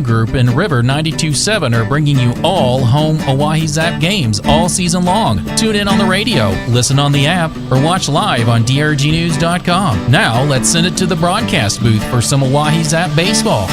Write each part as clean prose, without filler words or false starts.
Group and River 92.7 are bringing you all home Oahe Zap games all season long. Tune in on the radio, listen on the app, or watch live on drgnews.com. Now, let's send it to the broadcast booth for some Oahe Zap baseball.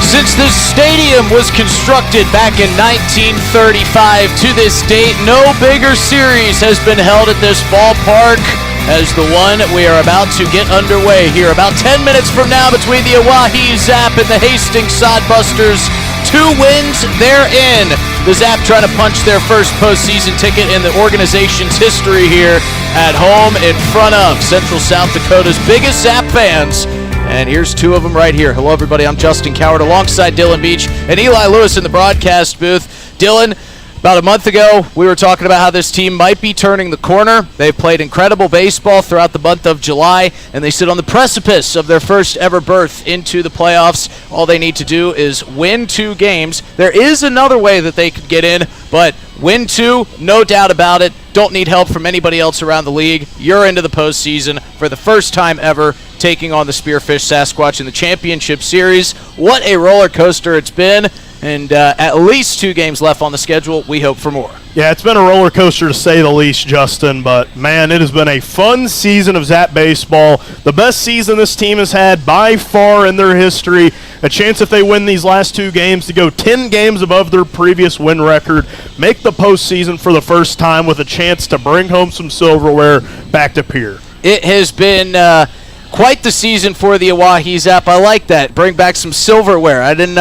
Since this stadium was constructed back in 1935 to this date, no bigger series has been held at this ballpark as the one we are about to get underway here. About 10 minutes from now between the Oahe Zap and the Hastings Sodbusters. 2 wins, they're in. The Zap trying to punch their first postseason ticket in the organization's history here at home in front of Central South Dakota's biggest Zap fans. And here's 2 of them right here. Hello, everybody. I'm Justin Cowart alongside Dylan Beach and Eli Lewis in the broadcast booth. Dylan, about a month ago, we were talking about how this team might be turning the corner. They've played incredible baseball throughout the month of July, and they sit on the precipice of their first ever berth into the playoffs. All they need to do is win 2 games. There is another way that they could get in, but win 2, no doubt about it. Don't need help from anybody else around the league. You're into the postseason for the first time ever, taking on the Spearfish Sasquatch in the championship series. What a roller coaster it's been. And at least 2 games left on the schedule. We hope for more. Yeah, it's been a roller coaster to say the least, Justin. But, man, it has been a fun season of Zap baseball. The best season this team has had by far in their history. A chance if they win these last 2 games to go 10 games above their previous win record. Make the postseason for the first time with a chance to bring home some silverware back to Pier. It has been quite the season for the Oahe Zap. I like that. Bring back some silverware. I didn't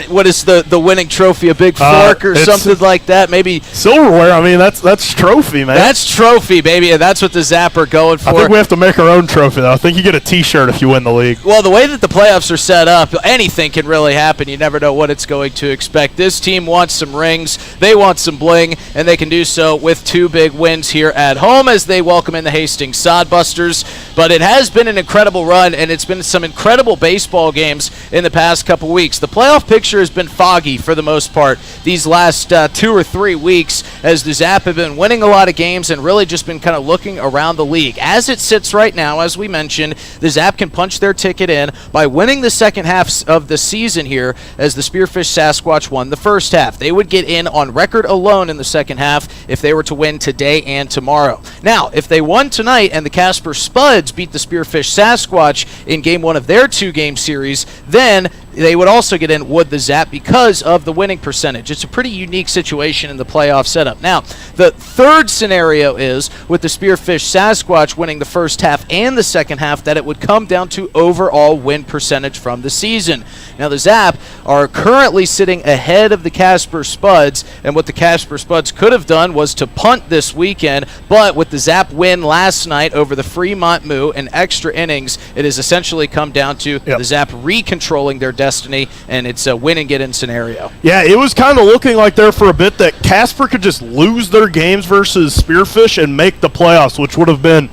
what is the winning trophy? A big fork or something like that? Maybe silverware. I mean, that's trophy, man. That's trophy, baby, and that's what the Zap are going for. I think we have to make our own trophy, though. I think you get a T-shirt if you win the league. Well, the way that the playoffs are set up, anything can really happen. You never know what it's going to expect. This team wants some rings. They want some bling, and they can do so with 2 big wins here at home as they welcome in the Hastings Sodbusters. But it has been an incredible run, and it's been some incredible baseball games in the past couple weeks. The playoff picture has been foggy for the most part these last 2 or 3 weeks as the Zap have been winning a lot of games and really just been kind of looking around the league. As it sits right now, as we mentioned, the Zap can punch their ticket in by winning the second half of the season here as the Spearfish Sasquatch won the first half. They would get in on record alone in the second half if they were to win today and tomorrow. Now, if they won tonight and the Casper Spuds beat the Spearfish Sasquatch in game 1 of their 2-game series, then they would also get in with the Zap because of the winning percentage. It's a pretty unique situation in the playoff setup. Now, the third scenario is with the Spearfish Sasquatch winning the first half and the second half that it would come down to overall win percentage from the season. Now, the Zap are currently sitting ahead of the Casper Spuds, and what the Casper Spuds could have done was to punt this weekend, but with the Zap win last night over the Fremont Moo in extra innings, it has essentially come down to the Zap recontrolling their destiny, and it's a win-and-get-in scenario. Yeah, it was kind of looking like there for a bit that Casper could just lose their games versus Spearfish and make the playoffs, which would have been,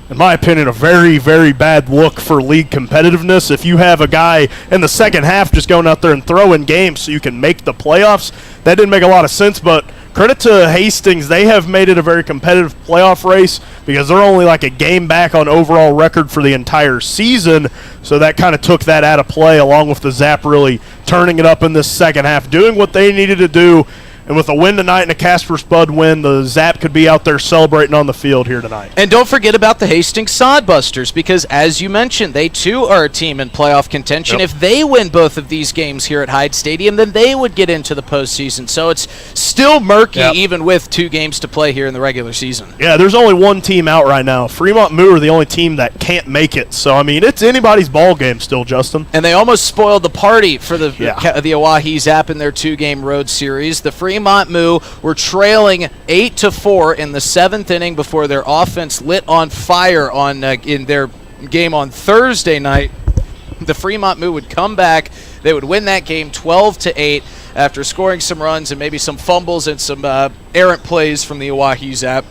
in my opinion, a very, very bad look for league competitiveness. If you have a guy in the second half just going out there and throwing games so you can make the playoffs, that didn't make a lot of sense, but credit to Hastings. They have made it a very competitive playoff race because they're only like a game back on overall record for the entire season, so that kind of took that out of play, along with the Zap really turning it up in this second half, doing what they needed to do. And with a win tonight and a Casper Spud win, the Zap could be out there celebrating on the field here tonight. And don't forget about the Hastings Sodbusters, because as you mentioned, they too are a team in playoff contention. If they win both of these games here at Hyde Stadium, then they would get into the postseason. So it's still murky even with 2 games to play here in the regular season. Yeah, there's only one team out right now. Fremont Moo are the only team that can't make it. So, I mean, it's anybody's ball game still, Justin. And they almost spoiled the party for the Oahe Zap in their 2-game road series. The Fremont Moo were trailing 8-4 in the 7th inning before their offense lit on fire in their game on Thursday night. The Fremont Moo would come back. They would win that game 12-8 after scoring some runs and maybe some fumbles and some errant plays from the Oahe Zap.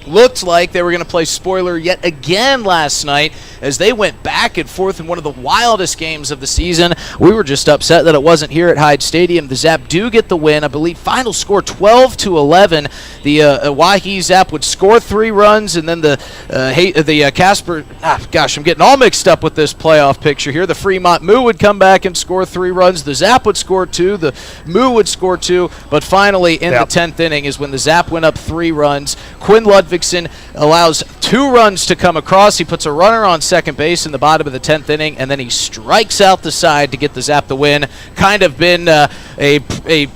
looked like they were going to play spoiler yet again last night as they went back and forth in one of the wildest games of the season. We were just upset that it wasn't here at Hyde Stadium. The Zap do get the win. I believe final score 12-11. The Oahe Zap would score 3 runs, and then the Casper, I'm getting all mixed up with this playoff picture here. The Fremont Moo would come back and score 3 runs. The Zap would score 2. The Moo would score 2. But finally, in the 10th inning is when the Zap went up 3 runs. Quinn Ludvigsen allows 2 runs to come across. He puts a runner on second base in the bottom of the 10th inning, and then he strikes out the side to get the Zap the win. Kind of been a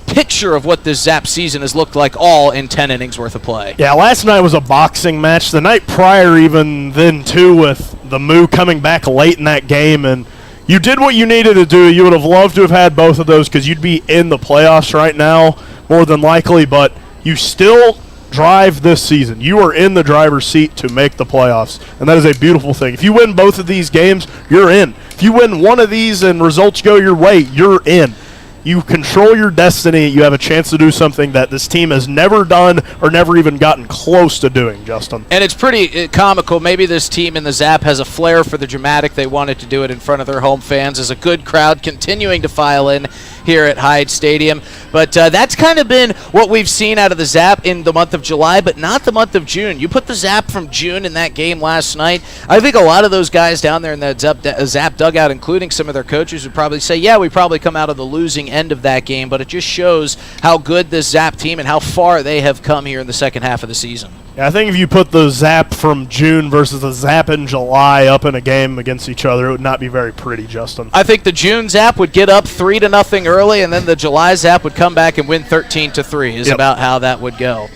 picture of what this Zap season has looked like all in 10 innings worth of play. Yeah, last night was a boxing match. The night prior even then, too, with the Moo coming back late in that game, and you did what you needed to do. You would have loved to have had both of those because you'd be in the playoffs right now more than likely, but you still drive this season. You are in the driver's seat to make the playoffs, and that is a beautiful thing. If you win both of these games, you're in. If you win one of these and results go your way, you're in. You control your destiny. You have a chance to do something that this team has never done or never even gotten close to doing, Justin. And it's pretty comical. Maybe this team in the Zap has a flair for the dramatic. They wanted to do it in front of their home fans as a good crowd continuing to file in here at Hyde Stadium. But that's kind of been what we've seen out of the Zap in the month of July, but not the month of June. You put the Zap from June in that game last night, I think a lot of those guys down there in that Zap dugout, including some of their coaches, would probably say, yeah, we probably come out of the losing end of that game, but it just shows how good this Zap team and how far they have come here in the second half of the season. Yeah, I think if you put the Zap from June versus the Zap in July up in a game against each other, it would not be very pretty, Justin. I think the June Zap would get up 3-0 early, and then the July Zap would come back and win 13-3 is about how that would go.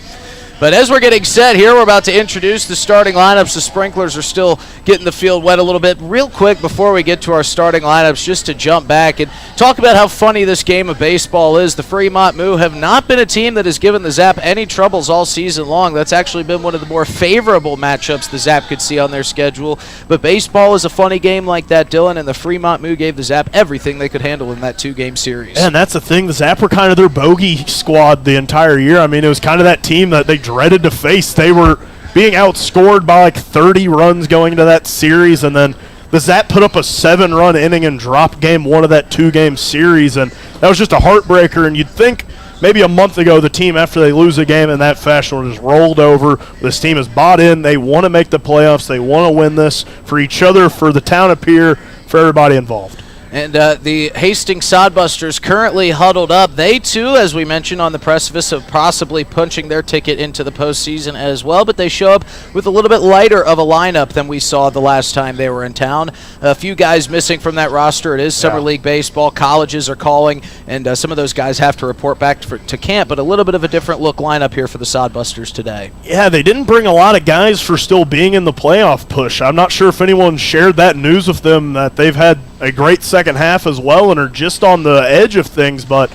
But as we're getting set here, we're about to introduce the starting lineups. The sprinklers are still getting the field wet a little bit. Real quick before we get to our starting lineups, just to jump back and talk about how funny this game of baseball is. The Fremont Moo have not been a team that has given the Zap any troubles all season long. That's actually been one of the more favorable matchups the Zap could see on their schedule. But baseball is a funny game like that, Dylan, and the Fremont Moo gave the Zap everything they could handle in that 2-game series. And that's the thing. The Zap were kind of their bogey squad the entire year. I mean, it was kind of that team that they dreaded to face. They were being outscored by like 30 runs going into that series, and then the Zap put up a 7-run inning and dropped game 1 of that 2-game series, and that was just a heartbreaker. And you'd think maybe a month ago the team, after they lose a game in that fashion, would just rolled over. This team is bought in. They want to make the playoffs. They want to win this for each other, for the town of Pierre, for everybody involved. And the Hastings Sodbusters currently huddled up. They, too, as we mentioned, on the precipice of possibly punching their ticket into the postseason as well, but they show up with a little bit lighter of a lineup than we saw the last time they were in town. A few guys missing from that roster. It is Summer League baseball. Colleges are calling, and some of those guys have to report back to camp, but a little bit of a different look lineup here for the Sodbusters today. Yeah, they didn't bring a lot of guys for still being in the playoff push. I'm not sure if anyone shared that news with them, that they've had a great second half as well and are just on the edge of things, but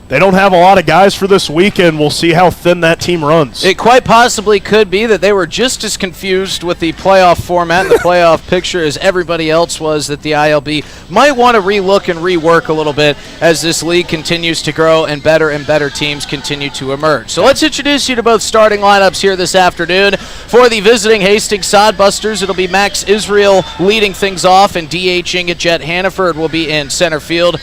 they don't have a lot of guys for this weekend. We'll see how thin that team runs. It quite possibly could be that they were just as confused with the playoff format and the playoff picture as everybody else was, that the ILB might want to relook and rework a little bit as this league continues to grow and better teams continue to emerge. So let's introduce you to both starting lineups here this afternoon. For the visiting Hastings Sodbusters, it'll be Max Israel leading things off, and DHing at Jet Hannaford will be in center field.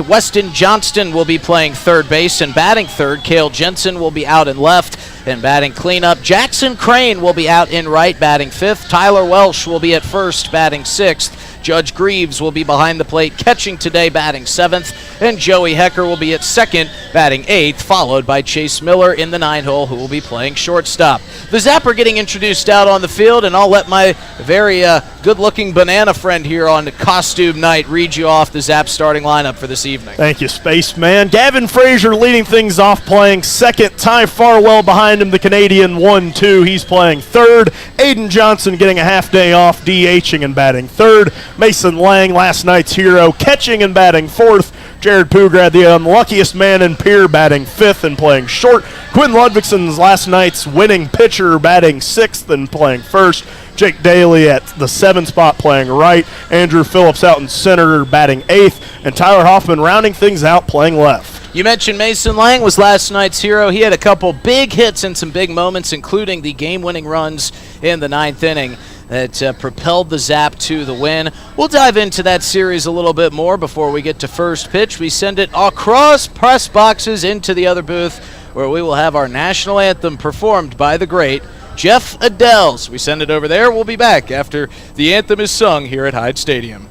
Weston Johnston will be playing third base, and batting third, Cale Jensen will be out in left, and batting cleanup, Jackson Crane will be out in right, batting fifth. Tyler Welsh will be at first, batting sixth. Judge Greaves will be behind the plate, catching today, batting seventh, and Joey Hecker will be at second, batting eighth, followed by Chase Miller in the 9-hole, who will be playing shortstop. The Zap are getting introduced out on the field, and I'll let my very good-looking banana friend here on costume night read you off the Zap starting lineup for this evening. Thank you, Spaceman. Gavin Frazier leading things off, playing second. Ty Farwell behind him, the Canadian 1-2. He's playing third. Aiden Johnson getting a half day off, DHing and batting third. Mason Lang, last night's hero, catching and batting fourth. Jared Pugrad, the unluckiest man in Pierre, batting fifth and playing short. Quinn Ludvigsen's last night's winning pitcher, batting sixth and playing first. Jake Daly at the 7 spot playing right. Andrew Phillips out in center, batting eighth. And Tyler Hoffman rounding things out, playing left. You mentioned Mason Lang was last night's hero. He had a couple big hits and some big moments, including the game-winning runs in the 9th inning that propelled the Zap to the win. We'll dive into that series a little bit more before we get to first pitch. We send it across press boxes into the other booth where we will have our national anthem performed by the great Jeff Adels. We send it over there. We'll be back after the anthem is sung here at Hyde Stadium.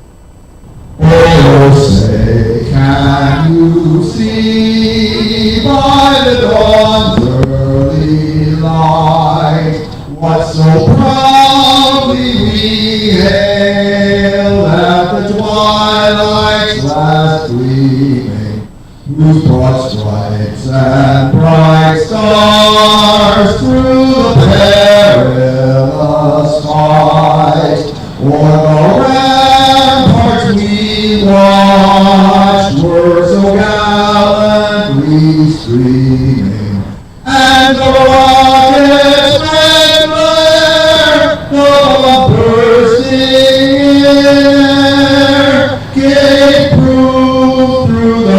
Oh, say, can you see by the dawn's early light what so proudly we hailed at the twilight's last gleaming, whose broad stripes and bright stars through the perilous fight o'er the ramparts we watched were so gallantly streaming, and the rocket's red glare of bursting air gave proof through the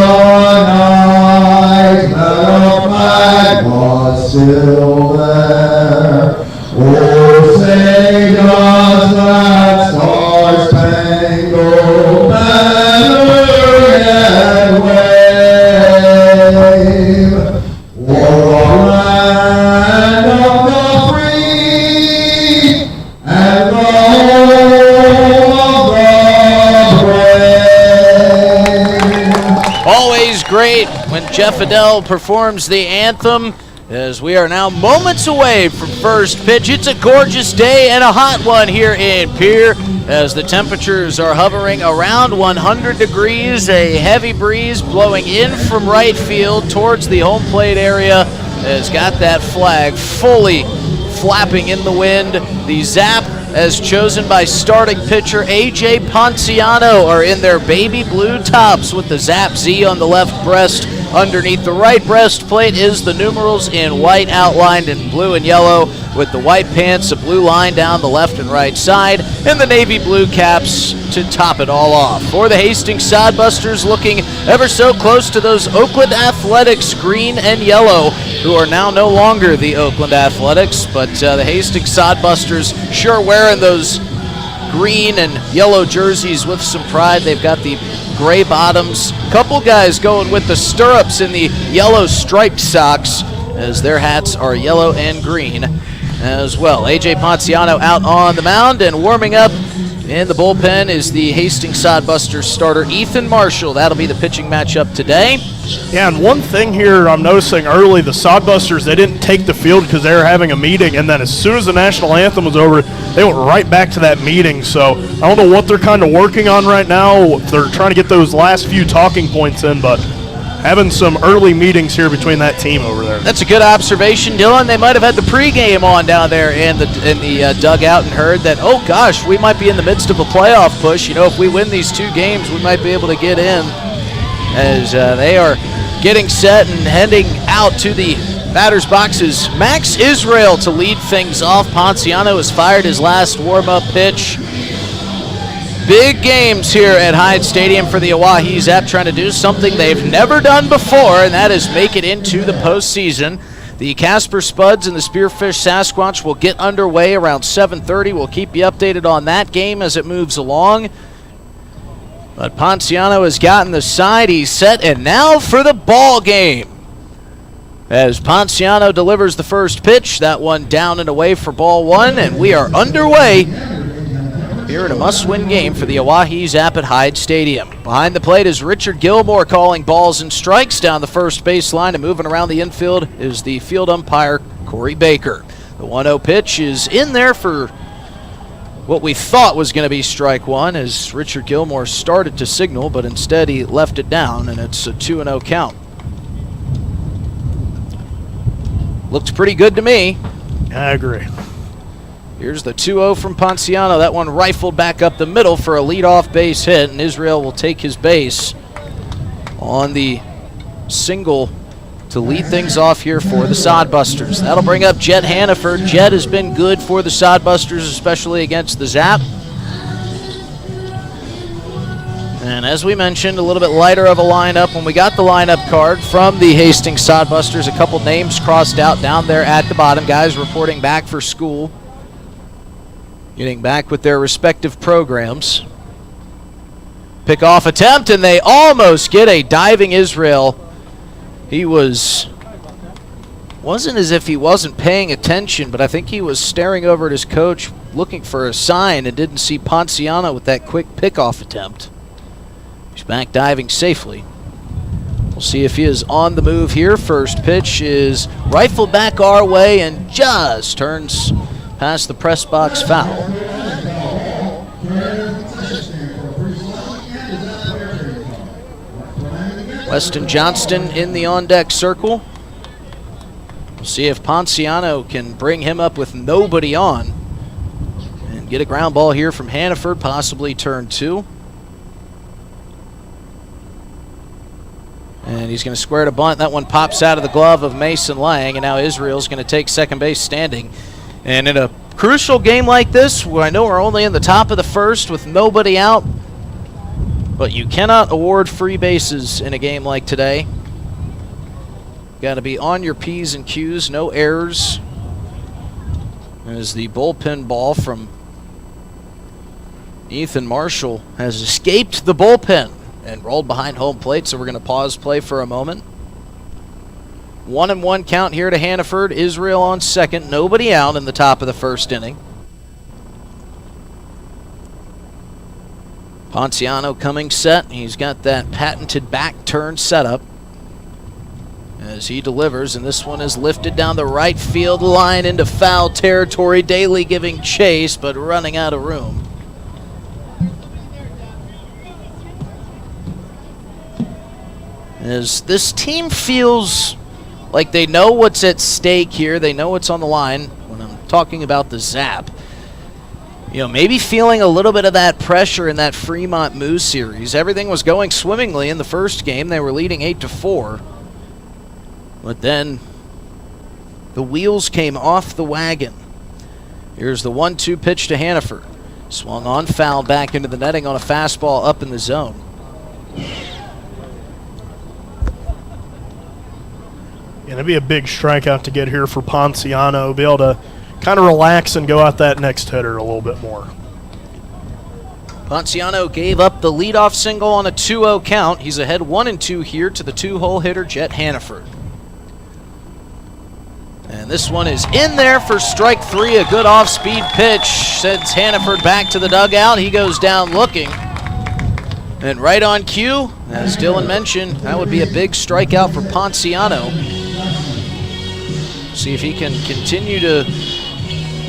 night that our flag was still there. Oh, say does that star-spangled banner yet wave o'er the land of the free and the home of the brave? Always great when Jeff Adel performs the anthem, as we are now moments away from first pitch. It's a gorgeous day and a hot one here in Pierre, as the temperatures are hovering around 100 degrees. A heavy breeze blowing in from right field towards the home plate area has got that flag fully flapping in the wind. The Zap, as chosen by starting pitcher A.J. Ponciano, are in their baby blue tops with the Zap Z on the left breast. Underneath the right breastplate is the numerals in white outlined in blue and yellow, with the white pants, a blue line down the left and right side, and the navy blue caps to top it all off. For the Hastings Sodbusters, looking ever so close to those Oakland Athletics green and yellow, who are now no longer the Oakland Athletics, but the Hastings Sodbusters sure wearing those green and yellow jerseys with some pride. They've got the gray bottoms. Couple guys going with the stirrups in the yellow striped socks, as their hats are yellow and green as well. A.J. Ponciano out on the mound, and warming up in the bullpen is the Hastings Sodbusters starter Ethan Marshall. That'll be the pitching matchup today. Yeah, and one thing here I'm noticing early, the Sodbusters, they didn't take the field because they were having a meeting, and then as soon as the national anthem was over, they went right back to that meeting. So I don't know what they're kind of working on right now. They're trying to get those last few talking points in, but having some early meetings here between that team over there. That's a good observation, Dylan. They might have had the pregame on down there in the dugout and heard that, oh gosh, we might be in the midst of a playoff push. You know, if we win these 2 games, we might be able to get in, as they are getting set and heading out to the batter's boxes. Max Israel to lead things off. Ponciano has fired his last warm-up pitch. Big games here at Hyde Stadium for the Oahe Zap, trying to do something they've never done before, and that is make it into the postseason. The Casper Spuds and the Spearfish Sasquatch will get underway around 7:30. We'll keep you updated on that game as it moves along. But Ponciano has gotten the side, he's set, and now for the ball game. As Ponciano delivers the first pitch, that one down and away for ball 1, and we are underway here in a must-win game for the Oahe Zap at Hyde Stadium. Behind the plate is Richard Gilmore calling balls and strikes down the first baseline, and moving around the infield is the field umpire, Corey Baker. The 1-0 pitch is in there for what we thought was going to be strike 1, as Richard Gilmore started to signal, but instead he left it down, and it's a 2-0 count. Looked pretty good to me. I agree. Here's the 2-0 from Ponciano. That one rifled back up the middle for a leadoff base hit, and Israel will take his base on the single to lead things off here for the Sodbusters. That'll bring up Jet Hannaford. Jet has been good for the Sodbusters, especially against the Zap. And as we mentioned, a little bit lighter of a lineup. When we got the lineup card from the Hastings Sodbusters, a couple names crossed out down there at the bottom. Guys reporting back for school, getting back with their respective programs. Pickoff attempt, and they almost get a diving Israel. He wasn't as if he wasn't paying attention, but I think he was staring over at his coach looking for a sign and didn't see Ponciano with that quick pickoff attempt. He's back diving safely. We'll see if he is on the move here. First pitch is rifled back our way and just turns past the press box foul. Weston Johnston in the on-deck circle. We'll see if Ponciano can bring him up with nobody on and get a ground ball here from Hannaford, possibly turn 2. And he's going to square to bunt. That one pops out of the glove of Mason Lang, and now Israel's going to take second base standing. And in a crucial game like this, where I know we're only in the top of the first with nobody out, but you cannot award free bases in a game like today. Got to be on your P's and Q's, no errors. As the bullpen ball from Ethan Marshall has escaped the bullpen and rolled behind home plate, so we're going to pause play for a moment. 1-1 count here to Hannaford. Israel on second, nobody out in the top of the first inning. Ponciano coming set. He's got that patented back turn setup as he delivers, and this one is lifted down the right field line into foul territory. Daly giving chase, but running out of room. As this team feels like they know what's at stake here, they know what's on the line when I'm talking about the Zap. You know, maybe feeling a little bit of that pressure in that Fremont Moose series. Everything was going swimmingly in the first game. They were leading 8-4. But then the wheels came off the wagon. Here's the 1-2 pitch to Hannaford. Swung on, foul back into the netting on a fastball up in the zone. Yeah, that'd be a big strikeout to get here for Ponciano. Be able to kind of relax and go out that next hitter a little bit more. Ponciano gave up the leadoff single on a 2-0 count. He's ahead 1-2 here to the 2-hole hitter, Jet Hannaford. And this one is in there for strike 3. A good off-speed pitch sends Hannaford back to the dugout. He goes down looking. And right on cue, as Dylan mentioned, that would be a big strikeout for Ponciano. See if he can continue to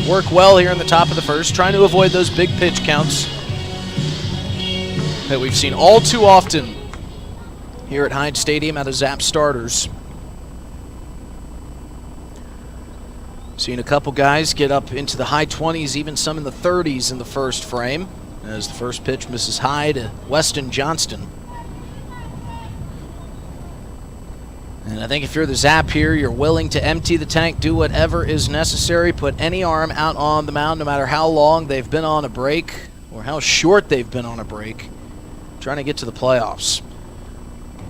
work well here in the top of the first, trying to avoid those big pitch counts that we've seen all too often here at Hyde Stadium out of Zap starters. Seen a couple guys get up into the high 20s, even some in the 30s in the first frame, as the first pitch misses high to Weston Johnston. And I think if you're the Zap here, you're willing to empty the tank, do whatever is necessary, put any arm out on the mound, no matter how long they've been on a break or how short they've been on a break, trying to get to the playoffs.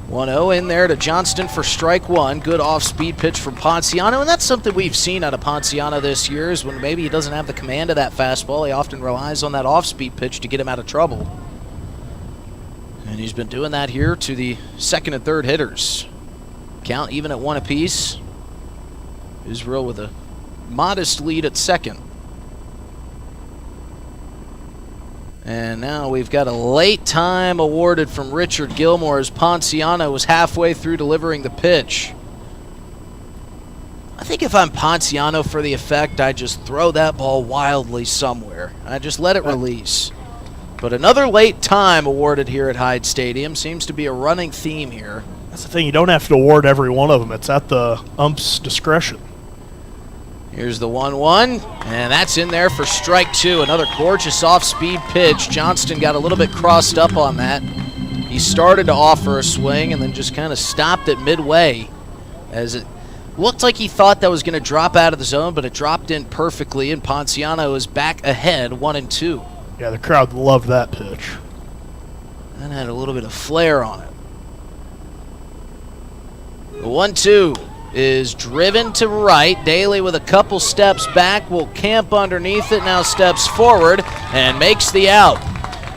1-0 in there to Johnston for strike 1. Good off-speed pitch from Ponciano, and that's something we've seen out of Ponciano this year, is when maybe he doesn't have the command of that fastball, he often relies on that off-speed pitch to get him out of trouble. And he's been doing that here to the second and third hitters. Count even at 1 apiece. Israel with a modest lead at second. And now we've got a late time awarded from Richard Gilmore as Ponciano was halfway through delivering the pitch. I think if I'm Ponciano for the effect, I just throw that ball wildly somewhere. I just let it release. But another late time awarded here at Hyde Stadium seems to be a running theme here. That's the thing. You don't have to award every one of them. It's at the ump's discretion. Here's the 1-1, and that's in there for strike 2. Another gorgeous off-speed pitch. Johnston got a little bit crossed up on that. He started to offer a swing and then just kind of stopped at midway, as it looked like he thought that was going to drop out of the zone, but it dropped in perfectly, and Ponciano is back ahead 1-2. Yeah, the crowd loved that pitch. That had a little bit of flair on it. The 1-2 is driven to right. Daly with a couple steps back will camp underneath it. Now steps forward and makes the out.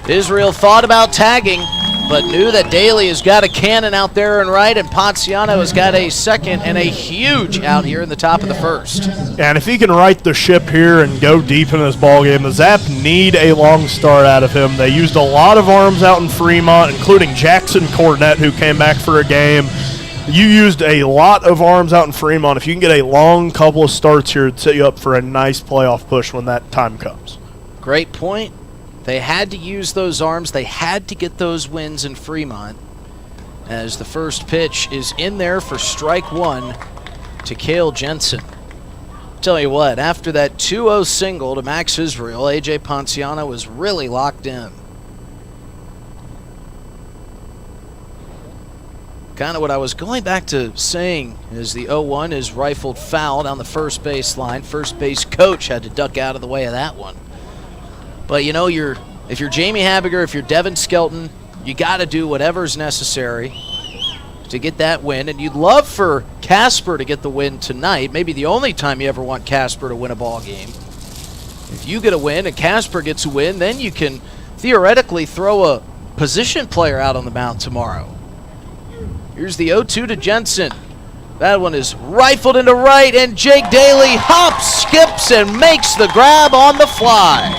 Israel thought about tagging, but knew that Daly has got a cannon out there and right, and Ponciano has got a second and a huge out here in the top of the first. And if he can right the ship here and go deep in this ball game, the Zap need a long start out of him. They used a lot of arms out in Fremont, including Jackson Cornett, who came back for a game. You used a lot of arms out in Fremont. If you can get a long couple of starts here, it'd set you up for a nice playoff push when that time comes. Great point. They had to use those arms. They had to get those wins in Fremont, as the first pitch is in there for strike one to Cale Jensen. Tell you what, after that 2-0 single to Max Israel, A.J. Ponciano was really locked in. Kind of what I was going back to saying is the 0-1 is rifled foul down the first base line. First base coach had to duck out of the way of that one. But you know, if you're Jamie Habiger, if you're Devin Skelton, you got to do whatever's necessary to get that win. And you'd love for Casper to get the win tonight. Maybe the only time you ever want Casper to win a ball game. If you get a win and Casper gets a win, then you can theoretically throw a position player out on the mound tomorrow. Here's the 0-2 to Jensen. That one is rifled into right, and Jake Daly hops, skips, and makes the grab on the fly.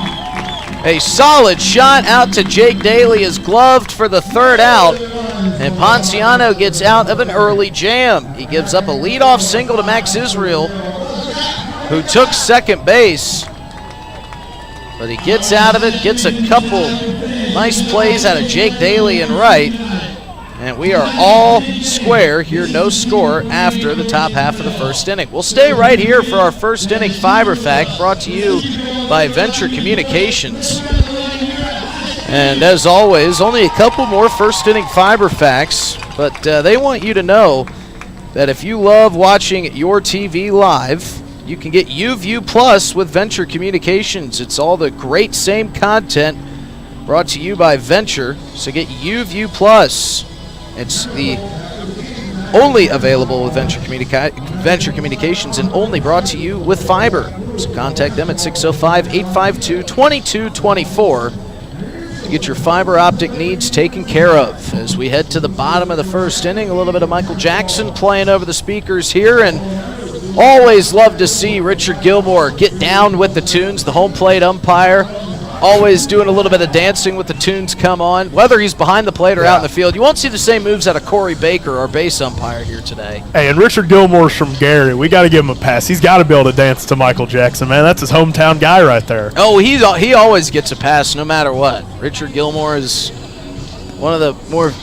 A solid shot out to Jake Daly is gloved for the third out, and Ponciano gets out of an early jam. He gives up a leadoff single to Max Israel, who took second base, but he gets out of it, gets a couple nice plays out of Jake Daly in right, and we are all square here, no score after the top half of the first inning. We'll stay right here for our first inning Fiber Fact, brought to you by Venture Communications. And as always, only a couple more first inning Fiber Facts, but they want you to know that if you love watching your TV live, you can get UView Plus with Venture Communications. It's all the great same content brought to you by Venture, so get UView Plus. It's the only available with Venture Communications and only brought to you with fiber. So contact them at 605-852-2224 to get your fiber optic needs taken care of. As we head to the bottom of the first inning, a little bit of Michael Jackson playing over the speakers here, and always love to see Richard Gilmore get down with the tunes, the home plate umpire. Always doing a little bit of dancing with the tunes come on. Whether he's behind the plate or out in the field, you won't see the same moves out of Corey Baker, our base umpire here today. Hey, and Richard Gilmore's from Gary. We got to give him a pass. He's got to be able to dance to Michael Jackson, man. That's his hometown guy right there. Oh, he always gets a pass no matter what. Richard Gilmore is one of the more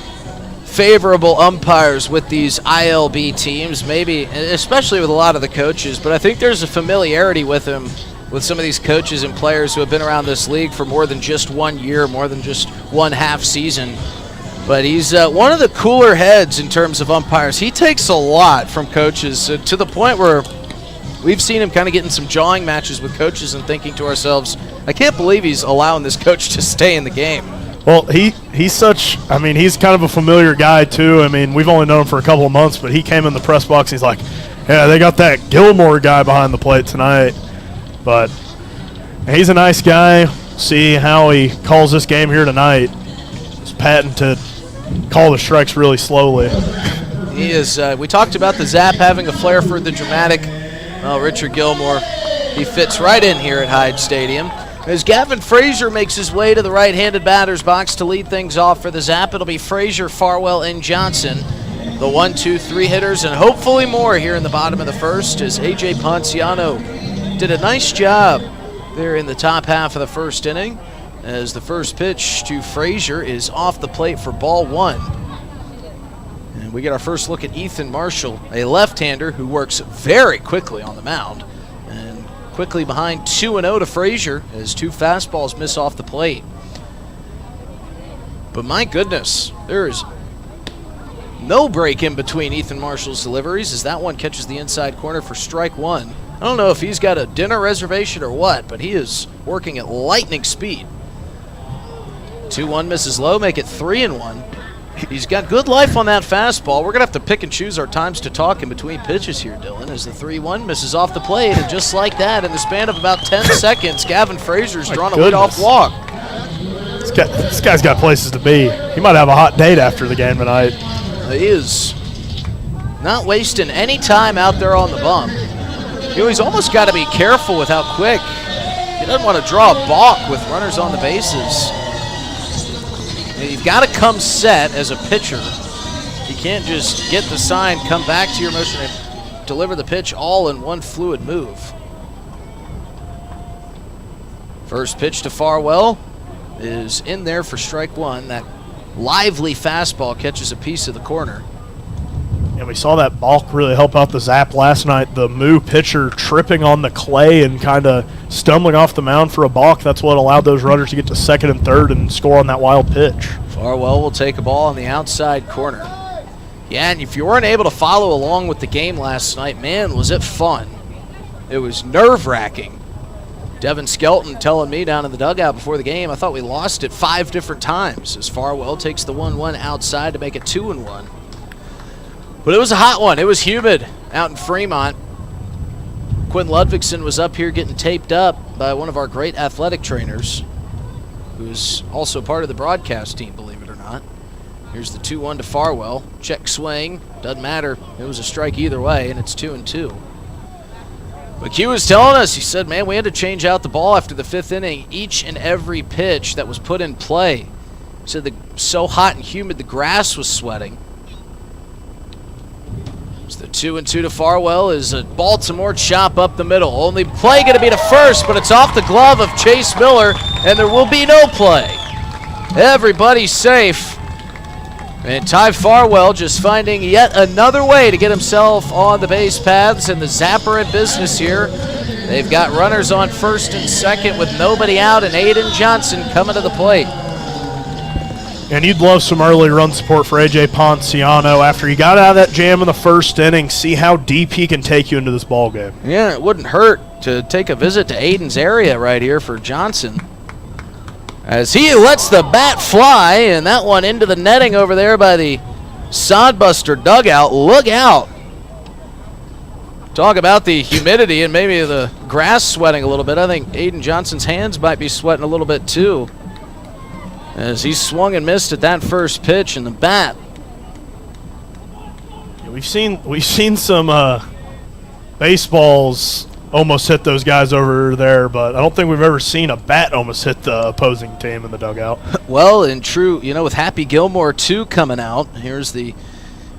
favorable umpires with these ILB teams, maybe, especially with a lot of the coaches. But I think there's a familiarity with him, with some of these coaches and players who have been around this league for more than just 1 year, more than just one half season. But he's one of the cooler heads in terms of umpires. He takes a lot from coaches to the point where we've seen him kind of getting some jawing matches with coaches and thinking to ourselves, I can't believe he's allowing this coach to stay in the game. Well, he's such – I mean, he's kind of a familiar guy too. I mean, we've only known him for a couple of months, but he came in the press box. He's like, yeah, they got that Gilmore guy behind the plate tonight. But he's a nice guy. See how he calls this game here tonight. He's patent to call the strikes really slowly. He is. We talked about the Zap having a flair for the dramatic. Well, Richard Gilmore, he fits right in here at Hyde Stadium. As Gavin Frazier makes his way to the right-handed batter's box to lead things off for the Zap, it'll be Frazier, Farwell, and Johnson, the 1-2-3 hitters, and hopefully more here in the bottom of the first, as A.J. Ponciano did a nice job there in the top half of the first inning, as the first pitch to Frazier is off the plate for ball one. And we get our first look at Ethan Marshall, a left-hander who works very quickly on the mound, and quickly behind 2-0 to Frazier as two fastballs miss off the plate. But my goodness, there is no break in between Ethan Marshall's deliveries, as that one catches the inside corner for strike one. I don't know if he's got a dinner reservation or what, but he is working at lightning speed. 2-1 misses low, make it 3-1. He's got good life on that fastball. We're going to have to pick and choose our times to talk in between pitches here, Dylan, as the 3-1 misses off the plate. And just like that, in the span of about 10 seconds, Gavin Fraser's drawn a leadoff walk. This guy's got places to be. He might have a hot date after the game tonight. He is not wasting any time out there on the bump. He's almost got to be careful with how quick. He doesn't want to draw a balk with runners on the bases. You've got to come set as a pitcher. You can't just get the sign, come back to your motion, and deliver the pitch all in one fluid move. First pitch to Farwell is in there for strike one. That lively fastball catches a piece of the corner. And we saw that balk really help out the Zap last night. The Moo pitcher tripping on the clay and kind of stumbling off the mound for a balk. That's what allowed those runners to get to second and third and score on that wild pitch. Farwell will take a ball on the outside corner. Yeah, and if you weren't able to follow along with the game last night, man, was it fun. It was nerve-wracking. Devin Skelton telling me down in the dugout before the game, I thought we lost it 5 different times as Farwell takes the 1-1 outside to make it 2-1. But it was a hot one. It was humid out in Fremont. Quinn Ludvigsen was up here getting taped up by one of our great athletic trainers, who's also part of the broadcast team, believe it or not. Here's the 2-1 to Farwell. Check swing. Doesn't matter. It was a strike either way, and it's 2-2. McHugh was telling us, he said, man, we had to change out the ball after the 5th inning. Each and every pitch that was put in play. He said so hot and humid the grass was sweating. The 2-2 to Farwell is a Baltimore chop up the middle. Only play going to be to first, but it's off the glove of Chase Miller, and there will be no play. Everybody's safe. And Ty Farwell just finding yet another way to get himself on the base paths, and the Zapper in business here. They've got runners on first and second with nobody out, and Aiden Johnson coming to the plate. And you'd love some early run support for A.J. Ponciano after he got out of that jam in the first inning. See how deep he can take you into this ball game. Yeah, it wouldn't hurt to take a visit to Aiden's area right here for Johnson, as he lets the bat fly, and that one into the netting over there by the Sodbuster dugout. Look out. Talk about the humidity and maybe the grass sweating a little bit. I think Aiden Johnson's hands might be sweating a little bit too, as he swung and missed at that first pitch, and the bat. Yeah, we've seen some baseballs almost hit those guys over there, but I don't think we've ever seen a bat almost hit the opposing team in the dugout. Well, in true, with Happy Gilmore too coming out. Here's the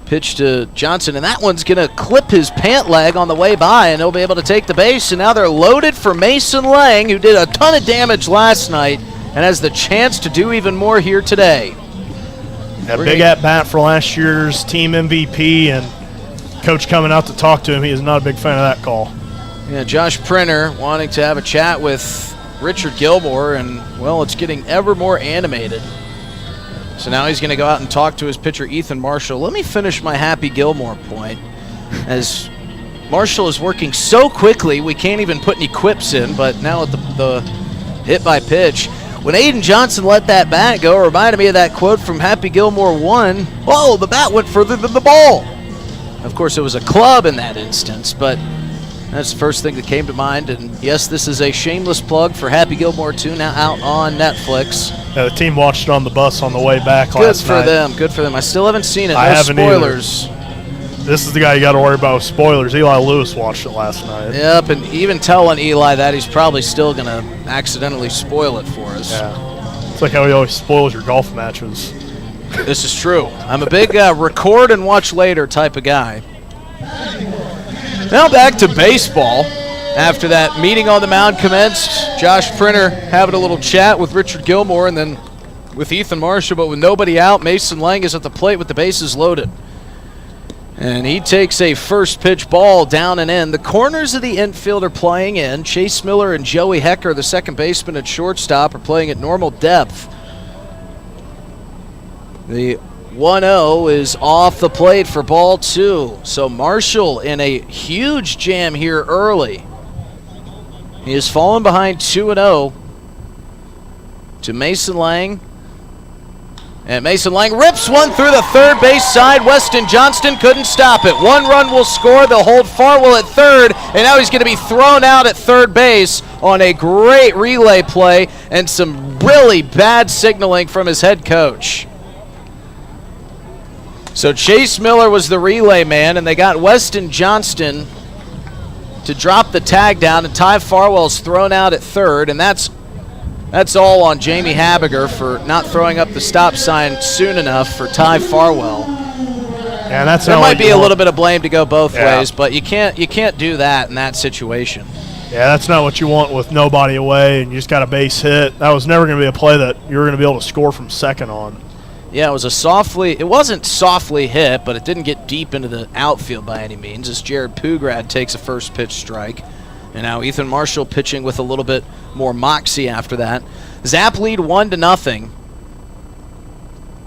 pitch to Johnson, and that one's going to clip his pant leg on the way by, and he'll be able to take the base. And now they're loaded for Mason Lang, who did a ton of damage last night and has the chance to do even more here today. A big at-bat for last year's team MVP, and coach coming out to talk to him. He is not a big fan of that call. Yeah, Josh Printer wanting to have a chat with Richard Gilmore, and, well, it's getting ever more animated. So now he's going to go out and talk to his pitcher, Ethan Marshall. Let me finish my Happy Gilmore point, as Marshall is working so quickly we can't even put any quips in, but now at the hit by pitch. When Aiden Johnson let that bat go, it reminded me of that quote from Happy Gilmore 1. Oh, the bat went further than the ball. Of course, it was a club in that instance, but that's the first thing that came to mind. And yes, this is a shameless plug for Happy Gilmore 2, now out on Netflix. Yeah, the team watched it on the bus on the way back last night. Good for them. Good for them. I still haven't seen it. I haven't spoilers. Either. This is the guy you got to worry about with spoilers. Eli Lewis watched it last night. Yep, and even telling Eli that, he's probably still going to accidentally spoil it for us. Yeah. It's like how he always spoils your golf matches. This is true. I'm a big record and watch later type of guy. Now back to baseball. After that meeting on the mound commenced, Josh Printer having a little chat with Richard Gilmore and then with Ethan Marshall, but with nobody out, Mason Lang is at the plate with the bases loaded. And he takes a first pitch ball down and in. The corners of the infield are playing in. Chase Miller and Joey Hecker, the second baseman at shortstop, are playing at normal depth. The 1-0 is off the plate for ball 2. So Marshall in a huge jam here early. He has fallen behind 2-0 to Mason Lang. And Mason Lang rips one through the third base side. Weston Johnston couldn't stop it. 1 run will score. They'll hold Farwell at third, and now he's going to be thrown out at third base on a great relay play and some really bad signaling from his head coach. So Chase Miller was the relay man, and they got Weston Johnston to drop the tag down, and Ty Farwell's thrown out at third, and that's all on Jamie Habiger for not throwing up the stop sign soon enough for Ty Farwell. Yeah, that's there might be a little bit of blame to go both ways, but you can't do that in that situation. Yeah, that's not what you want with nobody away, and you just got a base hit. That was never going to be a play that you were going to be able to score from second on. Yeah, it wasn't softly hit, but it didn't get deep into the outfield by any means, as Jared Pugrad takes a first pitch strike. And now Ethan Marshall pitching with a little bit more moxie after that. Zap lead 1-0.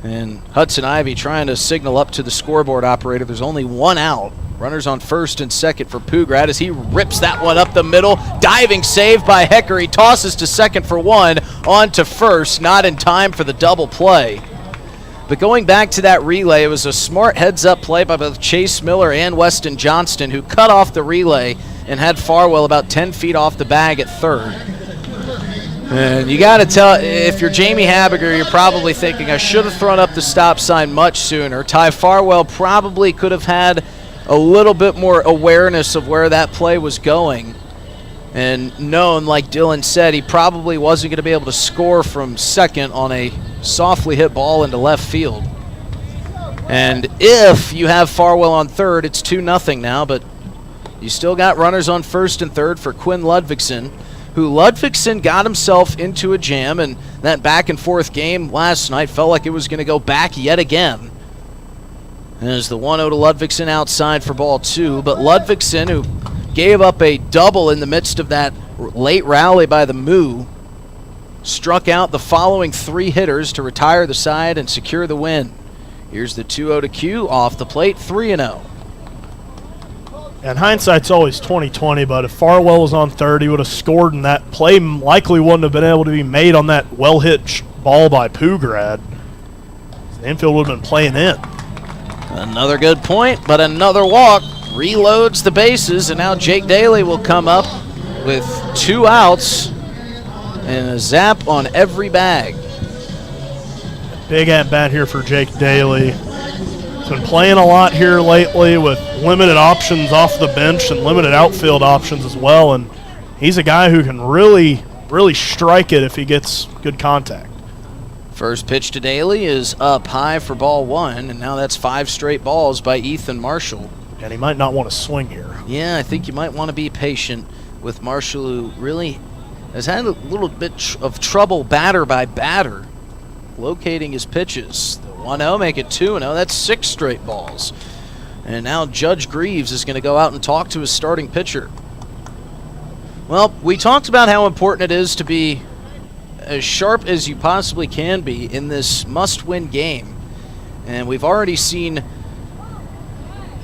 And Hudson Ivy trying to signal up to the scoreboard operator. There's only 1 out. Runners on first and second for Pugrad as he rips that one up the middle. Diving save by Hecker. He tosses to second for 1. On to first. Not in time for the double play. But going back to that relay, it was a smart heads-up play by both Chase Miller and Weston Johnston, who cut off the relay and had Farwell about 10 feet off the bag at third. And you got to tell, if you're Jamie Habiger, you're probably thinking, I should have thrown up the stop sign much sooner. Ty Farwell probably could have had a little bit more awareness of where that play was going and known, like Dylan said, he probably wasn't going to be able to score from second on a softly hit ball into left field. And if you have Farwell on third, it's 2-0 now, but you still got runners on first and third for Quinn Ludvigsen, who Ludvigsen got himself into a jam, and that back and forth game last night felt like it was going to go back yet again. And as the 1-0 to Ludvigsen outside for ball 2, but Ludvigsen, who gave up a double in the midst of that late rally by the Moo, struck out the following 3 hitters to retire the side and secure the win. Here's the 2-0 to Q off the plate, 3-0. And hindsight's always 20/20, but if Farwell was on third, he would have scored, and that play likely wouldn't have been able to be made on that well-hit ball by Pugrad. The infield would have been playing in. Another good point, but another walk. Reloads the bases, and now Jake Daly will come up with 2 outs and a zap on every bag. Big at-bat here for Jake Daly. He's been playing a lot here lately with limited options off the bench and limited outfield options as well, and he's a guy who can really strike it if he gets good contact. First pitch to Daly is up high for ball 1, and now that's 5 straight balls by Ethan Marshall. And he might not want to swing here. Yeah, I think you might want to be patient with Marshall, who really has had a little bit of trouble batter by batter locating his pitches. The 1-0 make it 2-0. That's 6 straight balls. And now Judge Greaves is going to go out and talk to his starting pitcher. Well, we talked about how important it is to be as sharp as you possibly can be in this must-win game. And we've already seen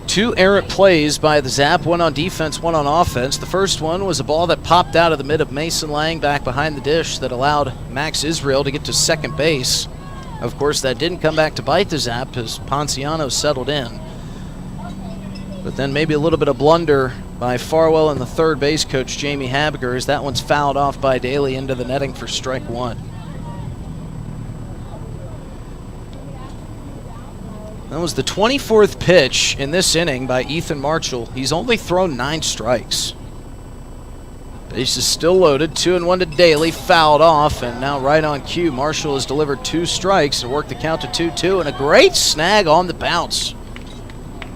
2 errant plays by the Zap, 1 on defense, 1 on offense. The first one was a ball that popped out of the mid of Mason Lang back behind the dish that allowed Max Israel to get to second base. Of course, that didn't come back to bite the Zap as Ponciano settled in. But then maybe a little bit of blunder by Farwell and the third base coach, Jamie Habiger, as that one's fouled off by Daly into the netting for strike 1. That was the 24th pitch in this inning by Ethan Marshall. He's only thrown 9 strikes. Base is still loaded. 2-1 to Daly, fouled off, and now right on cue, Marshall has delivered 2 strikes to work the count to 2-2, and a great snag on the bounce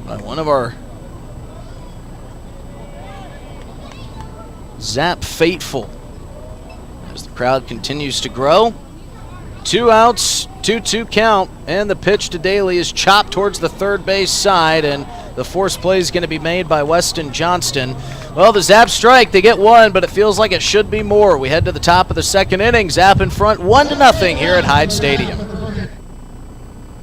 by one of our Zap faithful. As the crowd continues to grow, 2 outs, 2-2 count, and the pitch to Daly is chopped towards the third base side, and the force play is going to be made by Weston Johnston. Well, the Zap strike, they get 1, but it feels like it should be more. We head to the top of the second inning. Zap in front, 1-0 here at Hyde Stadium.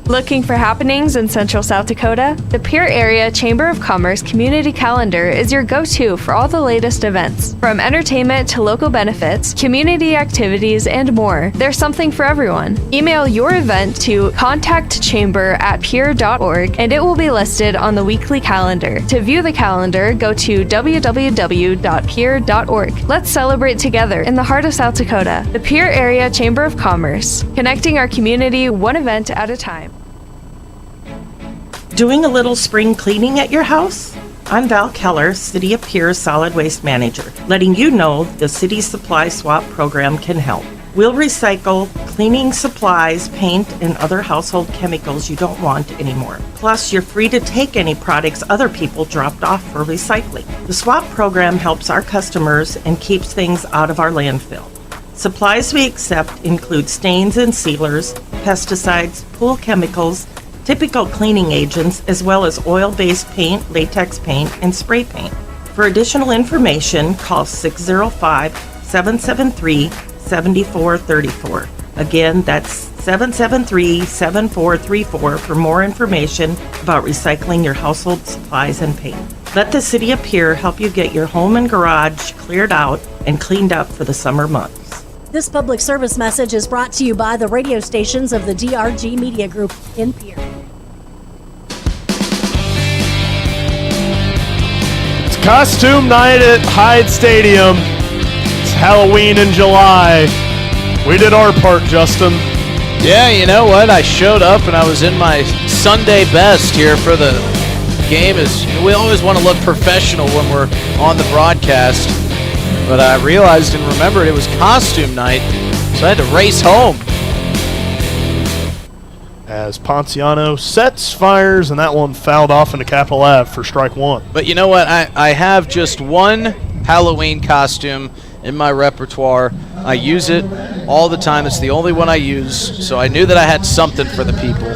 Looking for happenings in Central South Dakota? The Pierre Area Chamber of Commerce Community Calendar is your go-to for all the latest events. From entertainment to local benefits, community activities, and more, there's something for everyone. Email your event to contactchamber@pierre.org and it will be listed on the weekly calendar. To view the calendar, go to www.pierre.org. Let's celebrate together in the heart of South Dakota. The Pierre Area Chamber of Commerce, connecting our community one event at a time. Doing a little spring cleaning at your house? I'm Val Keller, City of Pierre Solid Waste Manager, letting you know the City Supply Swap program can help. We'll recycle cleaning supplies, paint, and other household chemicals you don't want anymore. Plus, you're free to take any products other people dropped off for recycling. The swap program helps our customers and keeps things out of our landfill. Supplies we accept include stains and sealers, pesticides, pool chemicals, typical cleaning agents, as well as oil-based paint, latex paint, and spray paint. For additional information, call 605-773-7434. Again, that's 773-7434 for more information about recycling your household supplies and paint. Let the City of Pierre help you get your home and garage cleared out and cleaned up for the summer months. This public service message is brought to you by the radio stations of the DRG Media Group in Pierre. It's costume night at Hyde Stadium. It's Halloween in July. We did our part, Justin. Yeah, you know what? I showed up and I was in my Sunday best here for the game. We always want to look professional when we're on the broadcast. But I realized and remembered it was costume night, so I had to race home. As Ponciano sets, fires, and that one fouled off into Capitol Ave for strike one. But you know what? I have just one Halloween costume in my repertoire. I use it all the time. It's the only one I use, so I knew that I had something for the people.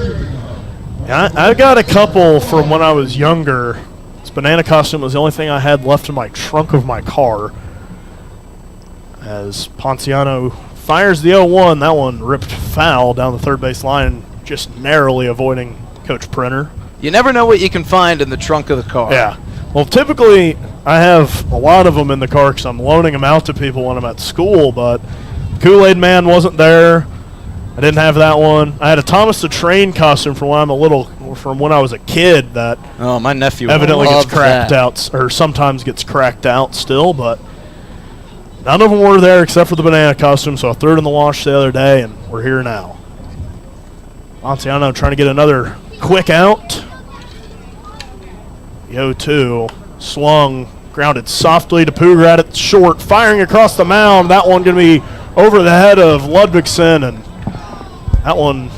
Yeah, I got a couple from when I was younger. This banana costume was the only thing I had left in my trunk of my car. As Ponciano fires the 0-1, that one ripped foul down the third base line, just narrowly avoiding Coach Printer. You never know what you can find in the trunk of the car. Yeah. Well, typically I have a lot of them in the car because I'm loaning them out to people when I'm at school, but Kool-Aid Man wasn't there. I didn't have that one. I had a Thomas the Train costume from when I was a kid that my nephew evidently gets cracked that. out, or sometimes gets cracked out still, but none of them were there except for the banana costume, so I threw it in the wash the other day, and we're here now. Ponciano trying to get another quick out. The 0-2 swung, grounded softly to Pugrat at short, firing across the mound. That one going to be over the head of Ludvigsen, and that one,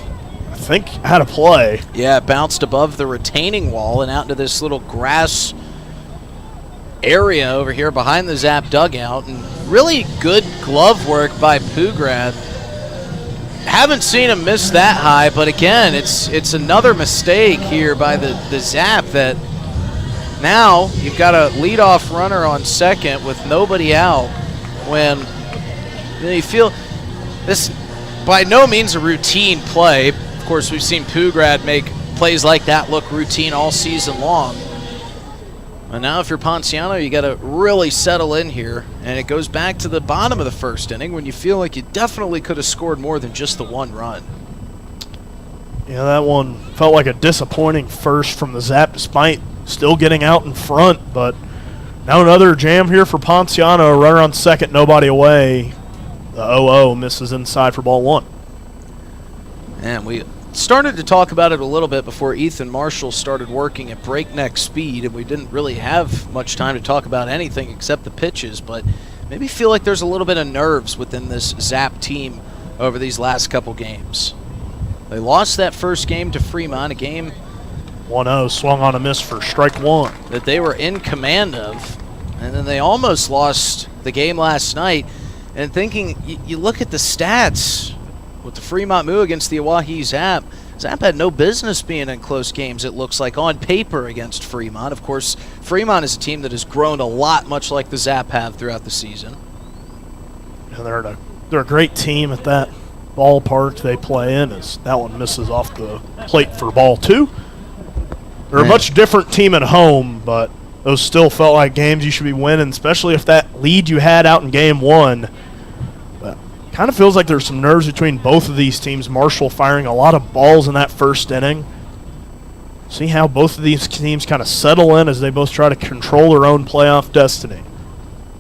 I think, had a play. Yeah, it bounced above the retaining wall and out into this little grass area over here behind the Zap dugout, and really good glove work by Pugrat. Haven't seen him miss that high, but again, it's another mistake here by the Zap that now you've got a leadoff runner on second with nobody out when you feel this by no means a routine play. Of course, we've seen Pugrat make plays like that look routine all season long. And now if you're Ponciano, you got to really settle in here. And it goes back to the bottom of the first inning when you feel like you definitely could have scored more than just the one run. Yeah, that one felt like a disappointing first from the Zap despite still getting out in front. But now another jam here for Ponciano. Runner on second, nobody away. The 0-0 misses inside for ball one. And we started to talk about it a little bit before Ethan Marshall started working at breakneck speed, and we didn't really have much time to talk about anything except the pitches, but maybe feel like there's a little bit of nerves within this Zap team over these last couple games. They lost that first game to Fremont, a game 1-0 swung on a miss for strike one that they were in command of, and then they almost lost the game last night. And thinking, you look at the stats with the Fremont Moo against the Oahe Zap. Zap had no business being in close games, it looks like, on paper against Fremont. Of course, Fremont is a team that has grown a lot, much like the Zap have throughout the season. And they're a great team at that. ballpark they play in, as that one misses off the plate for ball 2. They're a much different team at home, but those still felt like games you should be winning, especially if that lead you had out in game 1. But kind of feels like there's some nerves between both of these teams. Marshall firing a lot of balls in that first inning. See how both of these teams kind of settle in as they both try to control their own playoff destiny.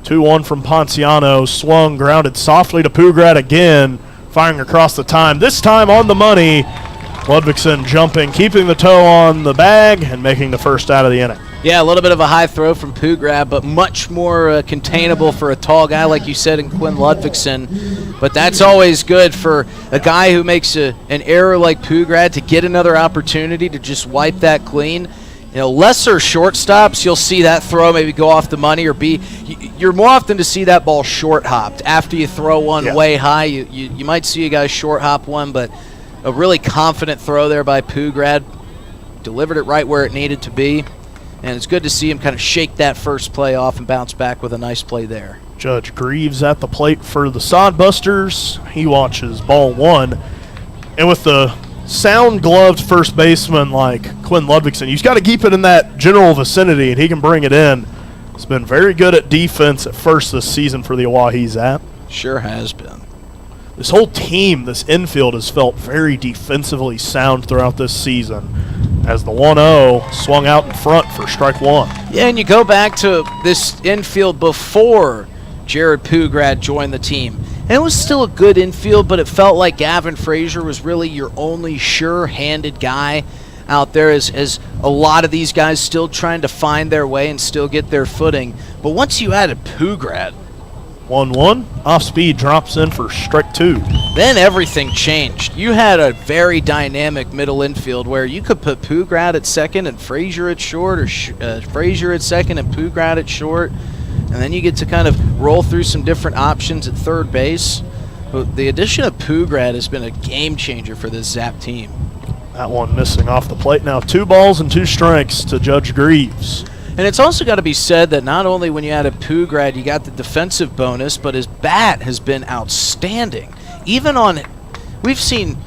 2-1 from Ponciano, swung, grounded softly to Pugrad again, firing across the time. This time on the money. Ludvigsen jumping, keeping the toe on the bag, and making the first out of the inning. Yeah, a little bit of a high throw from Pugrad, but much more containable for a tall guy, like you said, in Quinn Ludvigsen. But that's always good for a guy who makes an error like Pugrad to get another opportunity to just wipe that clean. You know, lesser shortstops, you'll see that throw maybe go off the money, or you're more often to see that ball short hopped after you throw one way high. You might see a guy short hop one, but a really confident throw there by Pugrad. Delivered it right where it needed to be. And it's good to see him kind of shake that first play off and bounce back with a nice play there. Judge Greaves at the plate for the Sodbusters. He watches ball 1. And with the sound-gloved first baseman like Quinn Ludvigsen, you've got to keep it in that general vicinity, and he can bring it in. He's been very good at defense at first this season for the Oahe Zap. Sure has been. This whole team, this infield, has felt very defensively sound throughout this season, as the 1-0 swung out in front for strike 1. Yeah, and you go back to this infield before Jared Pugrad joined the team. And it was still a good infield, but it felt like Gavin Frazier was really your only sure-handed guy out there, as a lot of these guys still trying to find their way and still get their footing. But once you added Pugrad, 1-1, off speed, drops in for strike 2. Then everything changed. You had a very dynamic middle infield where you could put Pugrad at second and Frazier at short, or Frazier at second and Pugrad at short, and then you get to kind of roll through some different options at third base. But the addition of Pugrad has been a game changer for this Zap team. That one missing off the plate now. 2 balls and 2 strikes to Judge Greaves. And it's also got to be said that not only when you added Pugrad, you got the defensive bonus, but his bat has been outstanding. Even on, we've seen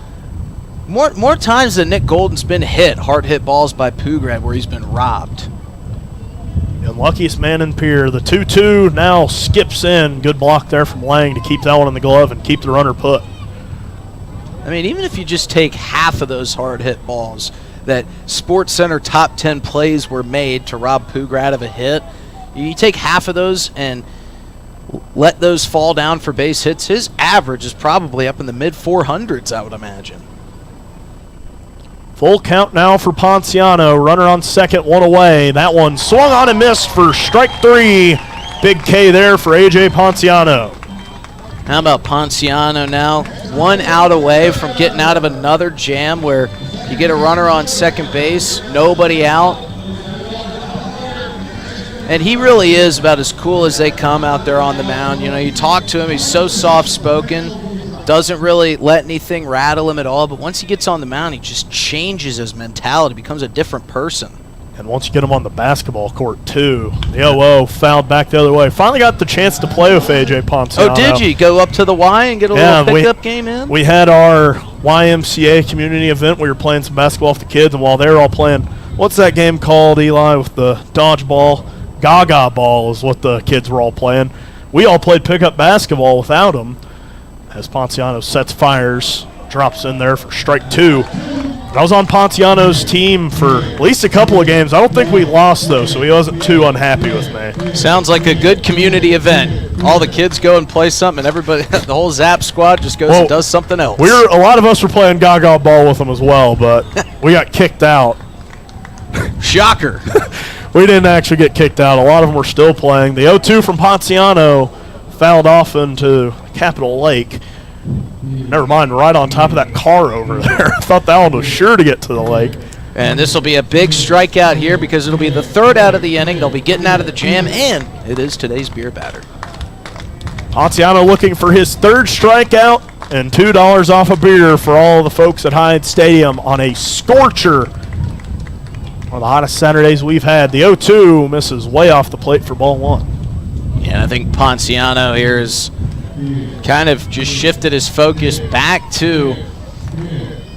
more times than Nick Golden's been hit, hard hit balls by Pugrad where he's been robbed. The unluckiest man in Pier. The 2-2 now skips in. Good block there from Lang to keep that one in the glove and keep the runner put. I mean, even if you just take half of those hard hit balls, that Sports Center top 10 plays were made to rob Pugrad of a hit, you take half of those and let those fall down for base hits, his average is probably up in the mid-400s, I would imagine. Full count now for Ponciano. Runner on second, 1 away. That one swung on and missed for strike 3. Big K there for A.J. Ponciano. How about Ponciano now? 1 out away from getting out of another jam where you get a runner on second base, nobody out. And he really is about as cool as they come out there on the mound. You know, you talk to him, he's so soft-spoken, doesn't really let anything rattle him at all, but once he gets on the mound, he just changes his mentality, becomes a different person. And once you get him on the basketball court, too, the 0-0 fouled back the other way. Finally got the chance to play with A.J. Ponciano. Oh, did you? Go up to the Y and get a little pickup game in? We had our YMCA community event. We were playing some basketball with the kids, and while they were all playing, what's that game called, Eli, with the dodgeball? Gaga ball is what the kids were all playing. We all played pickup basketball without him, as Ponciano sets fires, drops in there for strike 2. I was on Ponciano's team for at least a couple of games. I don't think we lost, though, so he wasn't too unhappy with me. Sounds like a good community event. All the kids go and play something, and everybody, the whole Zap squad just goes and does something else. A lot of us were playing Gaga ball with them as well, but we got kicked out. Shocker. We didn't actually get kicked out. A lot of them were still playing. The 0-2 from Ponciano fouled off into Capitol Lake. Never mind, right on top of that car over there. I thought that one was sure to get to the lake. And this will be a big strikeout here because it'll be the 3rd out of the inning. They'll be getting out of the jam, and it is today's beer batter. Ponciano looking for his 3rd strikeout and $2 off a beer for all the folks at Hyde Stadium on a scorcher. One of the hottest Saturdays we've had. The 0-2 misses way off the plate for ball 1. Yeah, I think Ponciano here is kind of just shifted his focus back to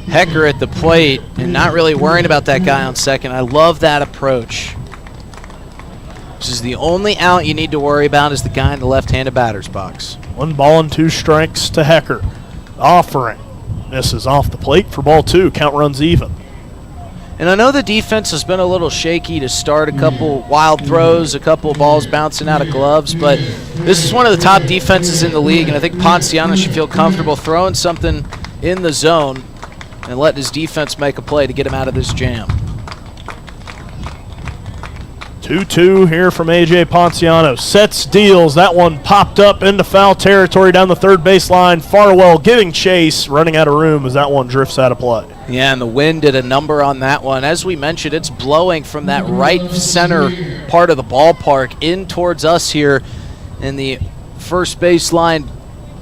Hecker at the plate and not really worrying about that guy on second. I love that approach. This is the only out you need to worry about is the guy in the left-handed batter's box. 1 ball and 2 strikes to Hecker. Offering misses off the plate for ball 2. Count runs even. And I know the defense has been a little shaky to start, a couple wild throws, a couple of balls bouncing out of gloves, but this is one of the top defenses in the league, and I think Ponciano should feel comfortable throwing something in the zone and letting his defense make a play to get him out of this jam. 2-2 here from A.J. Ponciano. Sets, deals. That one popped up into foul territory down the third baseline. Farwell giving chase, running out of room as that one drifts out of play. Yeah, and the wind did a number on that one. As we mentioned, it's blowing from that right center part of the ballpark in towards us here in the first baseline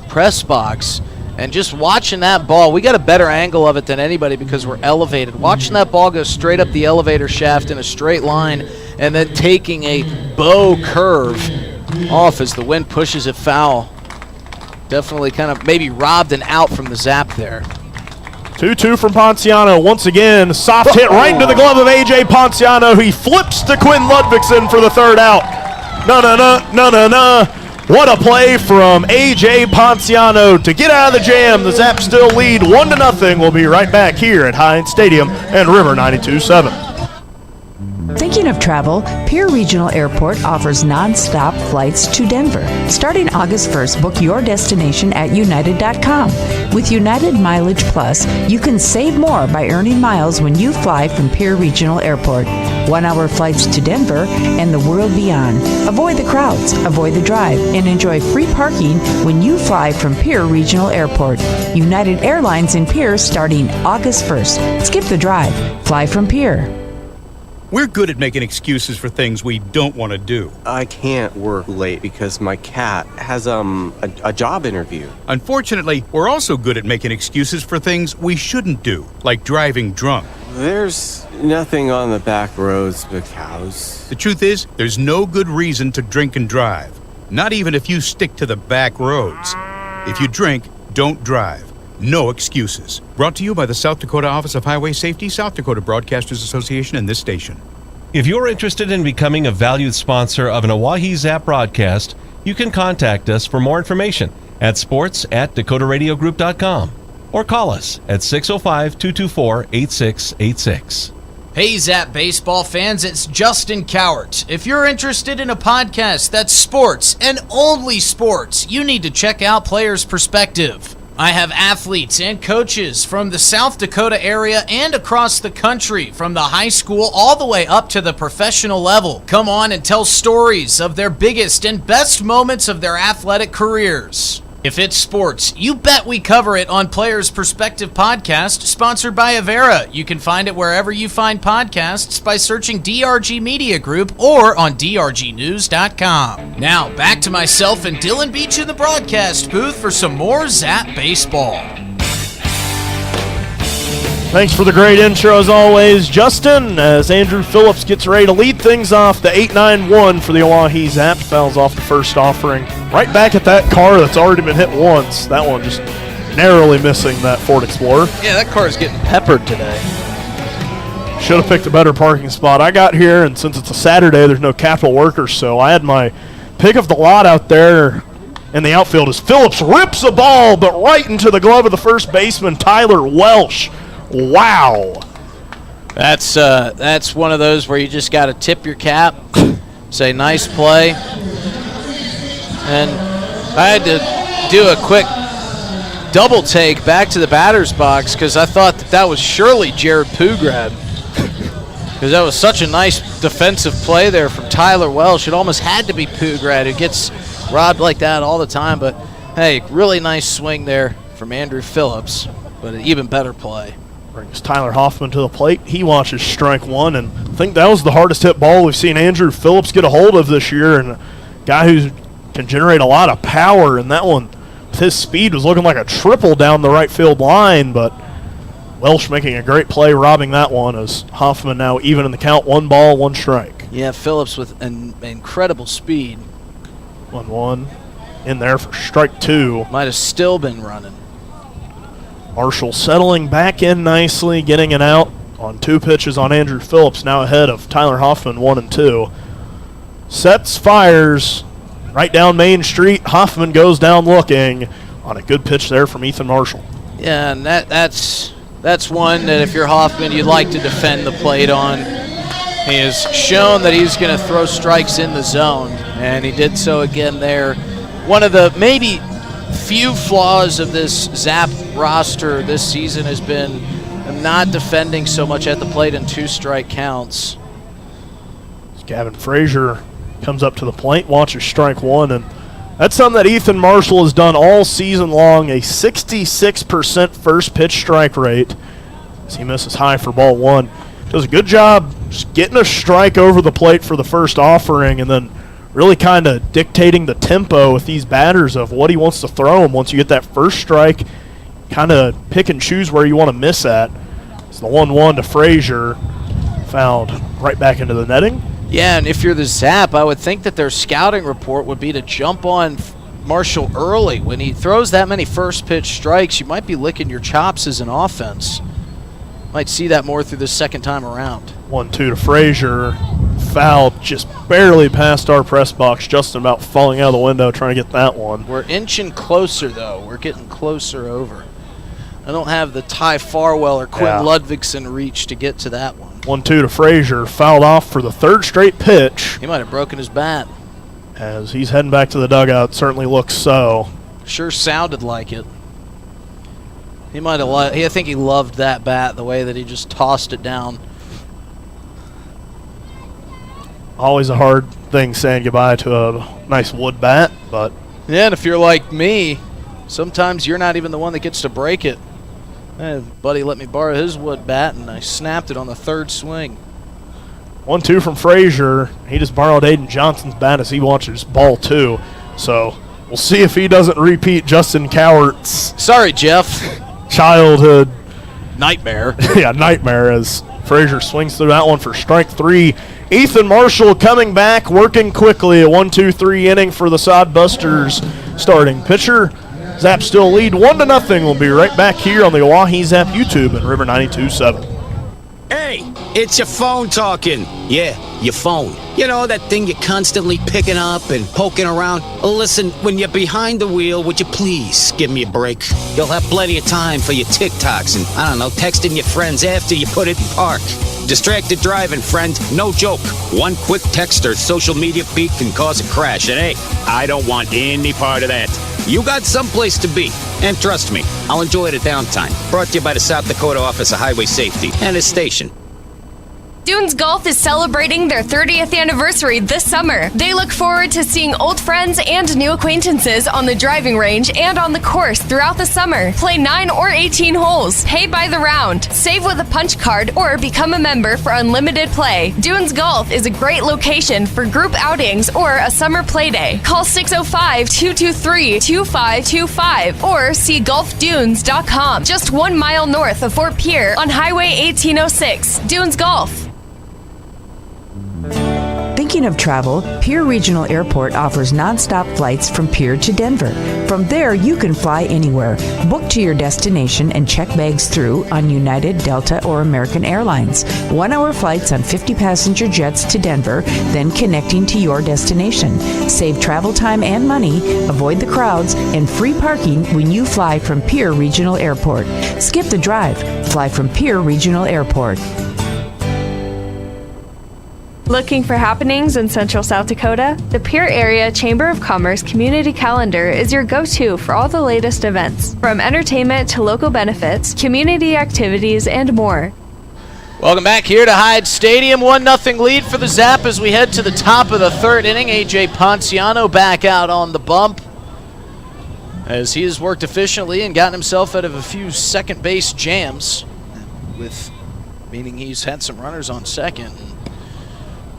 press box. And just watching that ball, we got a better angle of it than anybody because we're elevated. Watching that ball go straight up the elevator shaft in a straight line and then taking a bow curve off as the wind pushes it foul. Definitely kind of maybe robbed an out from the Zap there. 2-2 from Ponciano. Once again, soft hit right into the glove of A.J. Ponciano. He flips to Quinn Ludvigsen for the third out. No. What a play from A.J. Ponciano to get out of the jam. The Zap still lead 1-0. We'll be right back here at Heinz Stadium and River 92.7. Thinking of travel? Pierre Regional Airport offers non-stop flights to Denver. Starting August 1st, book your destination at United.com. With United Mileage Plus, you can save more by earning miles when you fly from Pierre Regional Airport. 1-hour flights to Denver and the world beyond. Avoid the crowds, avoid the drive, and enjoy free parking when you fly from Pierre Regional Airport. United Airlines in Pierre starting August 1st. Skip the drive. Fly from Pierre. We're good at making excuses for things we don't want to do. I can't work late because my cat has a job interview. Unfortunately, we're also good at making excuses for things we shouldn't do, like driving drunk. There's nothing on the back roads but cows. The truth is, there's no good reason to drink and drive, not even if you stick to the back roads. If you drink, don't drive. No excuses. Brought to you by the South Dakota Office of Highway Safety, South Dakota Broadcasters Association, and this station. If you're interested in becoming a valued sponsor of an Oahe Zap broadcast, you can contact us for more information at sports@dakotaradiogroup.com or call us at 605-224-8686. Hey Zap baseball fans, it's Justin Cowart. If you're interested in a podcast that's sports and only sports, you need to check out Players Perspective. I have athletes and coaches from the South Dakota area and across the country, from the high school all the way up to the professional level. Come on and tell stories of their biggest and best moments of their athletic careers. If it's sports, you bet we cover it on Players Perspective Podcast, sponsored by Avera. You can find it wherever you find podcasts by searching DRG Media Group or on drgnews.com. Now, back to myself and Dylan Beach in the broadcast booth for some more Zap Baseball. Thanks for the great intro as always, Justin, as Andrew Phillips gets ready to lead things off. The 8-9-1 for the Oahe Zap fouls off the first offering. Right back at that car that's already been hit once. That one just narrowly missing that Ford Explorer. Yeah, that car is getting peppered today. Should have picked a better parking spot. I got here, and since it's a Saturday, there's no capital workers, so I had my pick of the lot out there in the outfield as Phillips rips a ball, but right into the glove of the first baseman, Tyler Welsh. Wow. That's one of those where you just got to tip your cap, say nice play. And I had to do a quick double take back to the batter's box because I thought that was surely Jared Pugrad. Because that was such a nice defensive play there from Tyler Welsh. It almost had to be Pugrad, who gets robbed like that all the time. But, hey, really nice swing there from Andrew Phillips, but an even better play. Brings Tyler Hoffman to the plate. He watches strike one, and I think that was the hardest hit ball we've seen Andrew Phillips get a hold of this year, and a guy who can generate a lot of power, and that one, with his speed, was looking like a triple down the right field line, but Welsh making a great play, robbing that one as Hoffman now even in the count, 1 ball, 1 strike. Yeah, Phillips with an incredible speed. 1-1. in there for strike 2. Might have still been running. Marshall settling back in nicely, getting it out on 2 pitches on Andrew Phillips, now ahead of Tyler Hoffman 1-2. Sets, fires, right down Main Street. Hoffman goes down looking on a good pitch there from Ethan Marshall. Yeah, and that's one that if you're Hoffman, you'd like to defend the plate on. He has shown that he's going to throw strikes in the zone, and he did so again there. One of the maybe few flaws of this Zap roster this season has been not defending so much at the plate in 2-strike counts. Gavin Frazier comes up to the plate, watches strike 1, and that's something that Ethan Marshall has done all season long, a 66% first pitch strike rate as he misses high for ball 1. Does a good job just getting a strike over the plate for the first offering and then really kind of dictating the tempo with these batters of what he wants to throw them. Once you get that first strike, kind of pick and choose where you want to miss at. It's the 1-1 to Frazier, fouled right back into the netting. Yeah, and if you're the Zap, I would think that their scouting report would be to jump on Marshall early. When he throws that many first pitch strikes, you might be licking your chops as an offense. Might see that more through the second time around. 1-2 to Frazier, fouled just barely past our press box, just about falling out of the window trying to get that one. We're inching closer, though. We're getting closer over. I don't have the Ty Farwell or Quinn Ludvigsen reach to get to that one. 1-2 to Frazier, fouled off for the 3rd straight pitch. He might have broken his bat. As he's heading back to the dugout, certainly looks so. Sure sounded like it. He might have. I think he loved that bat, the way that he just tossed it down. Always a hard thing saying goodbye to a nice wood bat, but yeah, and if you're like me, sometimes you're not even the one that gets to break it. Hey, buddy let me borrow his wood bat, and I snapped it on the 3rd swing. 1-2 from Frazier. He just borrowed Aiden Johnson's bat as he watches ball 2. So we'll see if he doesn't repeat Justin Cowart's Sorry, Jeff. childhood nightmare. Yeah, nightmare as Frazier swings through that one for strike 3. Ethan Marshall coming back, working quickly. A 1-2-3 inning for the Sodbusters starting pitcher. Zap still lead 1-0. We'll be right back here on the Oahe Zap YouTube and River 92.7. Hey, it's your phone talking. Yeah, your phone. You know, that thing you're constantly picking up and poking around. Listen, when you're behind the wheel, would you please give me a break? You'll have plenty of time for your TikToks and, I don't know, texting your friends after you put it in park. Distracted driving, friend, no joke. One quick text or social media feed can cause a crash, and hey, I don't want any part of that. You got someplace to be, and trust me, I'll enjoy the downtime. Brought to you by the South Dakota Office of Highway Safety and its station. Dunes Golf is celebrating their 30th anniversary this summer. They look forward to seeing old friends and new acquaintances on the driving range and on the course throughout the summer. Play 9 or 18 holes, pay by the round, save with a punch card, or become a member for unlimited play. Dunes Golf is a great location for group outings or a summer play day. Call 605-223-2525 or see golfdunes.com. Just 1 mile north of Fort Pierre on Highway 1806. Dunes Golf. Thinking of travel, Pierre Regional Airport offers nonstop flights from Pierre to Denver. From there, you can fly anywhere. Book to your destination and check bags through on United, Delta, or American Airlines. 1-hour flights on 50-passenger jets to Denver, then connecting to your destination. Save travel time and money, avoid the crowds, and free parking when you fly from Pierre Regional Airport. Skip the drive. Fly from Pierre Regional Airport. Looking for happenings in Central South Dakota? The Pierre Area Chamber of Commerce Community Calendar is your go-to for all the latest events, from entertainment to local benefits, community activities, and more. Welcome back here to Hyde Stadium. 1-0 lead for the Zap as we head to the top of the 3rd inning. A.J. Ponciano back out on the bump as he has worked efficiently and gotten himself out of a few second base jams, meaning he's had some runners on second.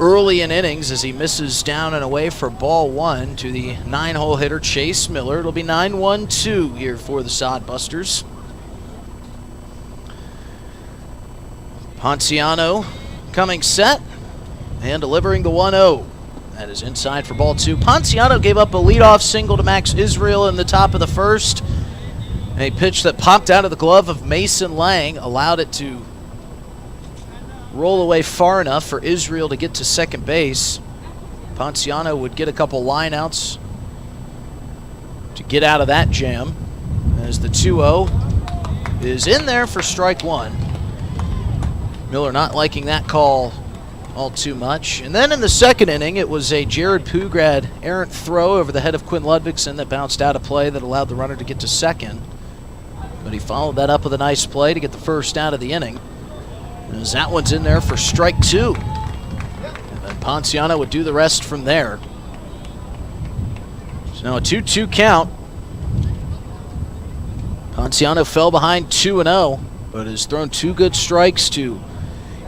Early in innings as he misses down and away for ball 1 to the 9-hole hitter Chase Miller. It'll be 9-1-2 here for the Sodbusters. Ponciano coming set and delivering the 1-0. That is inside for ball 2. Ponciano gave up a leadoff single to Max Israel in the top of the first. A pitch that popped out of the glove of Mason Lang allowed it to roll away far enough for Israel to get to second base. Ponciano would get a couple lineouts to get out of that jam, as the 2-0 is in there for strike 1. Miller not liking that call all too much. And then in the second inning, it was a Jared Pugrad errant throw over the head of Quinn Ludvigson that bounced out of play that allowed the runner to get to second. But he followed that up with a nice play to get the first out of the inning. As that one's in there for strike 2. And then Ponciano would do the rest from there. So now a 2-2 count. Ponciano fell behind 2-0, but has thrown 2 good strikes to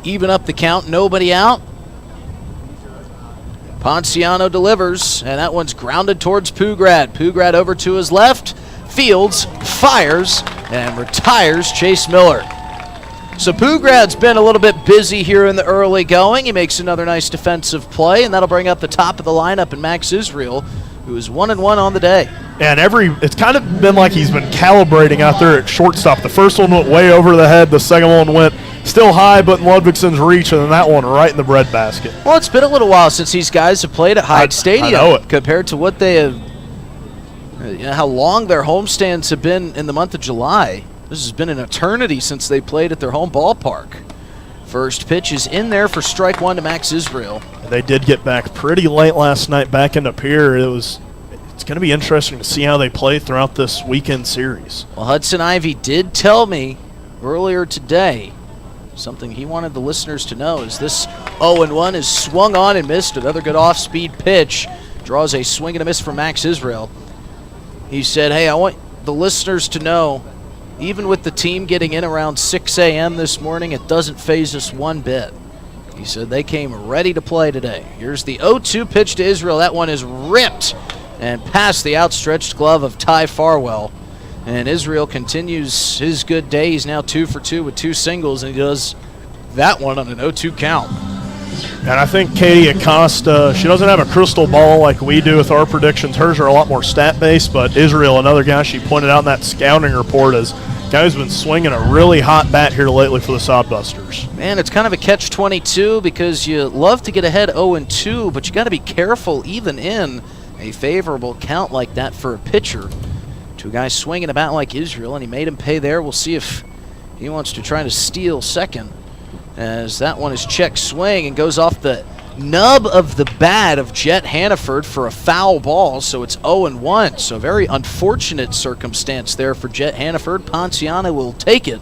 even up the count. Nobody out. Ponciano delivers, and that one's grounded towards Pugrad. Pugrad over to his left, fields, fires, and retires Chase Miller. So Pugrad's been a little bit busy here in the early going. He makes another nice defensive play, and that'll bring up the top of the lineup in Max Israel, who is 1-1 on the day. And it's kind of been like he's been calibrating out there at shortstop. The first one went way over the head. The second one went still high, but in Ludvigson's reach, and then that one right in the breadbasket. Well, it's been a little while since these guys have played at Hyde Stadium. I know it. Compared to what they have, how long their homestands have been in the month of July. This has been an eternity since they played at their home ballpark. First pitch is in there for strike 1 to Max Israel. They did get back pretty late last night back into Pier. It's going to be interesting to see how they play throughout this weekend series. Well, Hudson Ivey did tell me earlier today something he wanted the listeners to know is this 0-1 is swung on and missed. Another good off-speed pitch. Draws a swing and a miss from Max Israel. He said, hey, I want the listeners to know, even with the team getting in around 6 a.m. this morning, it doesn't faze us one bit. He said they came ready to play today. Here's the 0-2 pitch to Israel. That one is ripped and past the outstretched glove of Ty Farwell. And Israel continues his good day. He's now 2 for 2 with 2 singles, and he does that one on an 0-2 count. And I think Katie Acosta, she doesn't have a crystal ball like we do with our predictions. Hers are a lot more stat-based, but Israel, another guy she pointed out in that scouting report, is a guy who's been swinging a really hot bat here lately for the Sodbusters. Man, it's kind of a catch-22 because you love to get ahead 0-2, but you got to be careful even in a favorable count like that for a pitcher. To a guy swinging a bat like Israel, and he made him pay there. We'll see if he wants to try to steal second, as that one is check swing and goes off the nub of the bat of Jet Hannaford for a foul ball, so it's 0-1. So very unfortunate circumstance there for Jet Hannaford. Ponciano will take it,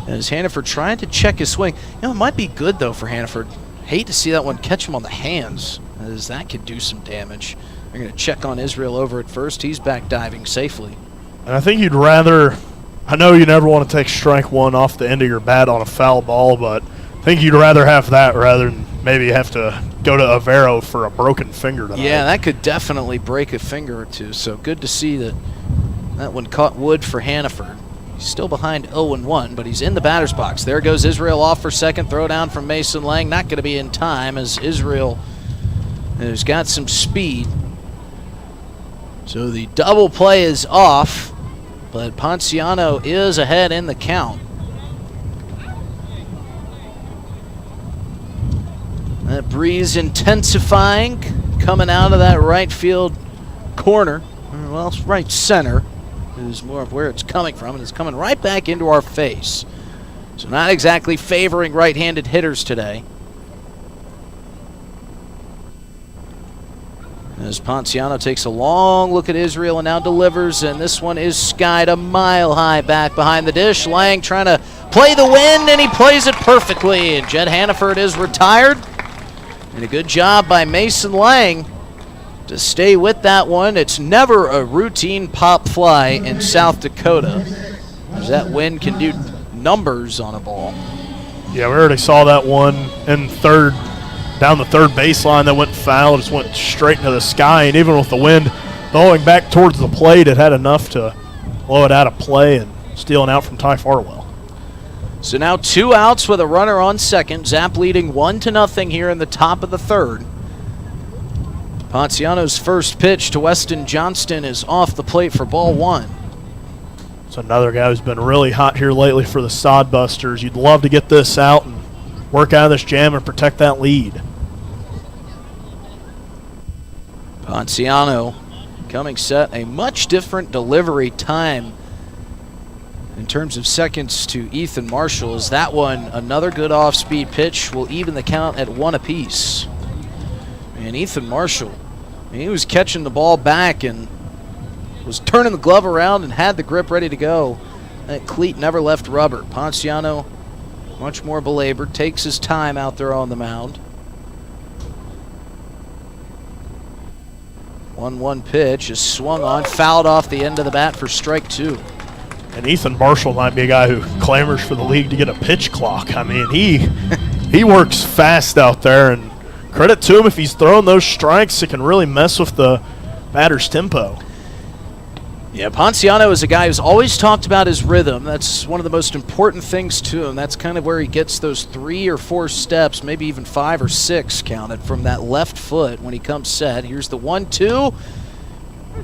as Hannaford trying to check his swing. It might be good, though, for Hannaford. Hate to see that one catch him on the hands, as that could do some damage. They're going to check on Israel over at first. He's back diving safely. And I think you'd rather, I know you never want to take strike 1 off the end of your bat on a foul ball, but I think you'd rather have that rather than maybe have to go to Avero for a broken finger tonight. Yeah, that could definitely break a finger or two. So good to see that that one caught wood for Hannaford. He's still behind 0-1, but he's in the batter's box. There goes Israel off for second. Throw down from Mason Lang. Not going to be in time, as Israel has got some speed. So the double play is off, but Ponciano is ahead in the count. That breeze intensifying, coming out of that right field corner. Well, it's right center is more of where it's coming from, and it's coming right back into our face. So not exactly favoring right-handed hitters today. As Ponciano takes a long look at Israel and now delivers, and this one is skied a mile high back behind the dish. Lang trying to play the wind, and he plays it perfectly. And Jet Hannaford is retired. And a good job by Mason Lang to stay with that one. It's never a routine pop fly in South Dakota, as that wind can do numbers on a ball. Yeah, we already saw that one in third, down the third baseline that went foul. It just went straight into the sky, and even with the wind blowing back towards the plate, it had enough to blow it out of play and steal an out from Ty Farwell. So now 2 outs with a runner on second. Zap leading 1-0 here in the top of the third. Ponciano's first pitch to Weston Johnston is off the plate for ball 1. It's another guy who's been really hot here lately for the Sodbusters. You'd love to get this out and work out of this jam and protect that lead. Ponciano coming set, a much different delivery time in terms of seconds to Ethan Marshall. Is that one another good off-speed pitch? Will even the count at 1 apiece. And Ethan Marshall, he was catching the ball back and was turning the glove around and had the grip ready to go. That cleat never left rubber. Ponciano, much more belabored, takes his time out there on the mound. 1-1 pitch is swung on, fouled off the end of the bat for strike 2. And Ethan Marshall might be a guy who clamors for the league to get a pitch clock. I mean, he works fast out there, and credit to him if he's throwing those strikes. It can really mess with the batter's tempo. Yeah, Ponciano is a guy who's always talked about his rhythm. That's one of the most important things to him. That's kind of where he gets those 3 or 4 steps, maybe even 5 or 6 counted from that left foot when he comes set. Here's the 1-2.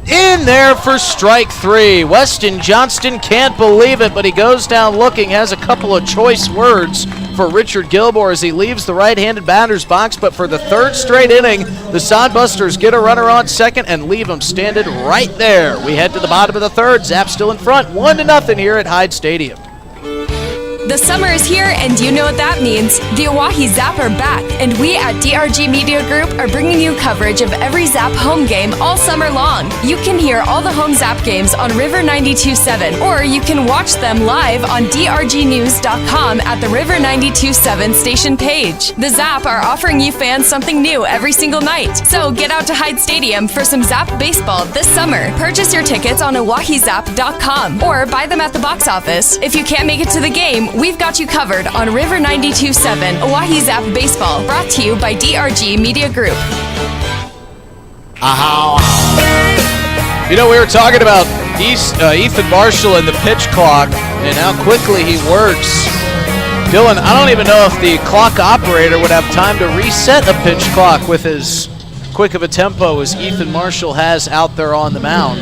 In there for strike 3. Weston Johnston can't believe it, but he goes down looking, has a couple of choice words for Richard Gilmore as he leaves the right-handed batter's box. But for the 3rd straight inning, the Sodbusters get a runner on second and leave him standing right there. We head to the bottom of the 3rd. Zap still in front, 1-0 here at Hyde Stadium. The summer is here, and you know what that means. The Oahe Zap are back, and we at DRG Media Group are bringing you coverage of every Zap home game all summer long. You can hear all the home Zap games on River 92.7, or you can watch them live on drgnews.com at the River 92.7 station page. The Zap are offering you fans something new every single night, so get out to Hyde Stadium for some Zap baseball this summer. Purchase your tickets on oahezap.com or buy them at the box office. If you can't make it to the game, we've got you covered on River 92.7 Oahe Zap Baseball, brought to you by DRG Media Group. You know, we were talking about Ethan Marshall and the pitch clock and how quickly he works. Dylan, I don't even know if the clock operator would have time to reset a pitch clock with as quick of a tempo as Ethan Marshall has out there on the mound.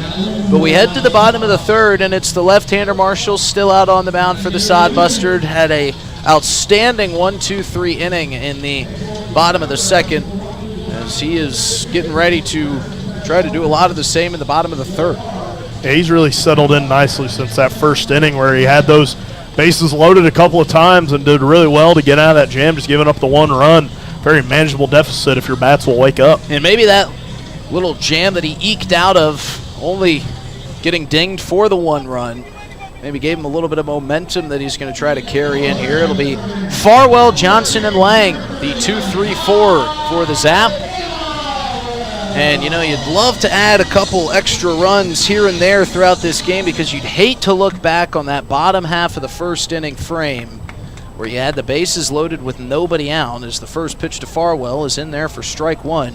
But we head to the bottom of the 3rd, and it's the left-hander Marshall still out on the mound for the Sodbusters. Had a outstanding 1-2-3 inning in the bottom of the 2nd as he is getting ready to try to do a lot of the same in the bottom of the 3rd. Yeah, he's really settled in nicely since that first inning where he had those bases loaded a couple of times and did really well to get out of that jam, just giving up the 1 run. Very manageable deficit if your bats will wake up. And maybe that little jam that he eked out of, only getting dinged for the 1 run, maybe gave him a little bit of momentum that he's going to try to carry in here. It'll be Farwell, Johnson, and Lang, the 2-3-4 for the Zap. And, you know, you'd love to add a couple extra runs here and there throughout this game because you'd hate to look back on that bottom half of the 1st inning frame where you had the bases loaded with nobody out as the first pitch to Farwell is in there for strike 1.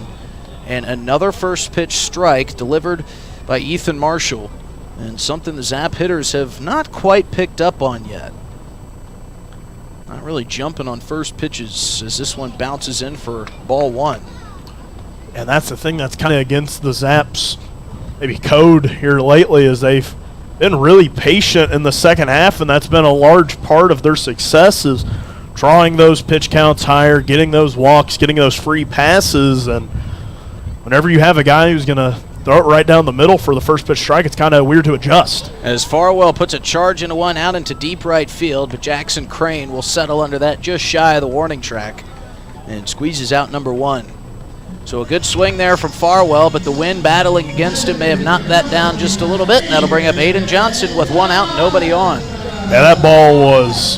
And another first pitch strike delivered by Ethan Marshall, and something the Zap hitters have not quite picked up on yet. Not really jumping on first pitches as this one bounces in for ball 1. And that's the thing that's kind of against the Zaps maybe code here lately, is they've been really patient in the second half, and that's been a large part of their success, is drawing those pitch counts higher, getting those walks, getting those free passes. And whenever you have a guy who's going to throw it right down the middle for the first pitch strike, it's kind of weird to adjust. As Farwell puts a charge into 1 out into deep right field, but Jackson Crane will settle under that just shy of the warning track and squeezes out number 1. So a good swing there from Farwell, but the wind battling against him may have knocked that down just a little bit, and that'll bring up Aiden Johnson with 1 out, nobody on. Yeah, that ball was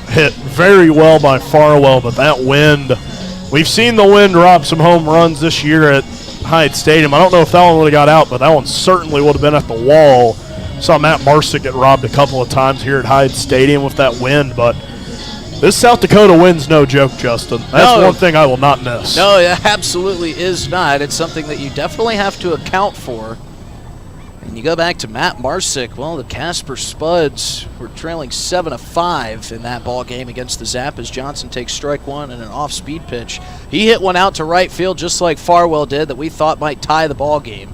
hit very well by Farwell, but that wind, we've seen the wind rob some home runs this year at Hyde Stadium. I don't know if that one would have got out, but that one certainly would have been at the wall. Saw Matt Marsick get robbed a couple of times here at Hyde Stadium with that wind, but this South Dakota wind's no joke, Justin. That's one thing I will not miss. No, it absolutely is not. It's something that you definitely have to account for. And you go back to Matt Marsick. Well, the Casper Spuds were trailing 7-5 in that ball game against the Zap as Johnson takes strike one and an off-speed pitch. He hit one out to right field just like Farwell did that we thought might tie the ball game.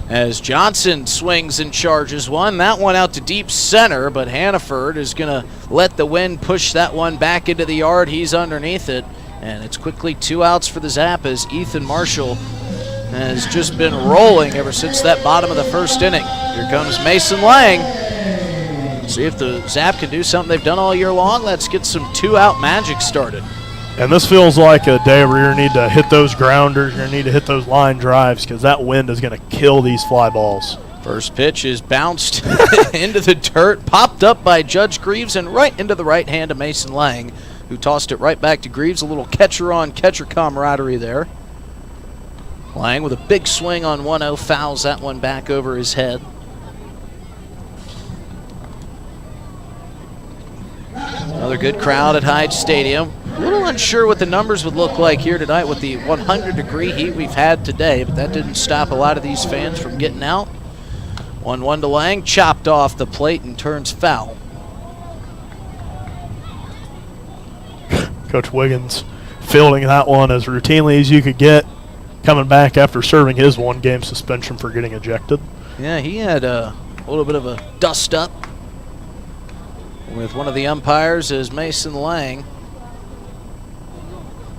As Johnson swings and charges one. That one out to deep center, but Hannaford is going to let the wind push that one back into the yard. He's underneath it, and it's quickly 2 outs for the Zap as Ethan Marshall has just been rolling ever since that bottom of the first inning. Here comes Mason Lang. See if the Zap can do something they've done all year long. Let's get some 2-out magic started. And this feels like a day where you're going to need to hit those grounders, you're going to need to hit those line drives because that wind is going to kill these fly balls. First pitch is bounced into the dirt, popped up by Judge Greaves and right into the right hand of Mason Lang, who tossed it right back to Greaves. A little catcher-on-catcher camaraderie there. Lang with a big swing on 1-0, fouls that one back over his head. Another good crowd at Hyde Stadium. A little unsure what the numbers would look like here tonight with the 100-degree heat we've had today, but that didn't stop a lot of these fans from getting out. 1-1 to Lang, chopped off the plate and turns foul. Coach Wiggins fielding that one as routinely as you could get, coming back after serving his 1-game suspension for getting ejected. Yeah, he had a little bit of a dust-up with one of the umpires as Mason Lang.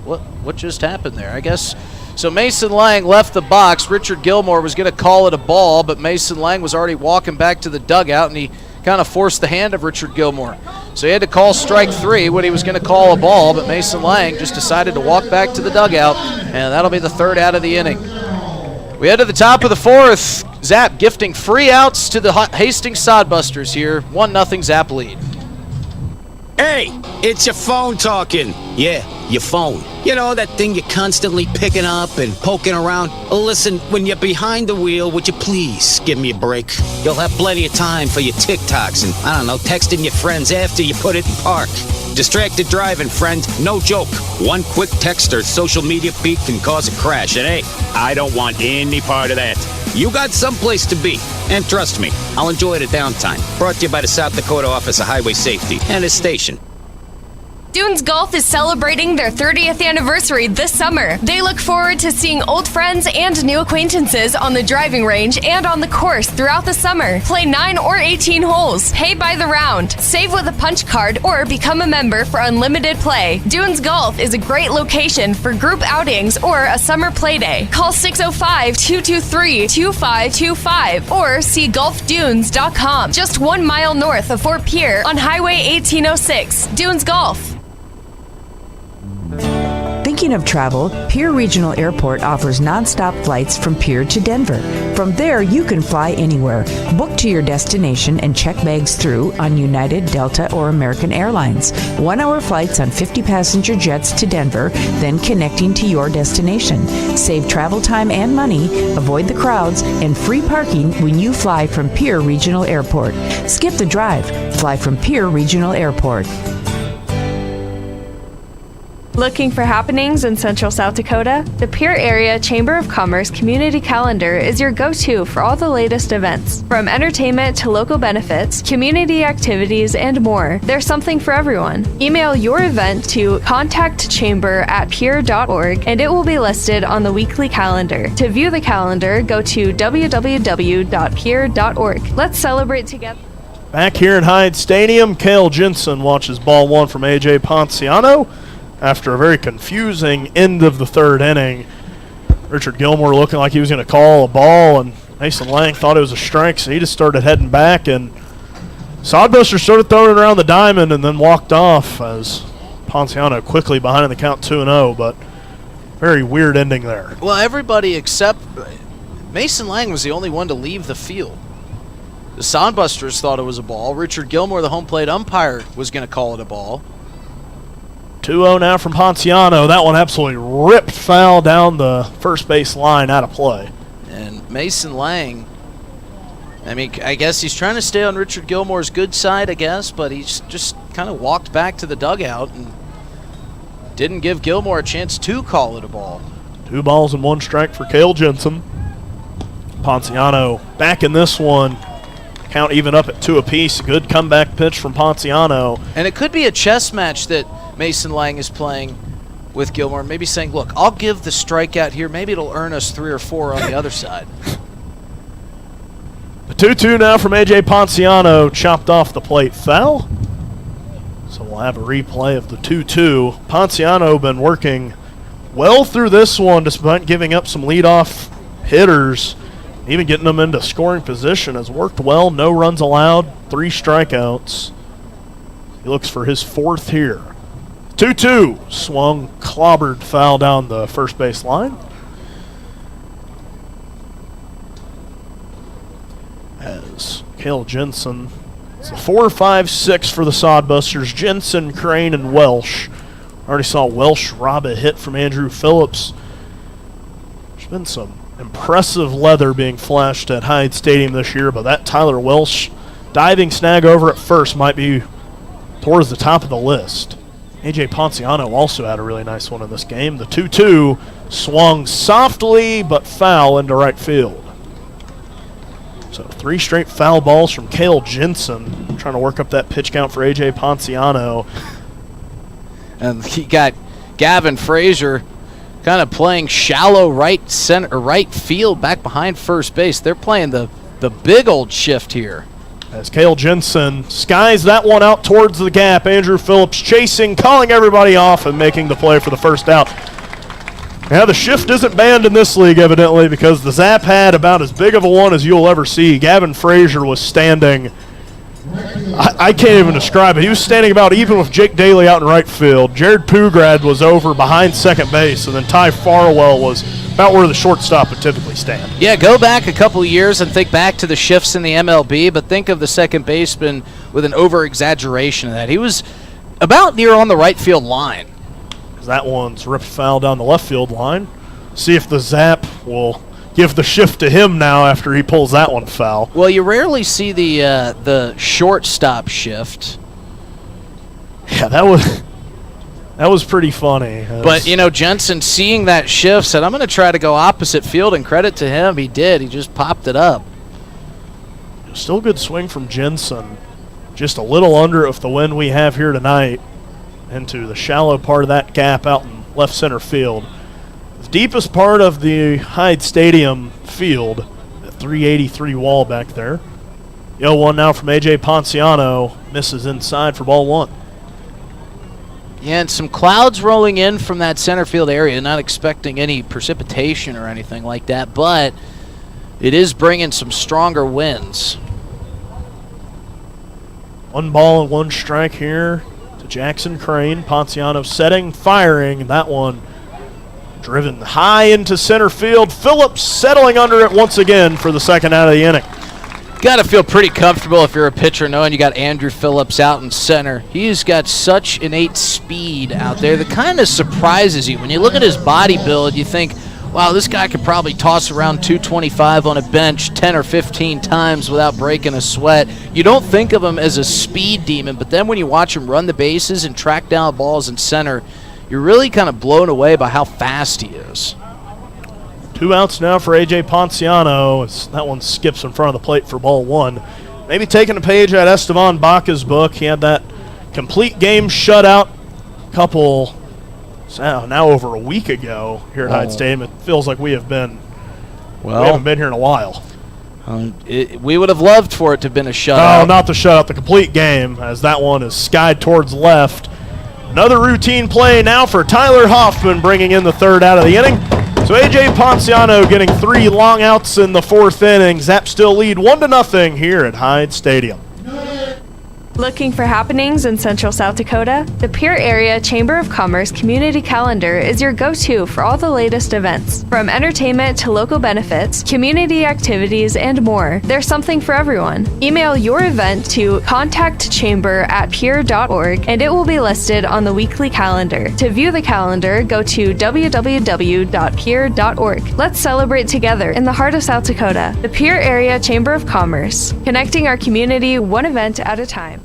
What just happened there? I guess so. Mason Lang left the box. Richard Gilmore was going to call it a ball, but Mason Lang was already walking back to the dugout, and he kind of forced the hand of Richard Gilmore. So he had to call strike 3 when he was going to call a ball, but Mason Lang just decided to walk back to the dugout, and that'll be the 3rd out of the inning. We head to the top of the 4th. Zap gifting free outs to the Hastings Sodbusters here. 1-0 Zap lead. Hey, it's your phone talking. Yeah, your phone. You know, that thing you're constantly picking up and poking around. Listen, when you're behind the wheel, would you please give me a break? You'll have plenty of time for your TikToks and, I don't know, texting your friends after you put it in park. Distracted driving, friend. No joke. One quick text or social media peek can cause a crash. And hey, I don't want any part of that. You got someplace to be. And trust me, I'll enjoy the downtime. Brought to you by the South Dakota Office of Highway Safety and its station. Dunes Golf is celebrating their 30th anniversary this summer. They look forward to seeing old friends and new acquaintances on the driving range and on the course throughout the summer. Play 9 or 18 holes. Pay by the round. Save with a punch card or become a member for unlimited play. Dunes Golf is a great location for group outings or a summer play day. Call 605-223-2525 or see golfdunes.com. Just 1 mile north of Fort Pierre on Highway 1806. Dunes Golf. Thinking of travel, Pierre Regional Airport offers nonstop flights from Pierre to Denver. From there, you can fly anywhere. Book to your destination and check bags through on United, Delta, or American Airlines. 1-hour flights on 50-passenger jets to Denver, then connecting to your destination. Save travel time and money, avoid the crowds, and free parking when you fly from Pierre Regional Airport. Skip the drive. Fly from Pierre Regional Airport. Looking for happenings in Central South Dakota? The Pierre Area Chamber of Commerce Community Calendar is your go-to for all the latest events. From entertainment to local benefits, community activities, and more, there's something for everyone. Email your event to contactchamber@pierre.org and it will be listed on the weekly calendar. To view the calendar, go to www.pierre.org. Let's celebrate together. Back here at Hyde Stadium, Cale Jensen watches ball 1 from A.J. Ponciano. After a very confusing end of the 3rd inning, Richard Gilmore looking like he was going to call a ball, and Mason Lang thought it was a strike, so he just started heading back, and Sodbusters started throwing it around the diamond and then walked off as Ponciano quickly behind in the count 2-0, but very weird ending there. Well, everybody except Mason Lang was the only one to leave the field. The Sodbusters thought it was a ball. Richard Gilmore, the home plate umpire, was going to call it a ball. 2-0 now from Ponciano. That one absolutely ripped foul down the first base line out of play. And Mason Lang, I mean, I guess he's trying to stay on Richard Gilmore's good side, I guess, but he's just kind of walked back to the dugout and didn't give Gilmore a chance to call it a ball. 2 balls and 1 strike for Cale Jensen. Ponciano back in this one. Count even up at 2 apiece. Good comeback pitch from Ponciano. And it could be a chess match that Mason Lang is playing with Gilmore. Maybe saying, look, I'll give the strikeout here. Maybe it'll earn us 3 or 4 on the other side. The 2-2 now from A.J. Ponciano. Chopped off the plate. Foul. So we'll have a replay of the 2-2. Ponciano been working well through this one despite giving up some leadoff hitters. Even getting them into scoring position has worked well. No runs allowed, 3 strikeouts. He looks for his 4th here. 2-2. Swung, clobbered, foul down the first base line. As Cale Jensen, it's a 4-5-6 for the Sodbusters. Jensen, Crane, and Welsh. Already saw Welsh rob a hit from Andrew Phillips. There's been some impressive leather being flashed at Hyde Stadium this year, but that Tyler Welsh diving snag over at first might be towards the top of the list. A.J. Ponciano also had a really nice one in this game. The 2-2 swung softly but foul into right field. So 3 straight foul balls from Cale Jensen, trying to work up that pitch count for A.J. Ponciano. And he got Gavin Frazier kind of playing shallow right center, right field back behind first base. They're playing the big old shift here. As Cale Jensen skies that one out towards the gap. Andrew Phillips chasing, calling everybody off, and making the play for the first out. Now the shift isn't banned in this league, evidently, because the Zap had about as big of a one as you'll ever see. Gavin Frazier was standing, I can't even describe it. He was standing about even with Jake Daly out in right field. Jared Pugrad was over behind second base, and then Ty Farwell was about where the shortstop would typically stand. Yeah, go back a couple years and think back to the shifts in the MLB, but think of the second baseman with an over-exaggeration of that. He was about near on the right field line. That one's ripped foul down the left field line. See if the Zap will give the shift to him now after he pulls that one foul. Well, you rarely see the shortstop shift. Yeah, that was pretty funny. But, Jensen seeing that shift said, I'm going to try to go opposite field, and credit to him, he did. He just popped it up. Still a good swing from Jensen. Just a little under of the wind we have here tonight into the shallow part of that gap out in left center field. The deepest part of the Hyde Stadium field, the 383 wall back there. The 0-1 now from A.J. Ponciano. Misses inside for ball 1. Yeah, and some clouds rolling in from that center field area. Not expecting any precipitation or anything like that, but it is bringing some stronger winds. 1 ball and 1 strike here to Jackson Crane. Ponciano setting, firing. That one driven high into center field. Phillips settling under it once again for the second out of the inning. Got to feel pretty comfortable if you're a pitcher knowing you got Andrew Phillips out in center. He's got such innate speed out there that kind of surprises you. When you look at his body build, you think, wow, this guy could probably toss around 225 on a bench 10 or 15 times without breaking a sweat. You don't think of him as a speed demon, but then when you watch him run the bases and track down balls in center, you're really kind of blown away by how fast he is. 2 outs now for A.J. Ponciano as that one skips in front of the plate for ball 1. Maybe taking a page out of Esteban Baca's book. He had that complete game shutout couple, now over a week ago here at Hyde Stadium. It feels like we haven't been here in a while. We would have loved for it to have been a shutout. Oh, not the shutout, the complete game, as that one is skied towards left. Another routine play now for Tyler Hoffman, bringing in the 3rd out of the inning. So A.J. Ponciano getting 3 long outs in the 4th inning. Zap still lead 1-0 here at Hyde Stadium. Looking for happenings in Central South Dakota? The Pierre Area Chamber of Commerce Community Calendar is your go-to for all the latest events. From entertainment to local benefits, community activities, and more, there's something for everyone. Email your event to contactchamber@pierre.org and it will be listed on the weekly calendar. To view the calendar, go to www.pierre.org. Let's celebrate together in the heart of South Dakota. The Pierre Area Chamber of Commerce, connecting our community one event at a time.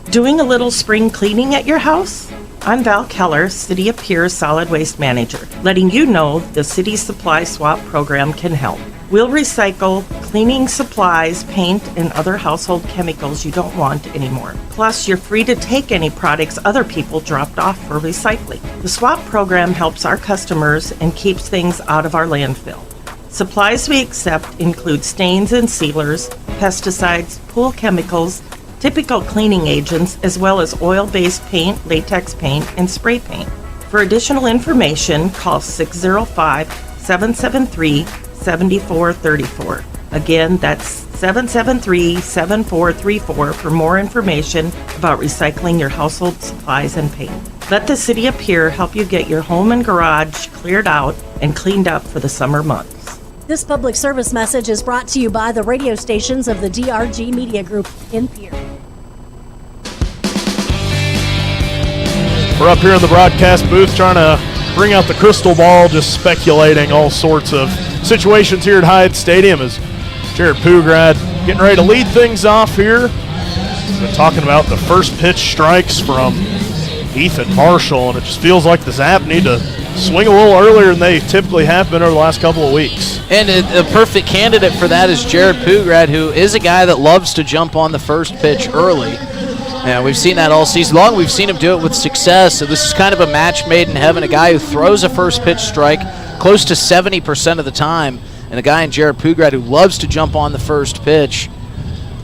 Doing a little spring cleaning at your house? I'm Val Keller, City of Pierce Solid Waste Manager, letting you know the City Supply Swap program can help. We'll recycle cleaning supplies, paint, and other household chemicals you don't want anymore. Plus, you're free to take any products other people dropped off for recycling. The swap program helps our customers and keeps things out of our landfill. Supplies we accept include stains and sealers, pesticides, pool chemicals, typical cleaning agents, as well as oil-based paint, latex paint, and spray paint. For additional information, call 605-773-7434. Again, that's 773-7434 for more information about recycling your household supplies and paint. Let the City of Pierre help you get your home and garage cleared out and cleaned up for the summer months. This public service message is brought to you by the radio stations of the DRG Media Group in Pierre. We're up here in the broadcast booth trying to bring out the crystal ball, just speculating all sorts of situations here at Hyatt Stadium as Jared Pugrad getting ready to lead things off here. We've been talking about the first pitch strikes from Ethan Marshall, and it just feels like the Zap need to swing a little earlier than they typically have been over the last couple of weeks. And a perfect candidate for that is Jared Pugrad, who is a guy that loves to jump on the first pitch early. Yeah, we've seen that all season long. We've seen him do it with success. So this is kind of a match made in heaven, a guy who throws a first pitch strike close to 70% of the time, and a guy in Jared Pugrad who loves to jump on the first pitch.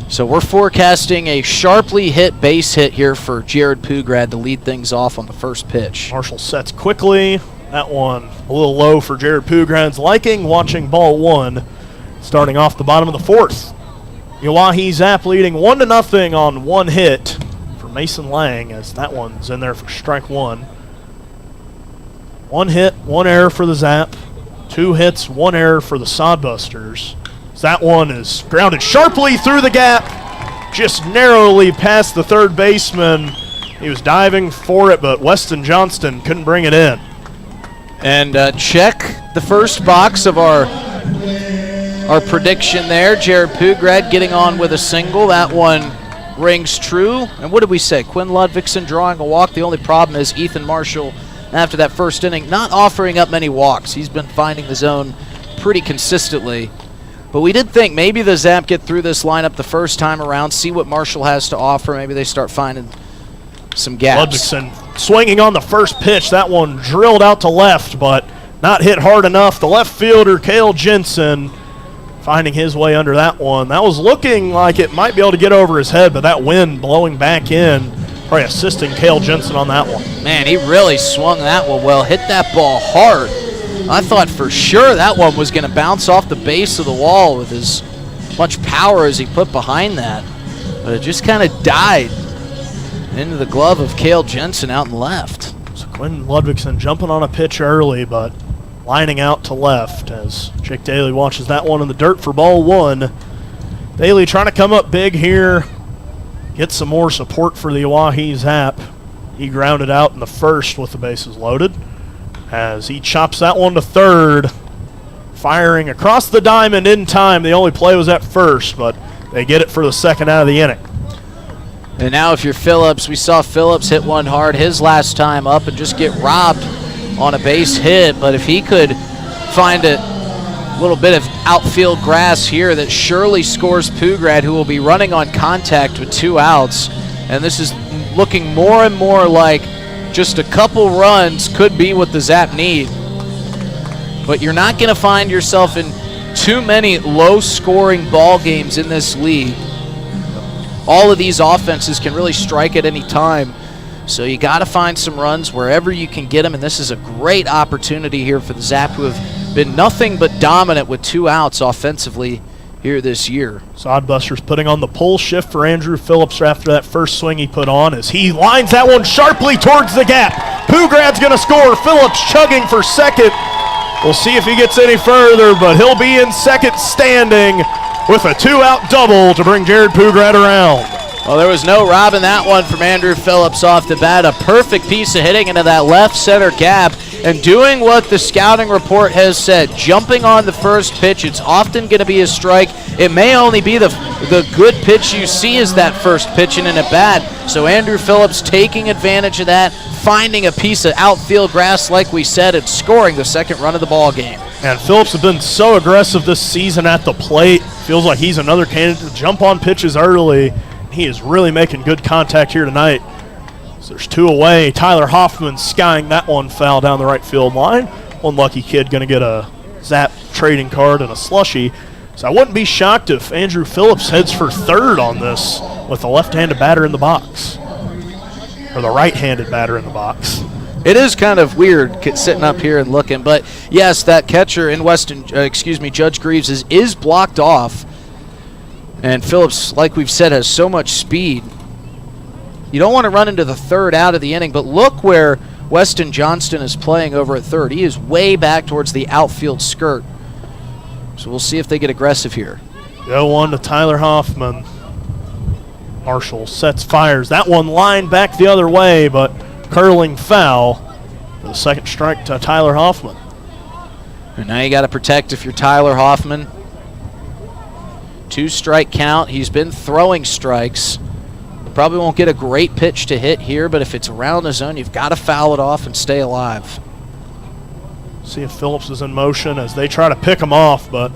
So we're forecasting a sharply hit base hit here for Jared Pugrad to lead things off on the first pitch. Marshall sets quickly. That one a little low for Jared Pugrad's liking. Watching ball one, starting off the bottom of the fourth. The Oahe Zap leading 1-0 on one hit for Mason Lang, as that one's in there for strike one. One hit, one error for the Zap. 2 hits, 1 error for the Sodbusters. That one is grounded sharply through the gap, just narrowly past the third baseman. He was diving for it, but Weston Johnston couldn't bring it in. And check the first box of our prediction there. Jared Pugrad getting on with a single. That one rings true. And what did we say? Quinn Ludvigson drawing a walk. The only problem is Ethan Marshall, after that first inning, not offering up many walks. He's been finding the zone pretty consistently. But we did think maybe the Zap get through this lineup the first time around, see what Marshall has to offer. Maybe they start finding some gaps. Ludvigson swinging on the first pitch. That one drilled out to left, but not hit hard enough. The left fielder, Cale Jensen, finding his way under that one. That was looking like it might be able to get over his head, but that wind blowing back in, probably assisting Cale Jensen on that one. Man, he really swung that one well. Hit that ball hard. I thought for sure that one was going to bounce off the base of the wall with as much power as he put behind that. But it just kind of died into the glove of Cale Jensen out and left. So Quinn Ludvigson jumping on a pitch early, but lining out to left as Jake Daly watches that one in the dirt for ball one. Daly trying to come up big here, get some more support for the Oahe Zap. He grounded out in the first with the bases loaded as he chops that one to third, firing across the diamond in time. The only play was at first, but they get it for the second out of the inning. And now if you're Phillips, we saw Phillips hit one hard his last time up and just get robbed on a base hit. But if he could find a little bit of outfield grass here, that surely scores Pugrad, who will be running on contact with 2 outs. And this is looking more and more like just a couple runs could be what the Zap need. But you're not going to find yourself in too many low-scoring ball games in this league. All of these offenses can really strike at any time. So you got to find some runs wherever you can get them, and this is a great opportunity here for the Zap, who have been nothing but dominant with 2 outs offensively here this year. Sodbusters putting on the pull shift for Andrew Phillips after that first swing he put on as he lines that one sharply towards the gap. Pugrad's going to score. Phillips chugging for second. We'll see if he gets any further, but he'll be in second standing with a 2-out double to bring Jared Pugrad around. Well, there was no robbing that one from Andrew Phillips off the bat. A perfect piece of hitting into that left center gap. and doing what the scouting report has said, jumping on the first pitch. It's often going to be a strike. It may only be the good pitch you see is that first pitch and in a bad. So Andrew Phillips taking advantage of that, finding a piece of outfield grass like we said, and scoring the second run of the ball game. And Phillips has been so aggressive this season at the plate. Feels like he's another candidate to jump on pitches early. He is really making good contact here tonight. So there's 2 away. Tyler Hoffman skying that one foul down the right field line. One lucky kid going to get a Zap trading card and a slushie. So I wouldn't be shocked if Andrew Phillips heads for third on this with a left-handed batter in the box. Or the right-handed batter in the box. It is kind of weird sitting up here and looking, but yes, that catcher in Judge Greaves is blocked off. And Phillips, like we've said, has so much speed. You don't want to run into the third out of the inning, but look where Weston Johnston is playing over at third. He is way back towards the outfield skirt. So we'll see if they get aggressive here. 0-1 to Tyler Hoffman. Marshall sets, fires. That one lined back the other way, but curling foul for the second strike to Tyler Hoffman. And now you got to protect if you're Tyler Hoffman. 2-strike count. He's been throwing strikes. Probably won't get a great pitch to hit here, but if it's around the zone, you've got to foul it off and stay alive. See if Phillips is in motion as they try to pick him off, but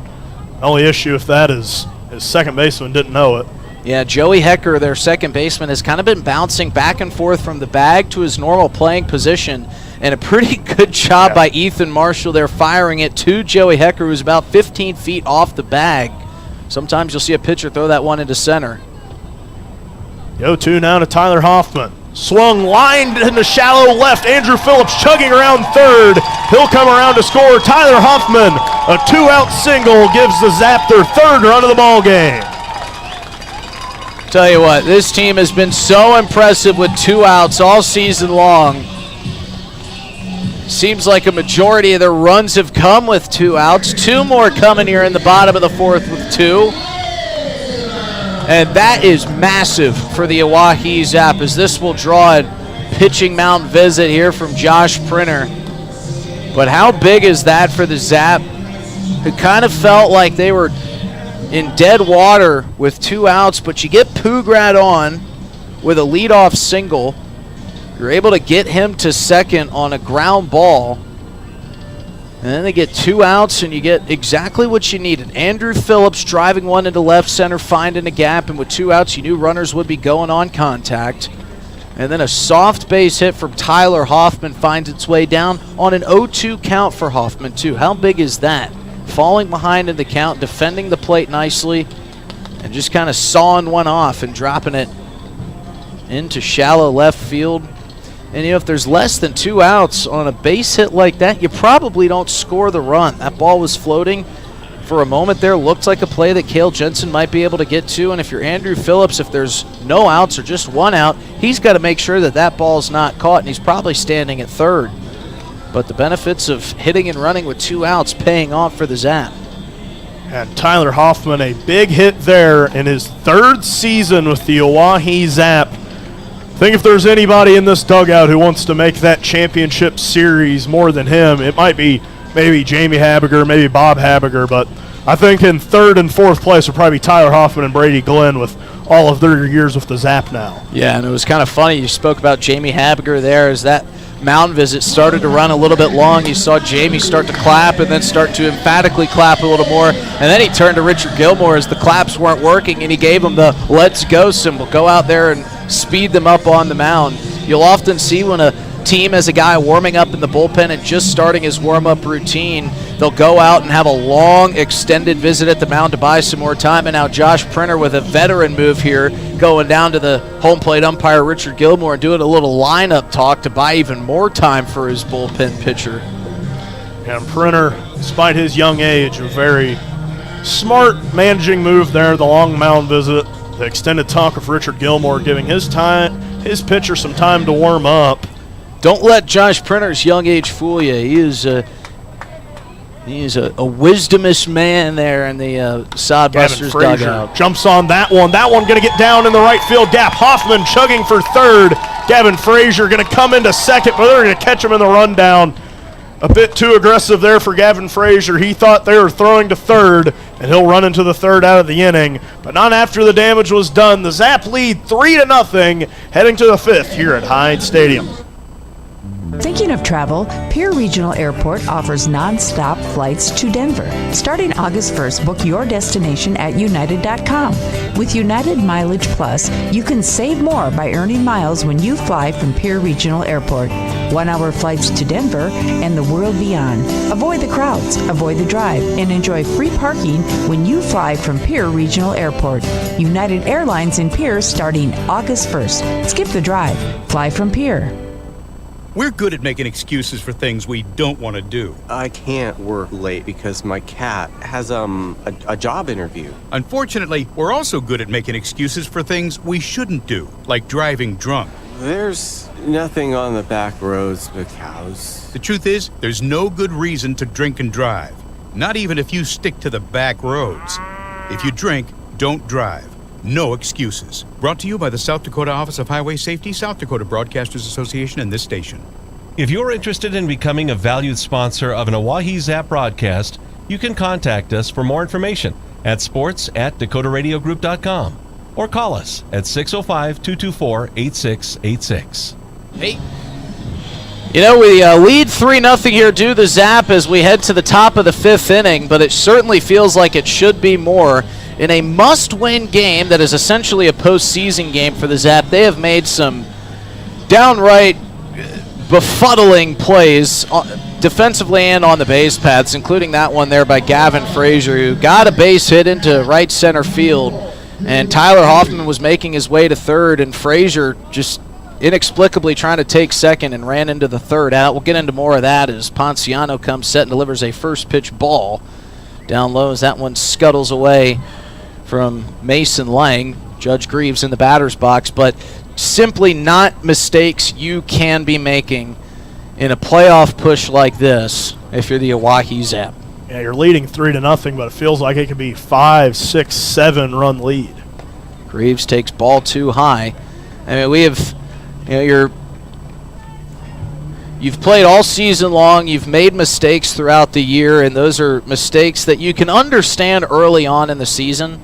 the only issue with that is his second baseman didn't know it. Yeah, Joey Hecker, their second baseman, has kind of been bouncing back and forth from the bag to his normal playing position, and a pretty good job by Ethan Marshall there firing it to Joey Hecker, who's about 15 feet off the bag. Sometimes you'll see a pitcher throw that one into center. 0-2 now to Tyler Hoffman. Swung, lined in the shallow left. Andrew Phillips chugging around third. He'll come around to score. Tyler Hoffman, a 2-out single, gives the Zap their third run of the ball game. Tell you what, this team has been so impressive with 2 outs all season long. Seems like a majority of their runs have come with 2 outs. 2 more coming here in the bottom of the fourth with 2. And that is massive for the Oahe Zap, as this will draw a pitching mound visit here from Josh Printer. But how big is that for the Zap, who kind of felt like they were in dead water with 2 outs, but you get Pugrad on with a leadoff single. You're able to get him to second on a ground ball. And then they get 2 outs, and you get exactly what you needed. Andrew Phillips driving one into left center, finding a gap, and with 2 outs, you knew runners would be going on contact. And then a soft base hit from Tyler Hoffman finds its way down on an 0-2 count for Hoffman, too. How big is that? Falling behind in the count, defending the plate nicely, and just kind of sawing one off and dropping it into shallow left field. And, you know, if there's less than 2 outs on a base hit like that, you probably don't score the run. That ball was floating for a moment there. Looked like a play that Cale Jensen might be able to get to. And if you're Andrew Phillips, if there's no outs or just 1 out, he's got to make sure that that ball's not caught, and he's probably standing at third. But the benefits of hitting and running with 2 outs paying off for the Zap. And Tyler Hoffman, a big hit there in his 3rd season with the Oahe Zap. I think if there's anybody in this dugout who wants to make that championship series more than him, it might be maybe Jamie Habiger, maybe Bob Habiger, but I think in 3rd and 4th place would probably be Tyler Hoffman and Brady Glenn with all of their years with the Zap now. Yeah, and it was kind of funny. You spoke about Jamie Habiger there as that mound visit started to run a little bit long. You saw Jamie start to clap and then start to emphatically clap a little more. And then he turned to Richard Gilmore as the claps weren't working, and he gave him the let's go symbol. Go out there and speed them up on the mound. You'll often see when a team has a guy warming up in the bullpen and just starting his warm-up routine, they'll go out and have a long, extended visit at the mound to buy some more time. And now Josh Printer with a veteran move here, going down to the home plate umpire Richard Gilmore and doing a little lineup talk to buy even more time for his bullpen pitcher. And Printer, despite his young age, a very smart managing move there, the long mound visit, the extended talk of Richard Gilmore, giving his pitcher some time to warm up. Don't let Josh Printer's young age fool you. He is a wisdomous man there in the Sodbusters dugout. Jumps on that one. That one going to get down in the right field gap. Hoffman chugging for third. Gavin Frazier going to come into second, but they're going to catch him in the rundown. a bit too aggressive there for Gavin Frazier. He thought they were throwing to third, and he'll run into the third out of the inning. But not after the damage was done. The Zap lead 3-0, heading to the fifth here at Hyde Stadium. Thinking of travel? Pierre Regional Airport offers non-stop flights to Denver. Starting August 1st, book your destination at United.com. With United Mileage Plus, you can save more by earning miles when you fly from Pierre Regional Airport. 1-hour flights to Denver and the world beyond. Avoid the crowds, avoid the drive, and enjoy free parking when you fly from Pierre Regional Airport. United Airlines in Pierre starting August 1st. Skip the drive. Fly from Pierre. We're good at making excuses for things we don't want to do. I can't work late because my cat has a job interview. Unfortunately, we're also good at making excuses for things we shouldn't do, like driving drunk. There's nothing on the back roads but cows. The truth is, there's no good reason to drink and drive. Not even if you stick to the back roads. If you drink, don't drive. No excuses. Brought to you by the South Dakota Office of Highway Safety, South Dakota Broadcasters Association, and this station. If you're interested in becoming a valued sponsor of an Oahe Zap broadcast, you can contact us for more information at sports@dakotaradiogroup.com or call us at 605-224-8686. Hey. You know, we lead 3-0 here due to the Zap as we head to the top of the fifth inning, but it certainly feels like it should be more. In a must-win game that is essentially a postseason game for the Zap, they have made some downright befuddling plays defensively and on the base paths, including that one there by Gavin Frazier, who got a base hit into right center field, and Tyler Hoffman was making his way to third, and Frazier just inexplicably trying to take second and ran into the third out. We'll get into more of that as Ponciano comes set and delivers a first pitch ball down low as that one scuttles away from Mason Lang. Judge Greaves in the batter's box, but simply not mistakes you can be making in a playoff push like this if you're the Oahe Zap. Yeah, you're leading 3-0, but it feels like it could be 5, 6, 7 run lead. Greaves takes ball too high. I mean, we have, you've played all season long, you've made mistakes throughout the year, and those are mistakes that you can understand early on in the season.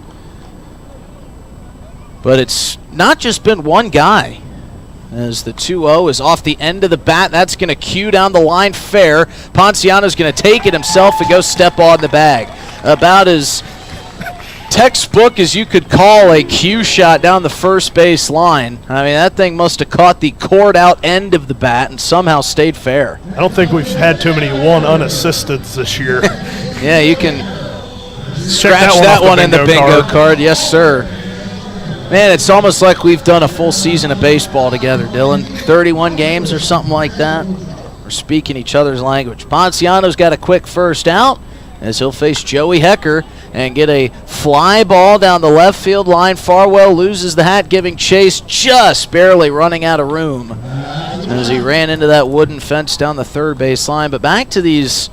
But it's not just been one guy. As the 2-0 is off the end of the bat, that's going to cue down the line fair. Ponciano's going to take it himself and go step on the bag. About as textbook as you could call a cue shot down the first base line. I mean, that thing must have caught the cord out end of the bat and somehow stayed fair. I don't think we've had too many one unassisteds this year. Yeah, you can scratch that one in the bingo card. Yes, sir. Man, it's almost like we've done a full season of baseball together, Dylan. 31 games or something like that. We're speaking each other's language. Ponciano's got a quick first out as he'll face Joey Hecker and get a fly ball down the left field line. Farwell loses the hat, giving chase, just barely running out of room as he ran into that wooden fence down the third base line. But back to these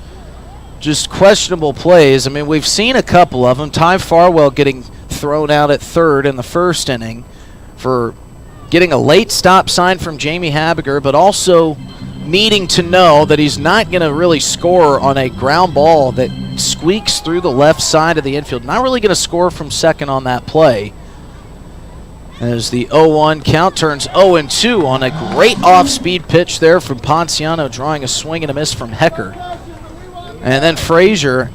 just questionable plays. I mean, we've seen a couple of them. Ty Farwell getting thrown out at third in the first inning for getting a late stop sign from Jamie Habiger, but also needing to know that he's not going to really score on a ground ball that squeaks through the left side of the infield. Not really going to score from second on that play. As the 0-1 count turns 0-2 on a great off-speed pitch there from Ponciano, drawing a swing and a miss from Hecker. And then Frazier,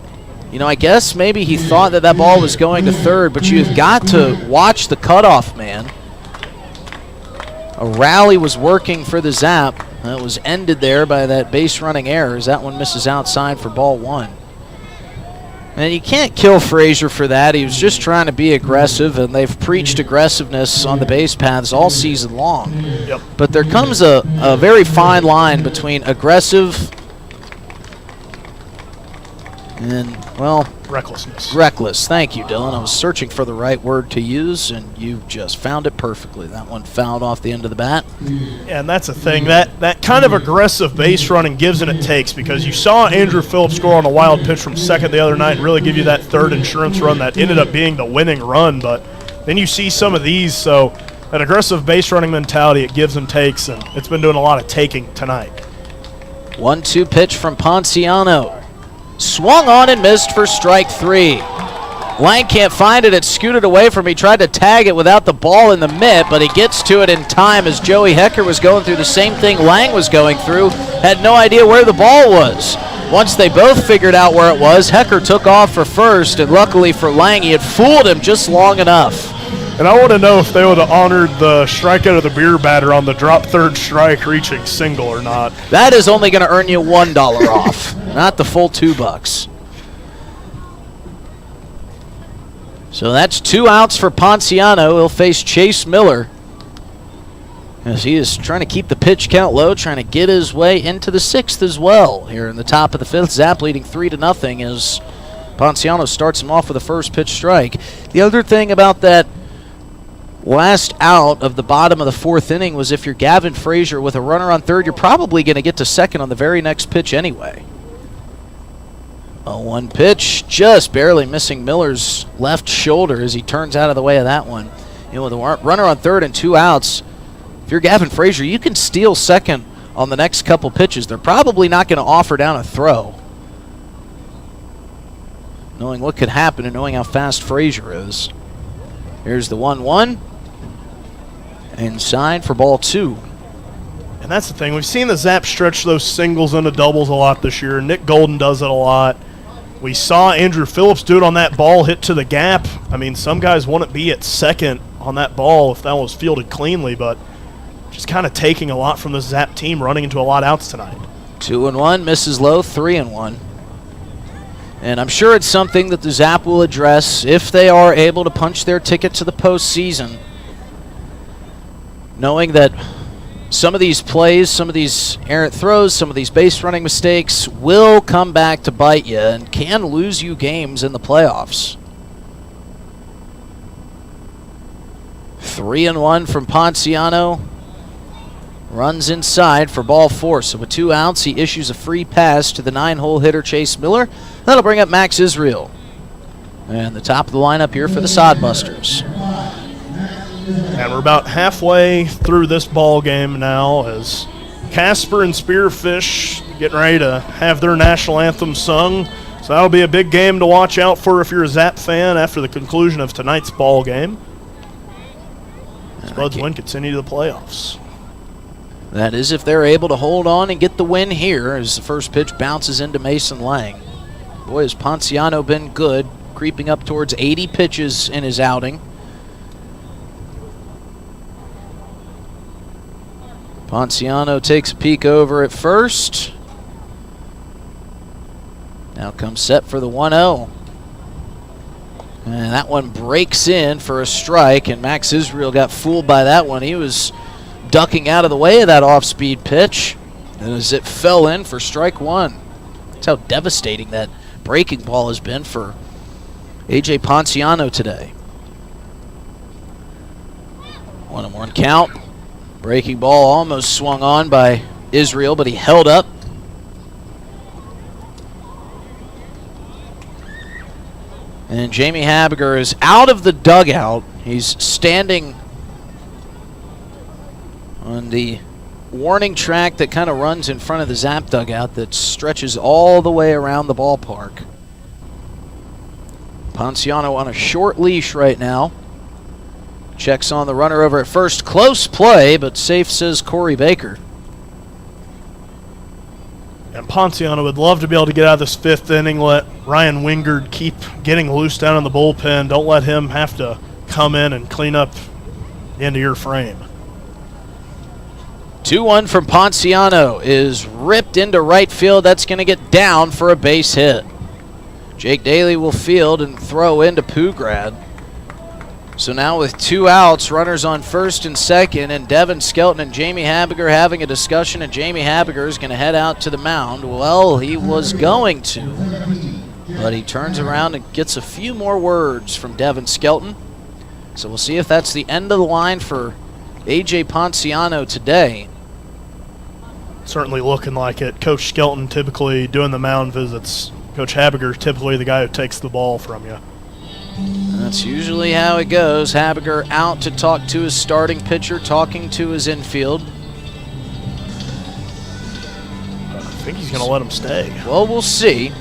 you know, I guess maybe he thought that that ball was going to third, but you've got to watch the cutoff man. A rally was working for the Zap. That was ended there by that base running error as that one misses outside for ball one. And you can't kill Frazier for that. He was just trying to be aggressive, and they've preached aggressiveness on the base paths all season long. Yep. But there comes a very fine line between aggressive and, well, recklessness. Reckless. Thank you, Dylan. I was searching for the right word to use, and you just found it perfectly. That one fouled off the end of the bat. Yeah, and that's the thing. That kind of aggressive base running gives and it takes, because you saw Andrew Phillips score on a wild pitch from second the other night and really give you that third insurance run that ended up being the winning run. But then you see some of these, so that aggressive base running mentality, it gives and takes, and it's been doing a lot of taking tonight. 1-2 pitch from Ponciano. Swung on and missed for strike 3. Lang can't find it. It's scooted away from him. He tried to tag it without the ball in the mitt, but he gets to it in time as Joey Hecker was going through the same thing Lang was going through. Had no idea where the ball was. Once they both figured out where it was, Hecker took off for first, and luckily for Lang, he had fooled him just long enough. And I want to know if they would have honored the strikeout of the beer batter on the drop third strike reaching single or not. That is only going to earn you $1 off, not the full $2. So that's 2 outs for Ponciano. He'll face Chase Miller as he is trying to keep the pitch count low, trying to get his way into the 6th as well here in the top of the 5th. Zap leading 3-0 as Ponciano starts him off with a first pitch strike. The other thing about that last out of the bottom of the 4th inning was if you're Gavin Frazier with a runner on third, you're probably going to get to second on the very next pitch anyway. A 1 pitch, just barely missing Miller's left shoulder as he turns out of the way of that one. You know, with a runner on third and 2 outs, if you're Gavin Frazier, you can steal second on the next couple pitches. They're probably not going to offer down a throw, knowing what could happen and knowing how fast Frazier is. Here's the 1-1. Inside for ball 2. And that's the thing. We've seen the Zap stretch those singles into doubles a lot this year. Nick Golden does it a lot. We saw Andrew Phillips do it on that ball hit to the gap. I mean, some guys wouldn't be at second on that ball if that was fielded cleanly, but just kind of taking a lot from the Zap team, running into a lot of outs tonight. 2-1, misses low, 3-1. And I'm sure it's something that the Zap will address if they are able to punch their ticket to the postseason, knowing that some of these plays, some of these errant throws, some of these base running mistakes will come back to bite you and can lose you games in the playoffs. 3-1 from Ponciano. Runs inside for ball 4. So with 2 outs, he issues a free pass to the 9-hole hitter Chase Miller. That'll bring up Max Israel. And the top of the lineup here for the Sodbusters. And we're about halfway through this ball game now as Casper and Spearfish getting ready to have their national anthem sung. So that'll be a big game to watch out for if you're a Zap fan after the conclusion of tonight's ball game. Spuds win continue to the playoffs. That is if they're able to hold on and get the win here as the first pitch bounces into Mason Lang. Boy, has Ponciano been good, creeping up towards 80 pitches in his outing. Ponciano takes a peek over at first. Now comes set for the 1-0. And that one breaks in for a strike, and Max Israel got fooled by that one. He was ducking out of the way of that off-speed pitch, and as it fell in for strike 1. That's how devastating that breaking ball has been for A.J. Ponciano today. 1-1 count. Breaking ball almost swung on by Israel, but he held up. And Jamie Habiger is out of the dugout. He's standing on the warning track that kind of runs in front of the Zap dugout that stretches all the way around the ballpark. Ponciano on a short leash right now. Checks on the runner over at first. Close play, but safe, says Corey Baker. And Ponciano would love to be able to get out of this 5th inning, let Ryan Wingard keep getting loose down in the bullpen. Don't let him have to come in and clean up the end of your frame. 2-1 from Ponciano is ripped into right field. That's going to get down for a base hit. Jake Daly will field and throw into Pugrad. So now with 2 outs, runners on first and second, and Devin Skelton and Jamie Habiger having a discussion, and Jamie Habiger is going to head out to the mound. Well, he was going to, but he turns around and gets a few more words from Devin Skelton. So we'll see if that's the end of the line for A.J. Ponciano today. Certainly looking like it. Coach Skelton typically doing the mound visits. Coach Habiger typically the guy who takes the ball from you. That's usually how it goes. Habiger out to talk to his starting pitcher, talking to his infield. think he's going to let him stay. Well, we'll see.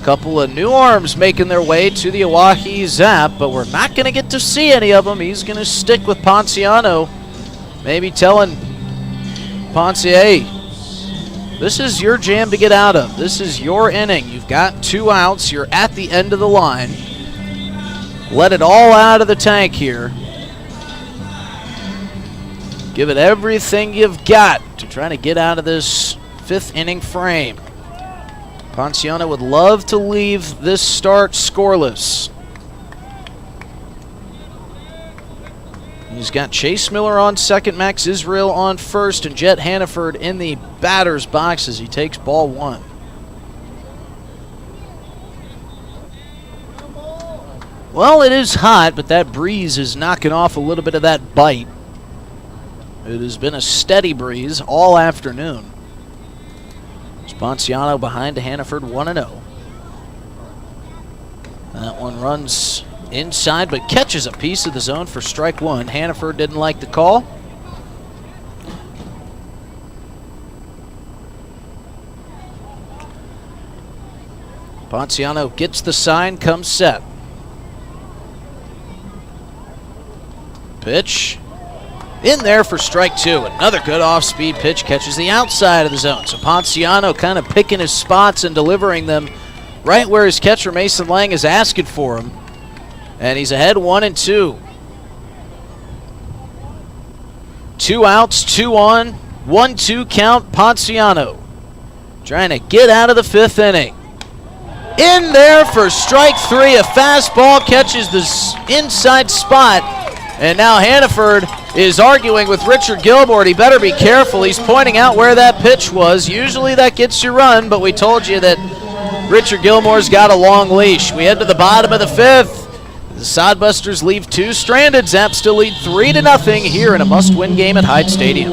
Couple of new arms making their way to the Oahe Zap, but we're not going to get to see any of them. He's going to stick with Ponciano, maybe telling Ponce, hey, this is your jam to get out of. This is your inning. You've got 2 outs. You're at the end of the line. Let it all out of the tank here. Give it everything you've got to try to get out of this 5th inning frame. Ponciano would love to leave this start scoreless. He's got Chase Miller on second, Max Israel on first, and Jet Hannaford in the batter's box as he takes ball 1. Well, it is hot, but that breeze is knocking off a little bit of that bite. It has been a steady breeze all afternoon. Ponciano behind Hannaford 1-0. That one runs inside but catches a piece of the zone for strike 1. Hannaford didn't like the call. Ponciano gets the sign, comes set. Pitch. In there for strike 2. Another good off-speed pitch catches the outside of the zone. So Ponciano kind of picking his spots and delivering them right where his catcher Mason Lang is asking for him. And he's ahead 1-2. 2 outs, 2 on, 1-2 count. Ponciano trying to get out of the 5th inning. In there for strike 3. A fastball catches this inside spot. And now Hannaford is arguing with Richard Gilmore. He better be careful. He's pointing out where that pitch was. Usually that gets you run, but we told you that Richard Gilmore's got a long leash. We head to the bottom of the 5th. The Sodbusters leave 2 stranded. Zap still lead 3-0 here in a must-win game at Hyde Stadium.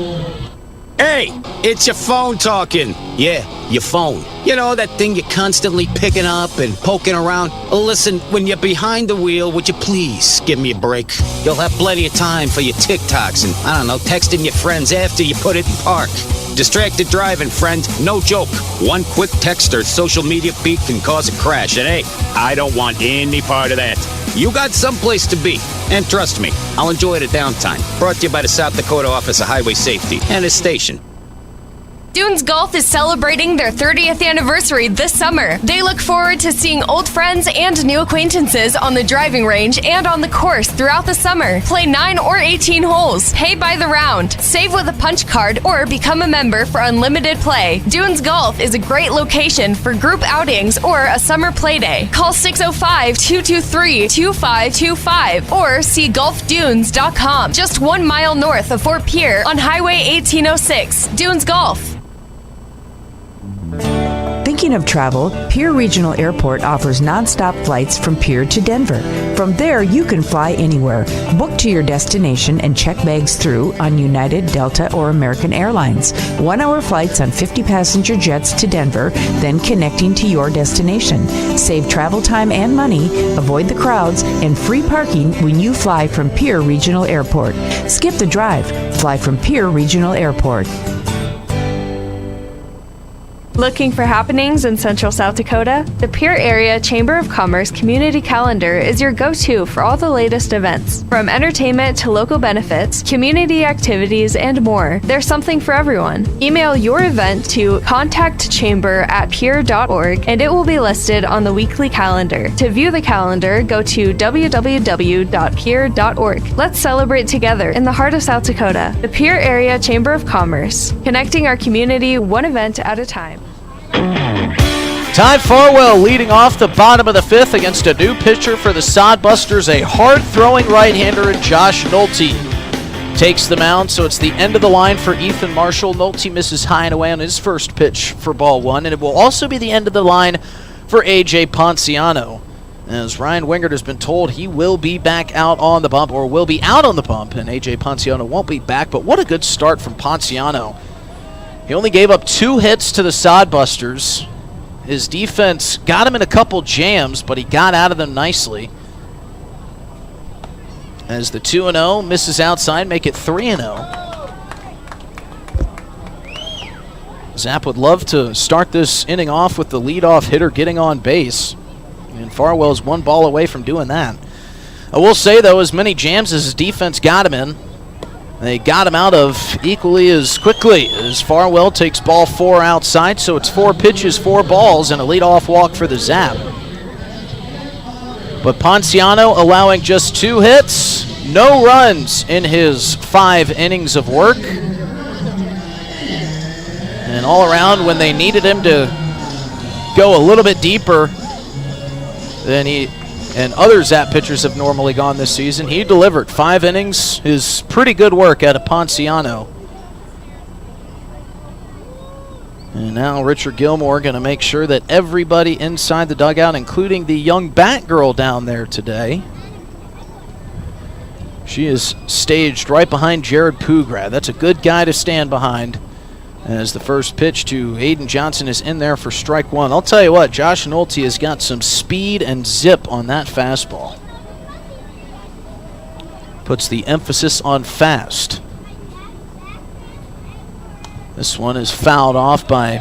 Hey, it's your phone talking. Yeah, your phone. You know, that thing you're constantly picking up and poking around. Listen, when you're behind the wheel, would you please give me a break? You'll have plenty of time for your TikToks and, I don't know, texting your friends after you put it in park. Distracted driving, friend. No joke. One quick text or social media feed can cause a crash. And hey, I don't want any part of that. You got someplace to be. And trust me, I'll enjoy the downtime. Brought to you by the South Dakota Office of Highway Safety and its station. Dunes Golf is celebrating their 30th anniversary this summer. They look forward to seeing old friends and new acquaintances on the driving range and on the course throughout the summer. Play 9 or 18 holes. Pay by the round. Save with a punch card or become a member for unlimited play. Dunes Golf is a great location for group outings or a summer play day. Call 605-223-2525 or see golfdunes.com. Just 1 mile north of Fort Pierre on Highway 1806. Dunes Golf. Thinking of travel, Pierre Regional Airport offers nonstop flights from Pierre to Denver. From there, you can fly anywhere. Book to your destination and check bags through on United, Delta, or American Airlines. 1-hour flights on 50-passenger jets to Denver, then connecting to your destination. Save travel time and money, avoid the crowds, and free parking when you fly from Pierre Regional Airport. Skip the drive. Fly from Pierre Regional Airport. Looking for happenings in Central South Dakota? The Pierre Area Chamber of Commerce Community Calendar is your go-to for all the latest events. From entertainment to local benefits, community activities, and more, there's something for everyone. Email your event to contactchamber@pierre.org and it will be listed on the weekly calendar. To view the calendar, go to www.pierre.org. Let's celebrate together in the heart of South Dakota. The Pierre Area Chamber of Commerce, connecting our community one event at a time. Ty Farwell leading off the bottom of the 5th against a new pitcher for the Sodbusters, a hard-throwing right-hander in Josh Nolte. Takes the mound, so it's the end of the line for Ethan Marshall. Nolte misses high and away on his first pitch for ball 1, and it will also be the end of the line for A.J. Ponciano. As Ryan Wingert has been told, he will be back out on the bump, or will be out on the bump, and A.J. Ponciano won't be back, but what a good start from Ponciano. He only gave up 2 hits to the Sodbusters. His defense got him in a couple jams, but he got out of them nicely. As the 2-0 misses outside, make it 3-0. Zap would love to start this inning off with the leadoff hitter getting on base. And Farwell's one ball away from doing that. I will say, though, as many jams as his defense got him in, they got him out of equally as quickly as Farwell takes ball 4 outside. So it's 4 pitches, 4 balls, and a leadoff walk for the Zap. But Ponciano allowing just 2 hits, no runs in his 5 innings of work. And all around, when they needed him to go a little bit deeper than he and other Zap pitchers have normally gone this season, he delivered. 5 innings is pretty good work out of Ponciano. And now Richard Gilmore going to make sure that everybody inside the dugout, including the young Batgirl down there today, she is staged right behind Jared Pugrad. That's a good guy to stand behind, as the first pitch to Aiden Johnson is in there for strike 1. I'll tell you what, Josh Nolte has got some speed and zip on that fastball. Puts the emphasis on fast. This one is fouled off by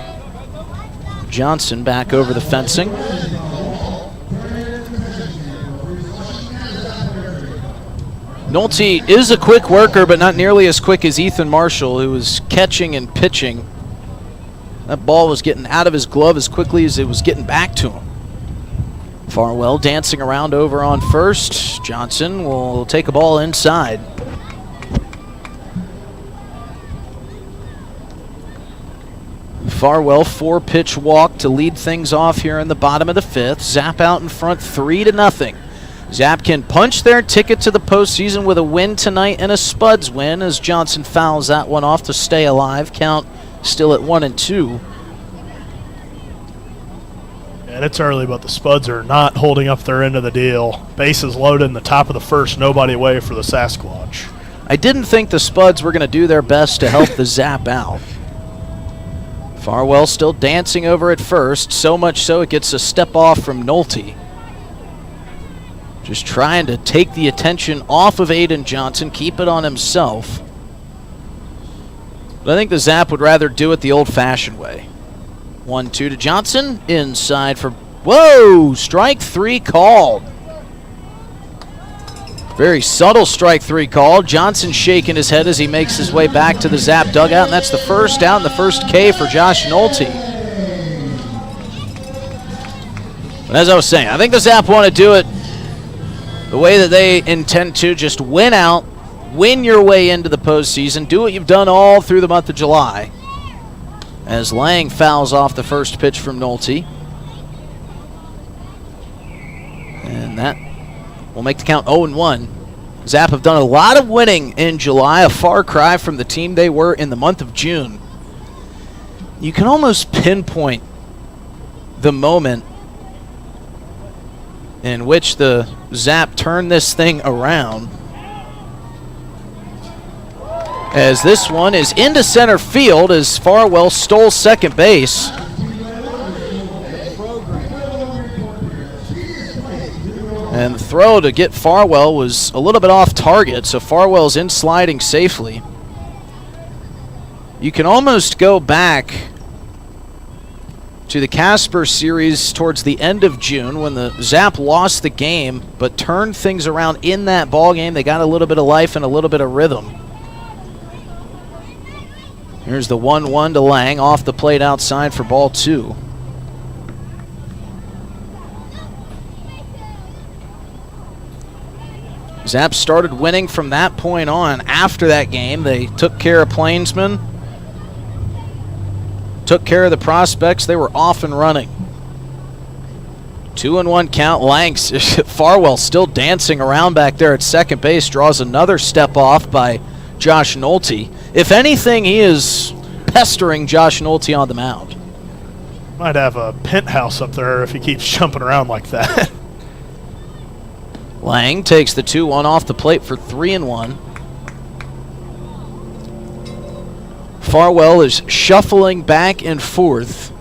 Johnson back over the fencing. Nolte is a quick worker, but not nearly as quick as Ethan Marshall, who was catching and pitching. That ball was getting out of his glove as quickly as it was getting back to him. Farwell dancing around over on first. Johnson will take a ball inside. Farwell, 4-pitch walk to lead things off here in the bottom of the 5th. Zap out in front 3-0. Zap can punch their ticket to the postseason with a win tonight and a Spuds win, as Johnson fouls that one off to stay alive. Count still at 1-2. And it's early, but the Spuds are not holding up their end of the deal. Bases loaded in the top of the 1st, nobody away for the Sasquatch. I didn't think the Spuds were going to do their best to help the Zap out. Farwell still dancing over at first, so much so it gets a step off from Nolte. Just trying to take the attention off of Aiden Johnson, keep it on himself. But I think the Zap would rather do it the old-fashioned way. 1-2 to Johnson, inside for, whoa, strike 3 called. Very subtle strike 3 called. Johnson shaking his head as he makes his way back to the Zap dugout, and that's the first out and the first K for Josh Nolte. But as I was saying, I think the Zap want to do it the way that they intend to, just win out, win your way into the postseason, do what you've done all through the month of July. As Lang fouls off the first pitch from Nolte. And that will make the count 0-1. Zap have done a lot of winning in July, a far cry from the team they were in the month of June. You can almost pinpoint the moment in which the Zap turned this thing around, as this one is into center field as Farwell stole second base. And the throw to get Farwell was a little bit off target, so Farwell's in sliding safely. You can almost go back to the Casper series towards the end of June when the Zap lost the game but turned things around in that ball game. They got a little bit of life and a little bit of rhythm. Here's the 1-1 to Lang off the plate outside for ball 2. Zap started winning from that point on. After that game, they took care of Plainsman, took care of the prospects. They were off and running. 2-1 count. Lanks, Farwell still dancing around back there at second base, draws another step off by Josh Nolte. If anything, he is pestering Josh Nolte on the mound. Might have a penthouse up there if he keeps jumping around like that. Lang takes the 2-1 off the plate for 3-1. Farwell is shuffling back and forth.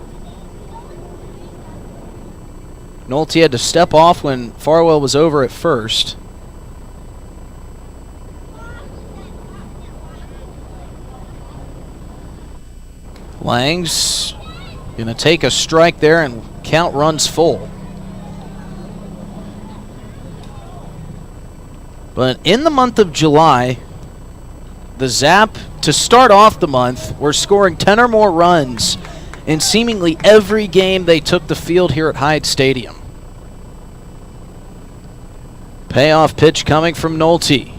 Nolte had to step off when Farwell was over at first. Lang's going to take a strike there and count runs full. But in the month of July, the Zap, to start off the month, were scoring 10 or more runs in seemingly every game they took the field here at Hyde Stadium. Payoff pitch coming from Nolte.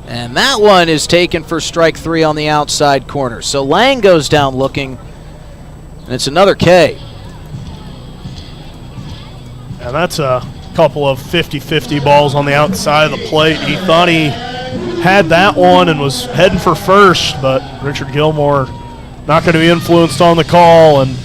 And that one is taken for strike 3 on the outside corner. So Lang goes down looking, and it's another K. And that's a couple of 50-50 balls on the outside of the plate. He thought he had that one and was heading for first, but Richard Gilmore not going to be influenced on the call, and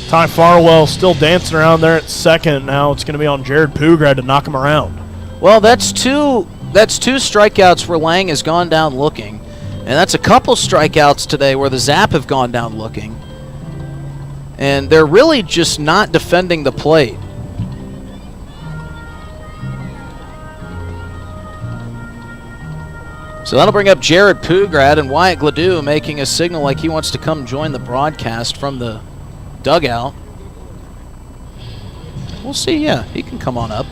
Ty Farwell still dancing around there at second. Now it's going to be on Jared Pugrad to knock him around. Well, that's two strikeouts where Lang has gone down looking, and that's a couple strikeouts today where the Zap have gone down looking, and they're really just not defending the plate. So that'll bring up Jared Pugrad, and Wyatt Gladue making a signal like he wants to come join the broadcast from the dugout. We'll see, yeah, he can come on up.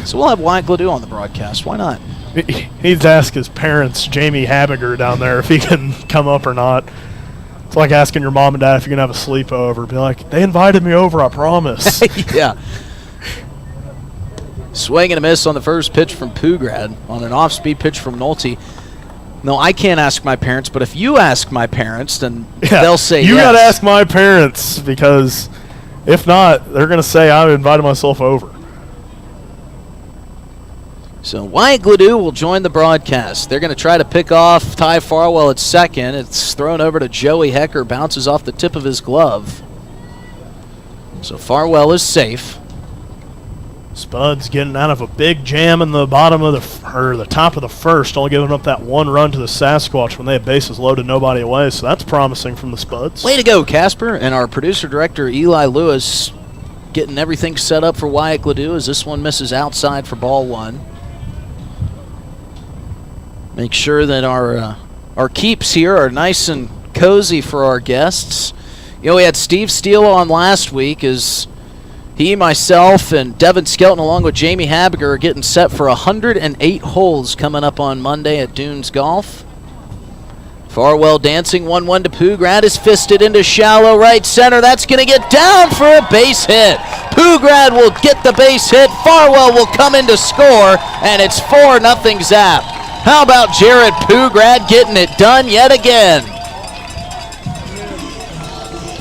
So we'll have Wyatt Gladue on the broadcast. Why not? He needs to ask his parents, Jamie Habiger, down there if he can come up or not. It's like asking your mom and dad if you're going to have a sleepover. Be like, they invited me over, I promise. Yeah. Swing and a miss on the first pitch from Pugrad on an off-speed pitch from Nolte. No, I can't ask my parents, but if you ask my parents, then they'll say you yes. got to ask my parents, because if not, they're going to say I invited myself over. So Wyatt Gladue will join the broadcast. They're going to try to pick off Ty Farwell at second. It's thrown over to Joey Hecker, bounces off the tip of his glove. So Farwell is safe. Spud's getting out of a big jam in the bottom of the top of the first, only giving up that one run to the Sasquatch when they had bases loaded, nobody away. So that's promising from the Spuds. Way to go, Casper. And our producer-director, Eli Lewis, getting everything set up for Wyatt Gladue as this one misses outside for ball one. Make sure that our keeps here are nice and cozy for our guests. You know, we had Steve Steele on last week as he, myself, and Devin Skelton, along with Jamie Habiger, are getting set for 108 holes coming up on Monday at Dunes Golf. Farwell dancing 1-1 to Pugrad is fisted into shallow right center. That's going to get down for a base hit. Pugrad will get the base hit. Farwell will come in to score, and it's 4-0 Zap. How about Jared Pugrad getting it done yet again?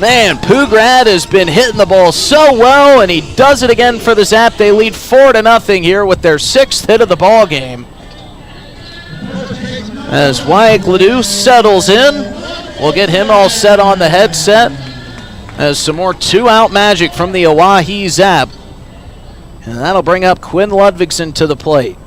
Man, Pugrad has been hitting the ball so well, and he does it again for the Zap. They lead 4-0 here with their 6th hit of the ball game. As Wyatt Gladue settles in, we'll get him all set on the headset. As some more 2-out magic from the Oahe Zap. And that'll bring up Quinn Ludvigsen to the plate.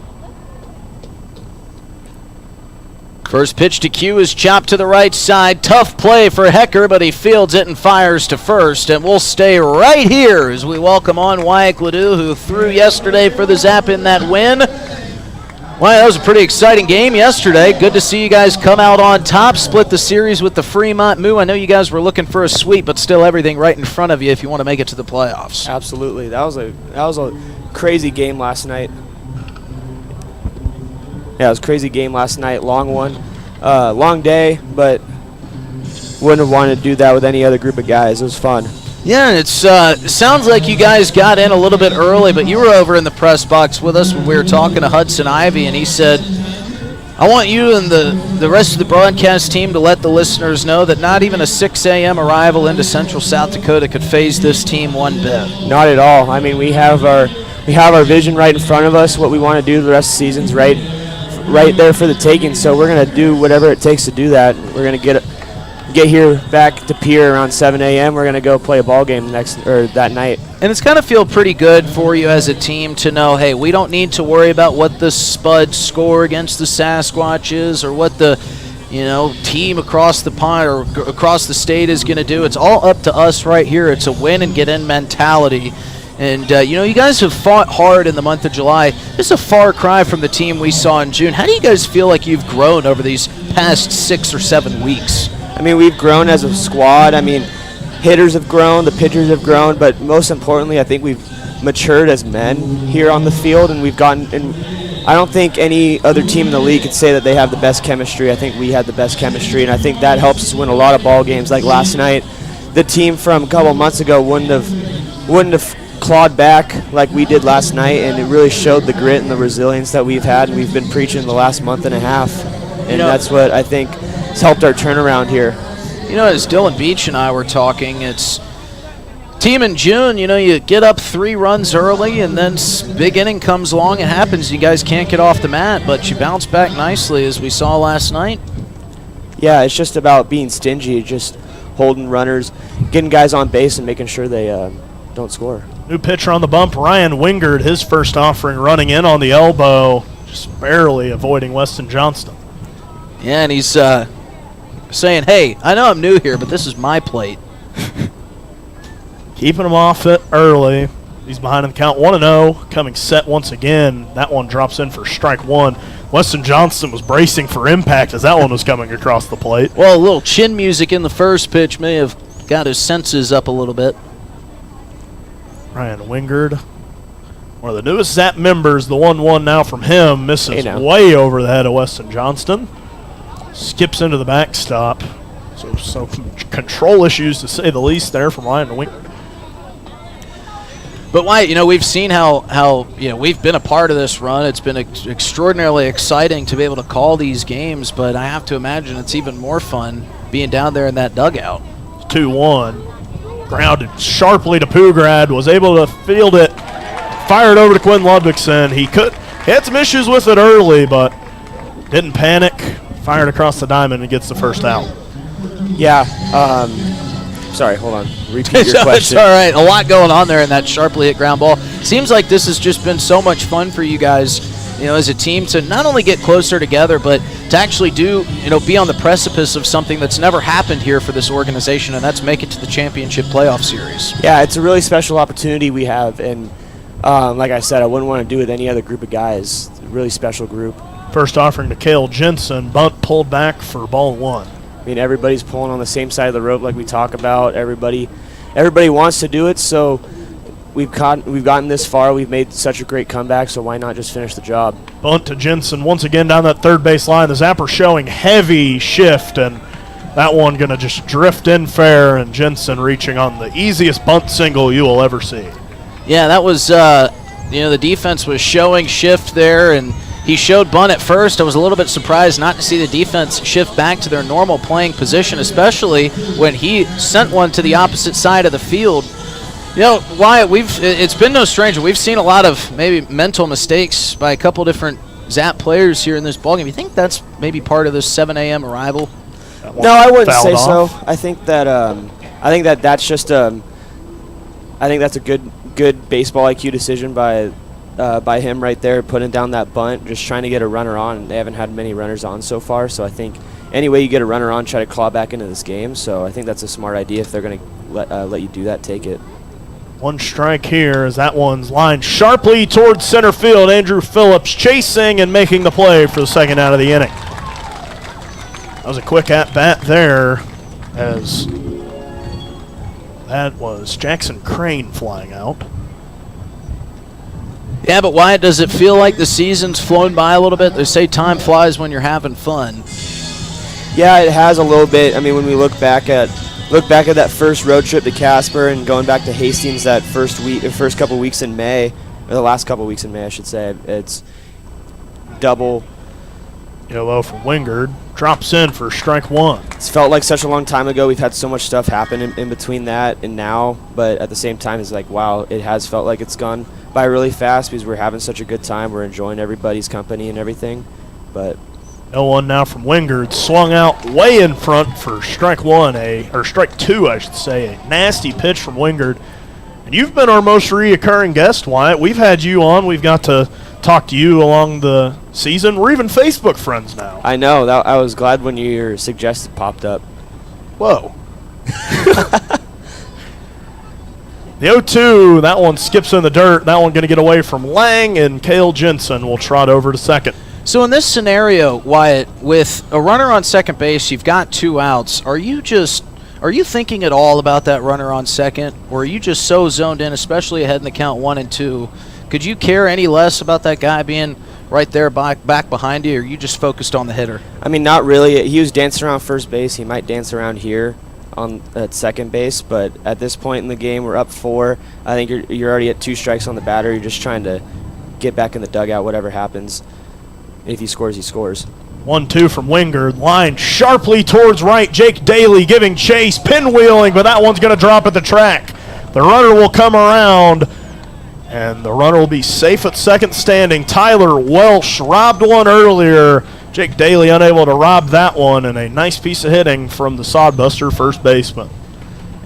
First pitch to Q is chopped to the right side. Tough play for Hecker, but he fields it and fires to first. And we'll stay right here as we welcome on Wyatt Gladue, who threw yesterday for the Zap in that win. Well, that was a pretty exciting game yesterday. Good to see you guys come out on top, split the series with the Fremont Moo. I know you guys were looking for a sweep, but still everything right in front of you if you want to make it to the playoffs. Absolutely. That was a crazy game last night. Yeah, it was a crazy game last night. Long one. Long day, but wouldn't have wanted to do that with any other group of guys. It was fun. Yeah, it sounds like you guys got in a little bit early, but you were over in the press box with us when we were talking to Hudson Ivey, and he said, I want you and the rest of the broadcast team to let the listeners know that not even a 6 a.m. arrival into Central South Dakota could phase this team one bit. Not at all. I mean, we have our vision right in front of us. What we want to do the rest of the season's right there for the taking. So we're gonna do whatever it takes to do that. We're gonna get here back to Pier around 7 a.m. We're gonna go play a ball game that night. And it's gonna feel pretty good for you as a team to know, hey, we don't need to worry about what the Spuds score against the Sasquatches or what the team across the pond or across the state is gonna do. It's all up to us right here. It's a win and get in mentality. And, you guys have fought hard in the month of July. This is a far cry from the team we saw in June. How do you guys feel like you've grown over these past 6 or 7 weeks? I mean, we've grown as a squad. I mean, hitters have grown, the pitchers have grown, but most importantly, I think we've matured as men here on the field, and we've gotten. And I don't think any other team in the league could say that they have the best chemistry. I think we had the best chemistry, and I think that helps us win a lot of ball games. Like last night, the team from a couple months ago wouldn't have clawed back like we did last night, and it really showed the grit and the resilience that we've had, and we've been preaching the last month and a half, and that's what I think has helped our turnaround here. As Dylan Beach and I were talking, it's team in June, you get up 3 runs early, and then big inning comes along. It happens. You guys can't get off the mat, but you bounce back nicely, as we saw last night. Yeah, it's just about being stingy, just holding runners, getting guys on base, and making sure they don't score. New pitcher on the bump, Ryan Wingard, his first offering, running in on the elbow, just barely avoiding Weston Johnston. Yeah, and he's saying, hey, I know I'm new here, but this is my plate. Keeping him off it early. He's behind in the count 1-0, coming set once again. That one drops in for strike 1. Weston Johnston was bracing for impact as that one was coming across the plate. Well, a little chin music in the first pitch may have got his senses up a little bit. Ryan Wingard, one of the newest Zap members, the 1-1 now from him, misses way over the head of Weston Johnston. Skips into the backstop. So control issues, to say the least, there from Ryan Wingard. But Wyatt, we've seen how we've been a part of this run. It's been extraordinarily exciting to be able to call these games, but I have to imagine it's even more fun being down there in that dugout. 2-1. Grounded sharply to Pugrad, was able to field it, fired over to Quinn Ludvigsen. He had some issues with it early, but didn't panic. Fired across the diamond and gets the first out. Yeah. Sorry, hold on. Repeat your question. It's all right. A lot going on there in that sharply hit ground ball. Seems like this has just been so much fun for you guys, as a team, to not only get closer together, but to actually be on the precipice of something that's never happened here for this organization, and that's make it to the championship playoff series. Yeah, it's a really special opportunity we have, and like I said, I wouldn't want to do it with any other group of guys. It's a really special group. First offering to Cale Jensen, bunt pulled back for ball 1. I mean, everybody's pulling on the same side of the rope like we talk about. Everybody wants to do it, so we've gotten this far. We've made such a great comeback, so why not just finish the job? Bunt to Jensen once again down that third base line. The Zapper showing heavy shift, and that one going to just drift in fair, and Jensen reaching on the easiest bunt single you will ever see. Yeah, that was, the defense was showing shift there, and he showed bunt at first. I was a little bit surprised not to see the defense shift back to their normal playing position, especially when he sent one to the opposite side of the field. Wyatt, it's been no stranger. We've seen a lot of maybe mental mistakes by a couple different Zap players here in this ballgame. You think that's maybe part of this 7 a.m. arrival? No, I wouldn't say so. I think that's just I think that's a good baseball IQ decision by him right there, putting down that bunt, just trying to get a runner on. They haven't had many runners on so far, so I think any way you get a runner on, try to claw back into this game. So I think that's a smart idea. If they're going to let you do that, take it. One strike here as that one's lined sharply towards center field. Andrew Phillips chasing and making the play for the second out of the inning. That was a quick at-bat there, as that was Jackson Crane flying out. Yeah, but Wyatt, does it feel like the season's flown by a little bit? They say time flies when you're having fun. Yeah, it has a little bit. I mean, when we look back at that first road trip to Casper and going back to Hastings that first couple weeks in May, or the last couple weeks in May, I should say, it's double. Yellow from Wingard, drops in for strike 1. It's felt like such a long time ago. We've had so much stuff happen in between that and now, but at the same time, it's like, wow, it has felt like it's gone by really fast because we're having such a good time. We're enjoying everybody's company and everything. But 0-1 now from Wingard, swung out way in front for strike 1, or strike 2, I should say. A nasty pitch from Wingard. And you've been our most reoccurring guest, Wyatt. We've had you on. We've got to talk to you along the season. We're even Facebook friends now. I know. I was glad when your suggestion popped up. Whoa. The 0-2, that one skips in the dirt. That one going to get away from Lang, and Cale Jensen will trot over to second. So in this scenario, Wyatt, with a runner on second base, you've got 2 outs. Are you thinking at all about that runner on second, or are you just so zoned in, especially ahead in the count 1 and 2? Could you care any less about that guy being right there back behind you, or are you just focused on the hitter? I mean, not really. He was dancing around first base. He might dance around here at second base, but at this point in the game, we're up 4. I think you're already at 2 strikes on the batter. You're just trying to get back in the dugout, whatever happens. If he scores, he scores. 1-2 from Wingard. Line sharply towards right. Jake Daly giving chase. Pinwheeling, but that one's going to drop at the track. The runner will come around, and the runner will be safe at second standing. Tyler Welsh robbed one earlier. Jake Daly unable to rob that one, and a nice piece of hitting from the Sodbuster first baseman.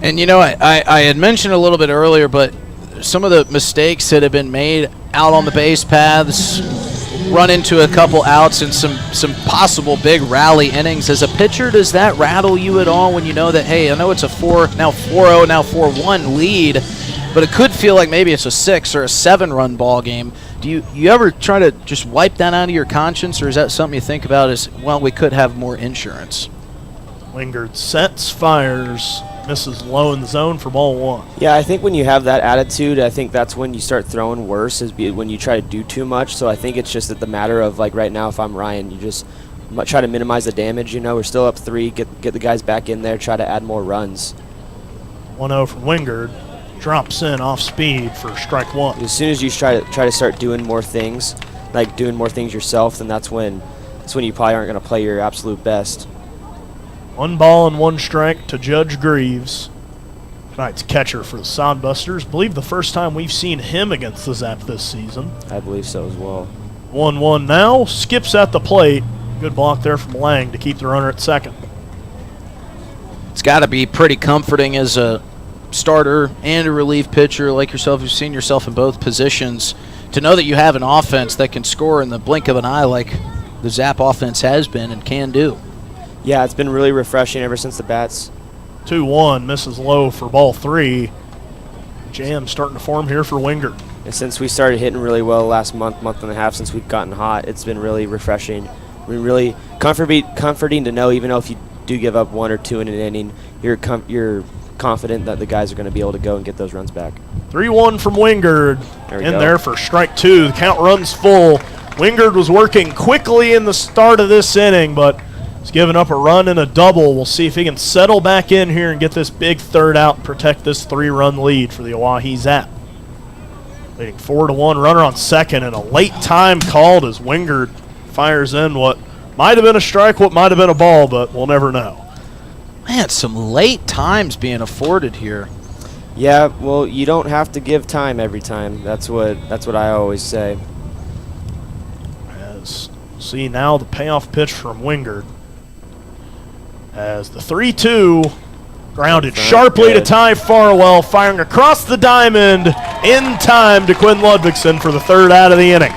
And, you know, I had mentioned a little bit earlier, but some of the mistakes that have been made out on the base paths, run into a couple outs and some possible big rally innings. As a pitcher, does that rattle you at all when you know that, hey, I know it's a 4-0, now 4-1 lead, but it could feel like maybe it's a 6 or a 7-run ball game? Do you ever try to just wipe that out of your conscience, or is that something you think about as, well, we could have more insurance? Wingard sets, fires, misses low in the zone for ball 1. Yeah, I think when you have that attitude, I think that's when you start throwing worse, is when you try to do too much. So I think it's just the matter of, like, right now, if I'm Ryan, you just try to minimize the damage. You know, we're still up 3, get the guys back in there, try to add more runs. 1-0 from Wingard. Drops in off speed for strike 1. As soon as you try to start doing more things, like doing more things yourself, then that's when you probably aren't going to play your absolute best. 1 ball and 1 strike to Judge Greaves. Tonight's catcher for the Sodbusters. Believe the first time we've seen him against the Zap this season. I believe so as well. 1-1 now. Skips at the plate. Good block there from Lang to keep the runner at second. It's got to be pretty comforting as a starter and a relief pitcher like yourself, who's seen yourself in both positions, to know that you have an offense that can score in the blink of an eye like the Zap offense has been and can do. Yeah, it's been really refreshing ever since the bats. 2-1, misses low for ball 3. Jam starting to form here for Wingard. And since we started hitting really well last month and a half, since we've gotten hot, it's been really refreshing. I mean, really comforting to know, even though if you do give up 1 or 2 in an inning, you're confident that the guys are going to be able to go and get those runs back. 3-1 from Wingard. There for strike 2. The count runs full. Wingard was working quickly in the start of this inning, but he's given up a run and a double. We'll see if he can settle back in here and get this big third out and protect this 3-run lead for the Oahe Zap. Leading 4-1, runner on second, and a late time called as Wingard fires in what might have been a strike, what might have been a ball, but we'll never know. Man, some late times being afforded here. Yeah, well, you don't have to give time every time. That's what I always say. As see now the payoff pitch from Wingard. As the 3-2 grounded sharply to Ty Farwell, firing across the diamond in time to Quinn Ludvigsen for the third out of the inning.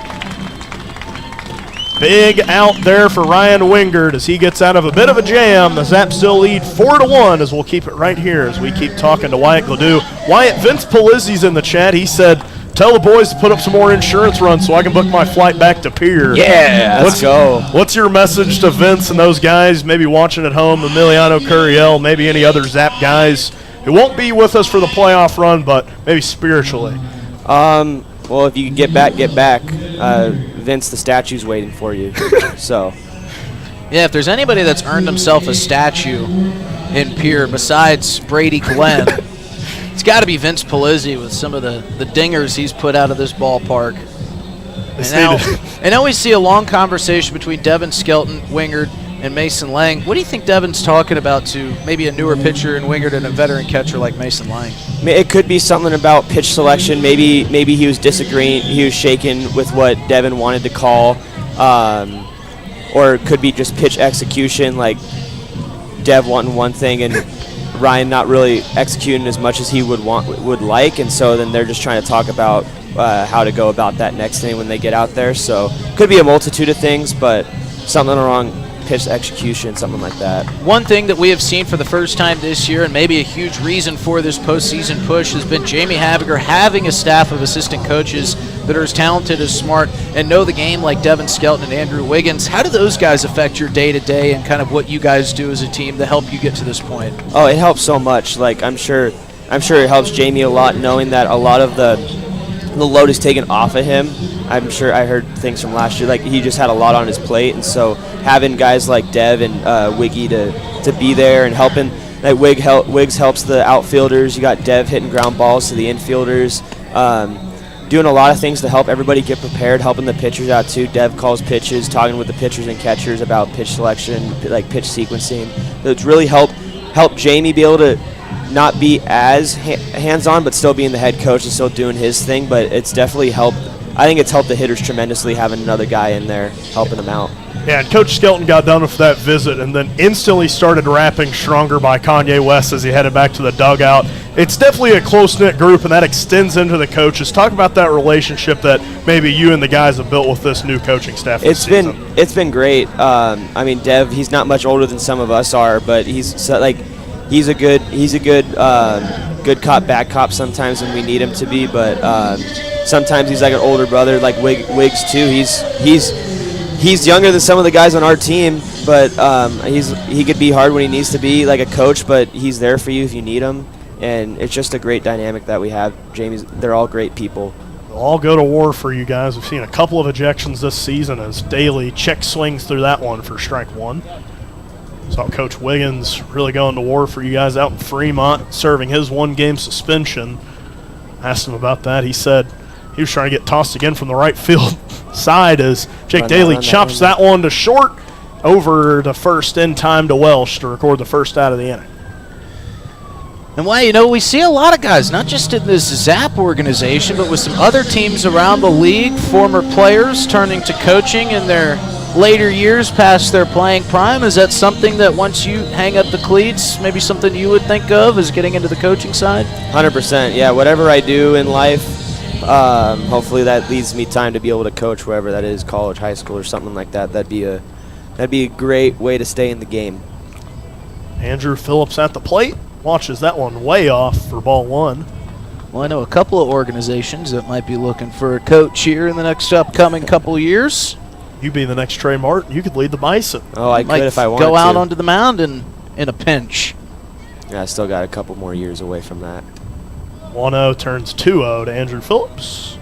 Big out there for Ryan Wingard as he gets out of a bit of a jam. The Zap still lead 4-1 as we'll keep it right here as we keep talking to Wyatt Gladue. Wyatt, Vince Polizzi's in the chat. He said, tell the boys to put up some more insurance runs so I can book my flight back to Pier. Yeah, let's go. What's your message to Vince and those guys maybe watching at home, Emiliano Curiel, maybe any other Zap guys who won't be with us for the playoff run, but maybe spiritually? Well, if you can get back. Vince, the statue's waiting for you. So, yeah, if there's anybody that's earned himself a statue in Pier besides Brady Glenn, it's got to be Vince Polizzi with some of the dingers he's put out of this ballpark. And now we see a long conversation between Devin Skelton, Wingard, and Mason Lang. What do you think Devin's talking about to maybe a newer pitcher in Wingard and a veteran catcher like Mason Lang? It could be something about pitch selection. Maybe he was disagreeing. He was shaking with what Devin wanted to call, or it could be just pitch execution, like Dev wanting one thing and Ryan not really executing as much as he would like, and so then they're just trying to talk about how to go about that next thing when they get out there. So could be a multitude of things, but something along pitch execution, something like that. One thing that we have seen for the first time this year, and maybe a huge reason for this postseason push, has been Jamie Habiger having a staff of assistant coaches that are as talented, as smart, and know the game like Devin Skelton and Andrew Wiggins. How do those guys affect your day-to-day and kind of what you guys do as a team to help you get to this point? Oh, it helps so much. Like, I'm sure it helps Jamie a lot, knowing that a lot of the load is taken off of him. I'm sure I heard things from last year, like he just had a lot on his plate, and so having guys like Dev and Wiggy to be there and helping, like Wiggs helps the outfielders. You got Dev hitting ground balls to the infielders, doing a lot of things to help everybody get prepared, helping the pitchers out too. Dev calls pitches, talking with the pitchers and catchers about pitch selection, like pitch sequencing. So it's really helped Jamie be able to not be as hands-on, but still being the head coach and still doing his thing. But it's definitely helped. I think it's helped the hitters tremendously having another guy in there helping them out. Yeah, and Coach Skelton got done with that visit and then instantly started rapping Stronger by Kanye West as he headed back to the dugout. It's definitely a close-knit group, and that extends into the coaches. Talk about that relationship that maybe you and the guys have built with this new coaching staff this season. It's been great. I mean, Dev, he's not much older than some of us are, but he's a good cop, bad cop sometimes when we need him to be, but sometimes he's like an older brother, like Wiggs too. He's younger than some of the guys on our team, but he could be hard when he needs to be, like a coach, but he's there for you if you need him, and it's just a great dynamic that we have. They're all great people. They'll all go to war for you guys. We've seen a couple of ejections this season as Daly check swings through that one for strike one. Saw Coach Wiggins really going to war for you guys out in Fremont, serving his one-game suspension. Asked him about that. He said he was trying to get tossed again from the right field side as Jake Daly chops that one to short over the first in time to Welsh to record the first out of the inning. And we see a lot of guys, not just in this Zap organization, but with some other teams around the league, former players turning to coaching in their later years past their playing prime. Is that something that once you hang up the cleats, maybe something you would think of as getting into the coaching side? 100%, yeah. Whatever I do in life, hopefully that leaves me time to be able to coach wherever that is, college, high school, or something like that. That'd be a great way to stay in the game. Andrew Phillips at the plate. Watches that one way off for ball one. Well, I know a couple of organizations that might be looking for a coach here in the next upcoming couple of years. You being the next Trey Martin, you could lead the Bison. Oh, I could if I wanted to. Go out onto the mound in a pinch. Yeah, I still got a couple more years away from that. 1-0 turns 2-0 to Andrew Phillips.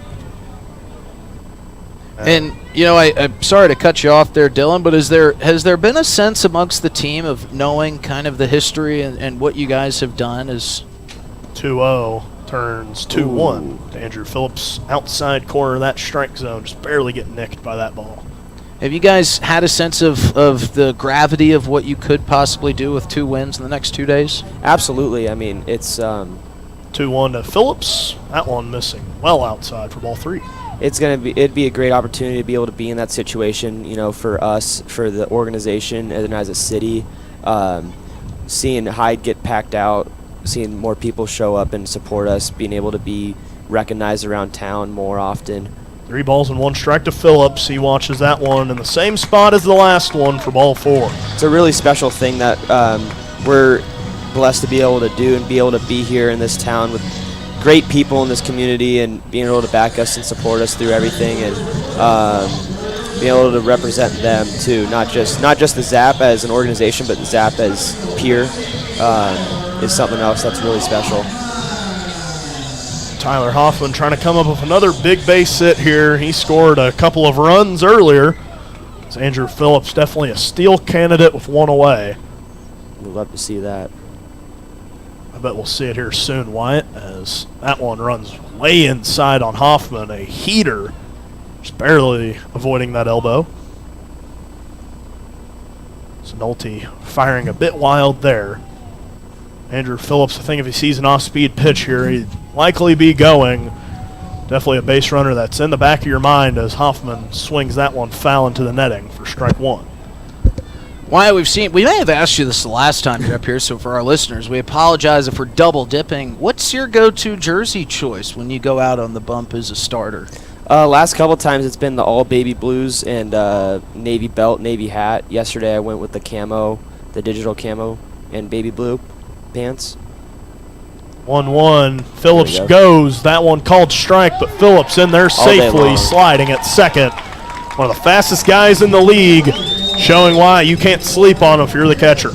And, I'm sorry to cut you off there, Dylan, but has there been a sense amongst the team of knowing kind of the history and what you guys have done? 2-0 turns 2-1 to Andrew Phillips. Outside corner of that strike zone, just barely getting nicked by that ball. Have you guys had a sense of the gravity of what you could possibly do with 2 wins in the next 2 days? Absolutely. I mean, it's 2-1 to Phillips. That one missing well outside for ball 3. It'd be a great opportunity to be able to be in that situation, for us, for the organization, and as a city. Seeing Hyde get packed out, seeing more people show up and support us, being able to be recognized around town more often. 3 balls and 1 strike to Phillips. He watches that one in the same spot as the last one for ball 4. It's a really special thing that we're blessed to be able to do and be able to be here in this town with great people in this community and being able to back us and support us through everything, and being able to represent them too, not just the Zap as an organization, but the Zap as peer is something else that's really special. Tyler Hoffman trying to come up with another big base hit here. He scored a couple of runs earlier. It's Andrew Phillips, definitely a steal candidate with 1 away. We'd love to see that. I bet we'll see it here soon, Wyatt, as that one runs way inside on Hoffman, a heater, just barely avoiding that elbow. So Nolte firing a bit wild there. Andrew Phillips, I think if he sees an off-speed pitch here, he'd likely be going. Definitely a base runner that's in the back of your mind as Hoffman swings that one foul into the netting for strike 1. We may have asked you this the last time you're up here, so for our listeners, we apologize if we're double dipping. What's your go-to jersey choice when you go out on the bump as a starter? Last couple times it's been the all baby blues and navy belt, navy hat. Yesterday I went with the camo, the digital camo, and baby blue pants. 1-1. Phillips goes. That one called strike, but Phillips in there safely, sliding at second. One of the fastest guys in the league, showing why you can't sleep on him if you're the catcher.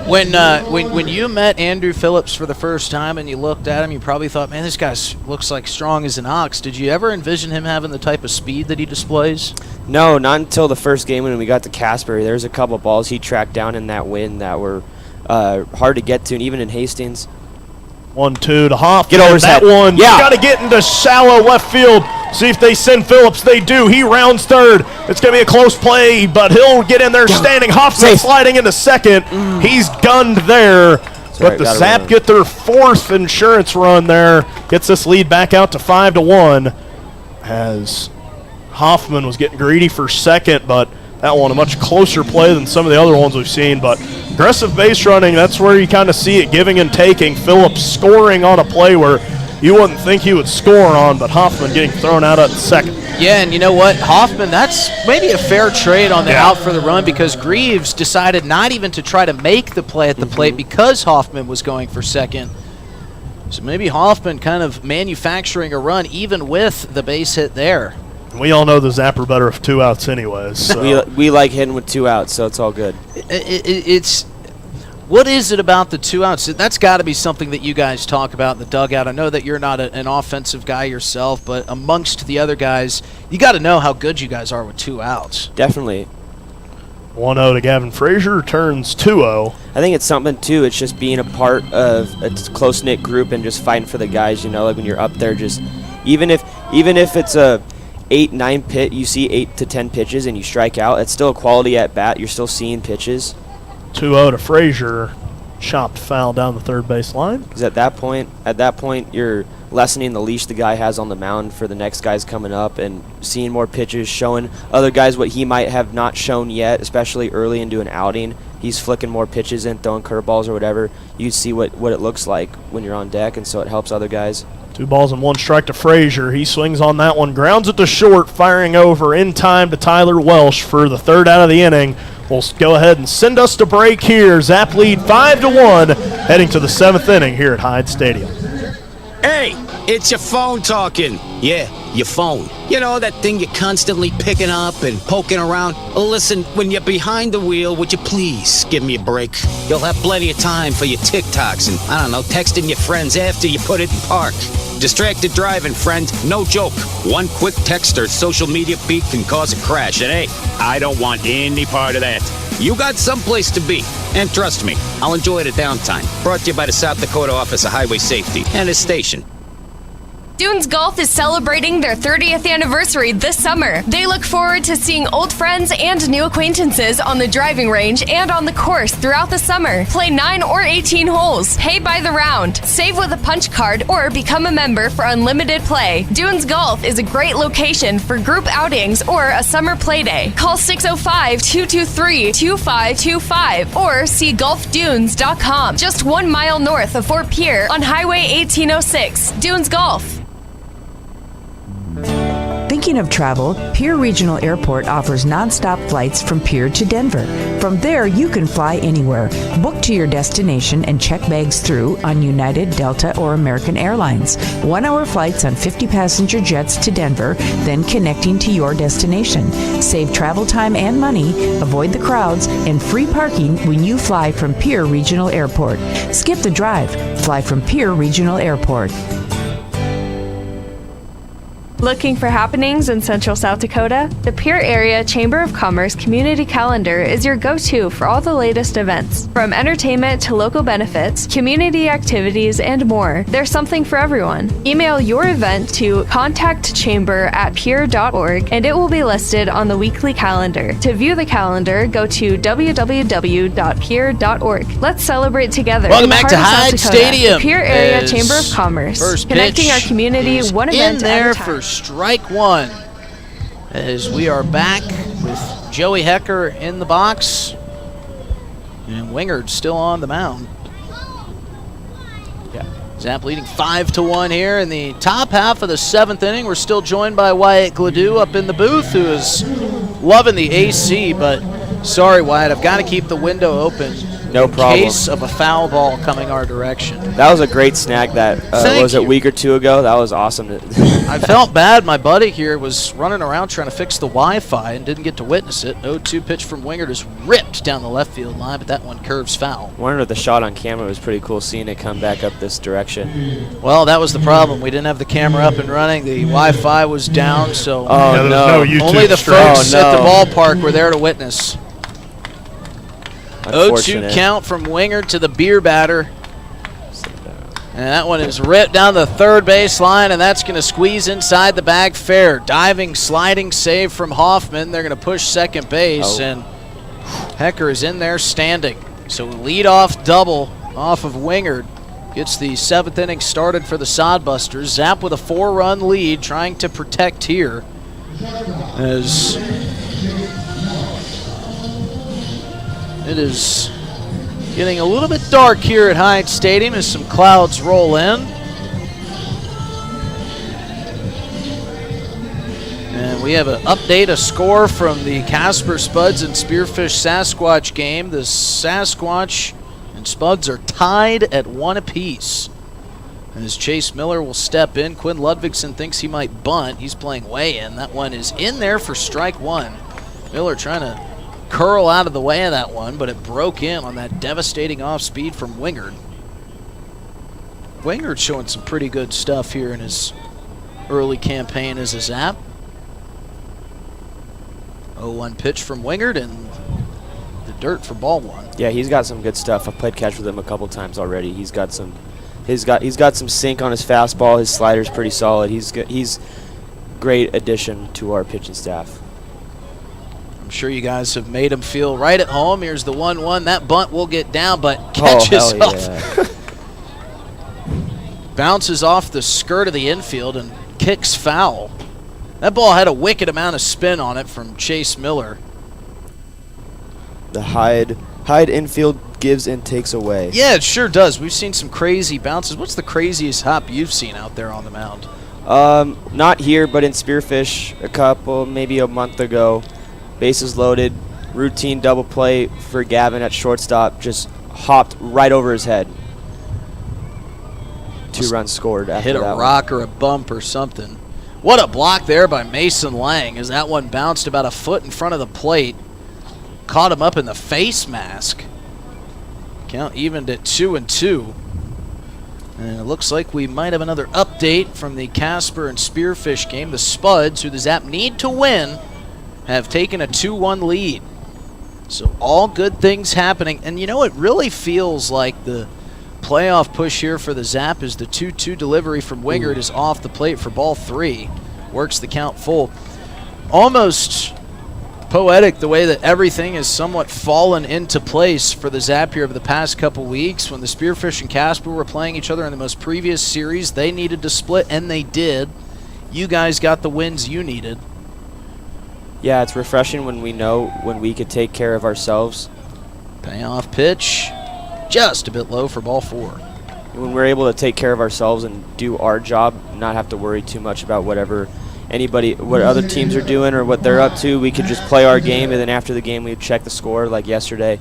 When you met Andrew Phillips for the first time and you looked at him, you probably thought, man, this guy looks like strong as an ox. Did you ever envision him having the type of speed that he displays? No, not until the first game when we got to Casper. There's a couple balls he tracked down in that wind that were hard to get to, and even in Hastings. 1-2 to Hoff. Get over that one. Yeah. Got to get into shallow left field. See if they send Phillips. They do. He rounds third. It's going to be a close play, but he'll get in there standing. Hoffman sliding into second. He's gunned there. But the Zap get their fourth insurance run there. Gets this lead back out to 5-1. As Hoffman was getting greedy for second, but that one a much closer play than some of the other ones we've seen. But aggressive base running, that's where you kind of see it giving and taking. Phillips scoring on a play where you wouldn't think he would score on, but Hoffman getting thrown out at second. Yeah, and you know what? Hoffman, that's maybe a fair trade on the out for the run, because Greaves decided not even to try to make the play at the plate because Hoffman was going for second. So maybe Hoffman kind of manufacturing a run even with the base hit there. We all know the Zap are better with 2 outs anyways. So. we like hitting with 2 outs, so it's all good. It's what is it about the 2 outs? That's got to be something that you guys talk about in the dugout. I know that you're not an offensive guy yourself, but amongst the other guys, you got to know how good you guys are with 2 outs. Definitely. 1-0 to Gavin Frazier, turns 2-0. I think it's something, too. It's just being a part of a close-knit group and just fighting for the guys, you know, like when you're up there, just even if it's a 8-9 pit, you see 8 to 10 pitches and you strike out, it's still a quality at bat. You're still seeing pitches. 2-0 to Frazier, chopped foul down the third base line. Because at that point, you're lessening the leash the guy has on the mound for the next guys coming up and seeing more pitches, showing other guys what he might have not shown yet, especially early into an outing. He's flicking more pitches in, throwing curveballs or whatever. You see what it looks like when you're on deck, and so it helps other guys. 2 balls and 1 strike to Frazier. He swings on that one, grounds it to short, firing over in time to Tyler Welsh for the 3rd out of the inning. We'll go ahead and send us to break here. Zap lead 5-1, heading to the 7th inning here at Hyde Stadium. Hey, it's your phone talking. Yeah, your phone. You know, that thing you're constantly picking up and poking around. Listen, when you're behind the wheel, would you please give me a break? You'll have plenty of time for your TikToks and, I don't know, texting your friends after you put it in park. Distracted driving, friend. No joke. One quick text or social media feed can cause a crash. And hey, I don't want any part of that. You got someplace to be. And trust me, I'll enjoy the downtime. Brought to you by the South Dakota Office of Highway Safety and this station. Dunes Golf is celebrating their 30th anniversary this summer. They look forward to seeing old friends and new acquaintances on the driving range and on the course throughout the summer. Play 9 or 18 holes, pay by the round, save with a punch card, or become a member for unlimited play. Dunes Golf is a great location for group outings or a summer play day. Call 605-223-2525 or see golfdunes.com, just 1 mile north of Fort Pierre on Highway 1806. Dunes Golf. Thinking of travel, Pierre Regional Airport offers nonstop flights from Pierre to Denver. From there, you can fly anywhere. Book to your destination and check bags through on United, Delta, or American Airlines. 1-hour flights on 50-passenger jets to Denver, then connecting to your destination. Save travel time and money, avoid the crowds, and free parking when you fly from Pierre Regional Airport. Skip the drive. Fly from Pierre Regional Airport. Looking for happenings in Central South Dakota? The Pierre Area Chamber of Commerce Community Calendar is your go-to for all the latest events. From entertainment to local benefits, community activities, and more, there's something for everyone. Email your event to contactchamber@pierre.org and it will be listed on the weekly calendar. To view the calendar, go to www.pierre.org. Let's celebrate together. Welcome in the back heart to of South Hyde Dakota. Stadium. The Pierre Area Chamber of Commerce, First connecting our pitch community one event in there at a time. for strike one, as we are back with Joey Hecker in the box and Wingard still on the mound. Yeah. Zap leading 5-1 here in the top half of the 7th inning. We're still joined by Wyatt Gladue up in the booth, who is loving the AC, but sorry, Wyatt, I've got to keep the window open. No problem. In case of a foul ball coming our direction. That was a great snag that was a week or two ago. That was awesome. I felt bad. My buddy here was running around trying to fix the Wi-Fi and didn't get to witness it. 0-2 pitch from Wingard is ripped down the left field line, but that one curves foul. I wondered if the shot on camera was pretty cool, seeing it come back up this direction. Well, that was the problem. We didn't have the camera up and running. The Wi-Fi was down, so no only the folks at the ballpark were there to witness. 0-2 count from Wingard to the beer batter. And that one is ripped down the third base line, and that's going to squeeze inside the bag fair. Diving, sliding save from Hoffman. They're going to push second base, and Hecker is in there standing. So lead-off double off of Wingard gets the 7th inning started for the Sodbusters. Zap with a 4-run lead, trying to protect here. As it is getting a little bit dark here at Hyde Stadium as some clouds roll in. And we have an update, a score from the Casper Spuds and Spearfish Sasquatch game. The Sasquatch and Spuds are tied at 1 apiece. And as Chase Miller will step in, Quinn Ludvigsen thinks he might bunt. He's playing way in. That one is in there for strike 1. Miller trying to curl out of the way of that one, but it broke in on that devastating off speed from Wingard. Wingard's showing some pretty good stuff here in his early campaign as a Zap. 0-1 pitch from Wingard and the dirt for ball 1. Yeah, he's got some good stuff. I've played catch with him a couple times already. He's got some sink on his fastball. His slider's pretty solid. He's great addition to our pitching staff. I'm sure you guys have made him feel right at home. Here's the 1-1. That bunt will get down, but catches off. Bounces off the skirt of the infield and kicks foul. That ball had a wicked amount of spin on it from Chase Miller. The Hyde infield gives and takes away. Yeah, it sure does. We've seen some crazy bounces. What's the craziest hop you've seen out there on the mound? Not here, but in Spearfish maybe a month ago. Bases loaded, routine double play for Gavin at shortstop, just hopped right over his head. 2 runs scored after that. Hit a rock or a bump or something. What a block there by Mason Lang as that one bounced about a foot in front of the plate. Caught him up in the face mask. Count evened at 2-2. And it looks like we might have another update from the Casper and Spearfish game. The Spuds, who the Zap need to win, have taken a 2-1 lead. So all good things happening. And you know, it really feels like the playoff push here for the Zap is the 2-2 delivery from Wingard is off the plate for ball 3. Works the count full. Almost poetic the way that everything has somewhat fallen into place for the Zap here over the past couple weeks. When the Spearfish and Casper were playing each other in the most previous series, they needed to split, and they did. You guys got the wins you needed. Yeah, it's refreshing when we know when we could take care of ourselves. Payoff pitch, just a bit low for ball 4. When we're able to take care of ourselves and do our job, not have to worry too much about what other teams are doing or what they're up to, we could just play our game, and then after the game we'd check the score like yesterday.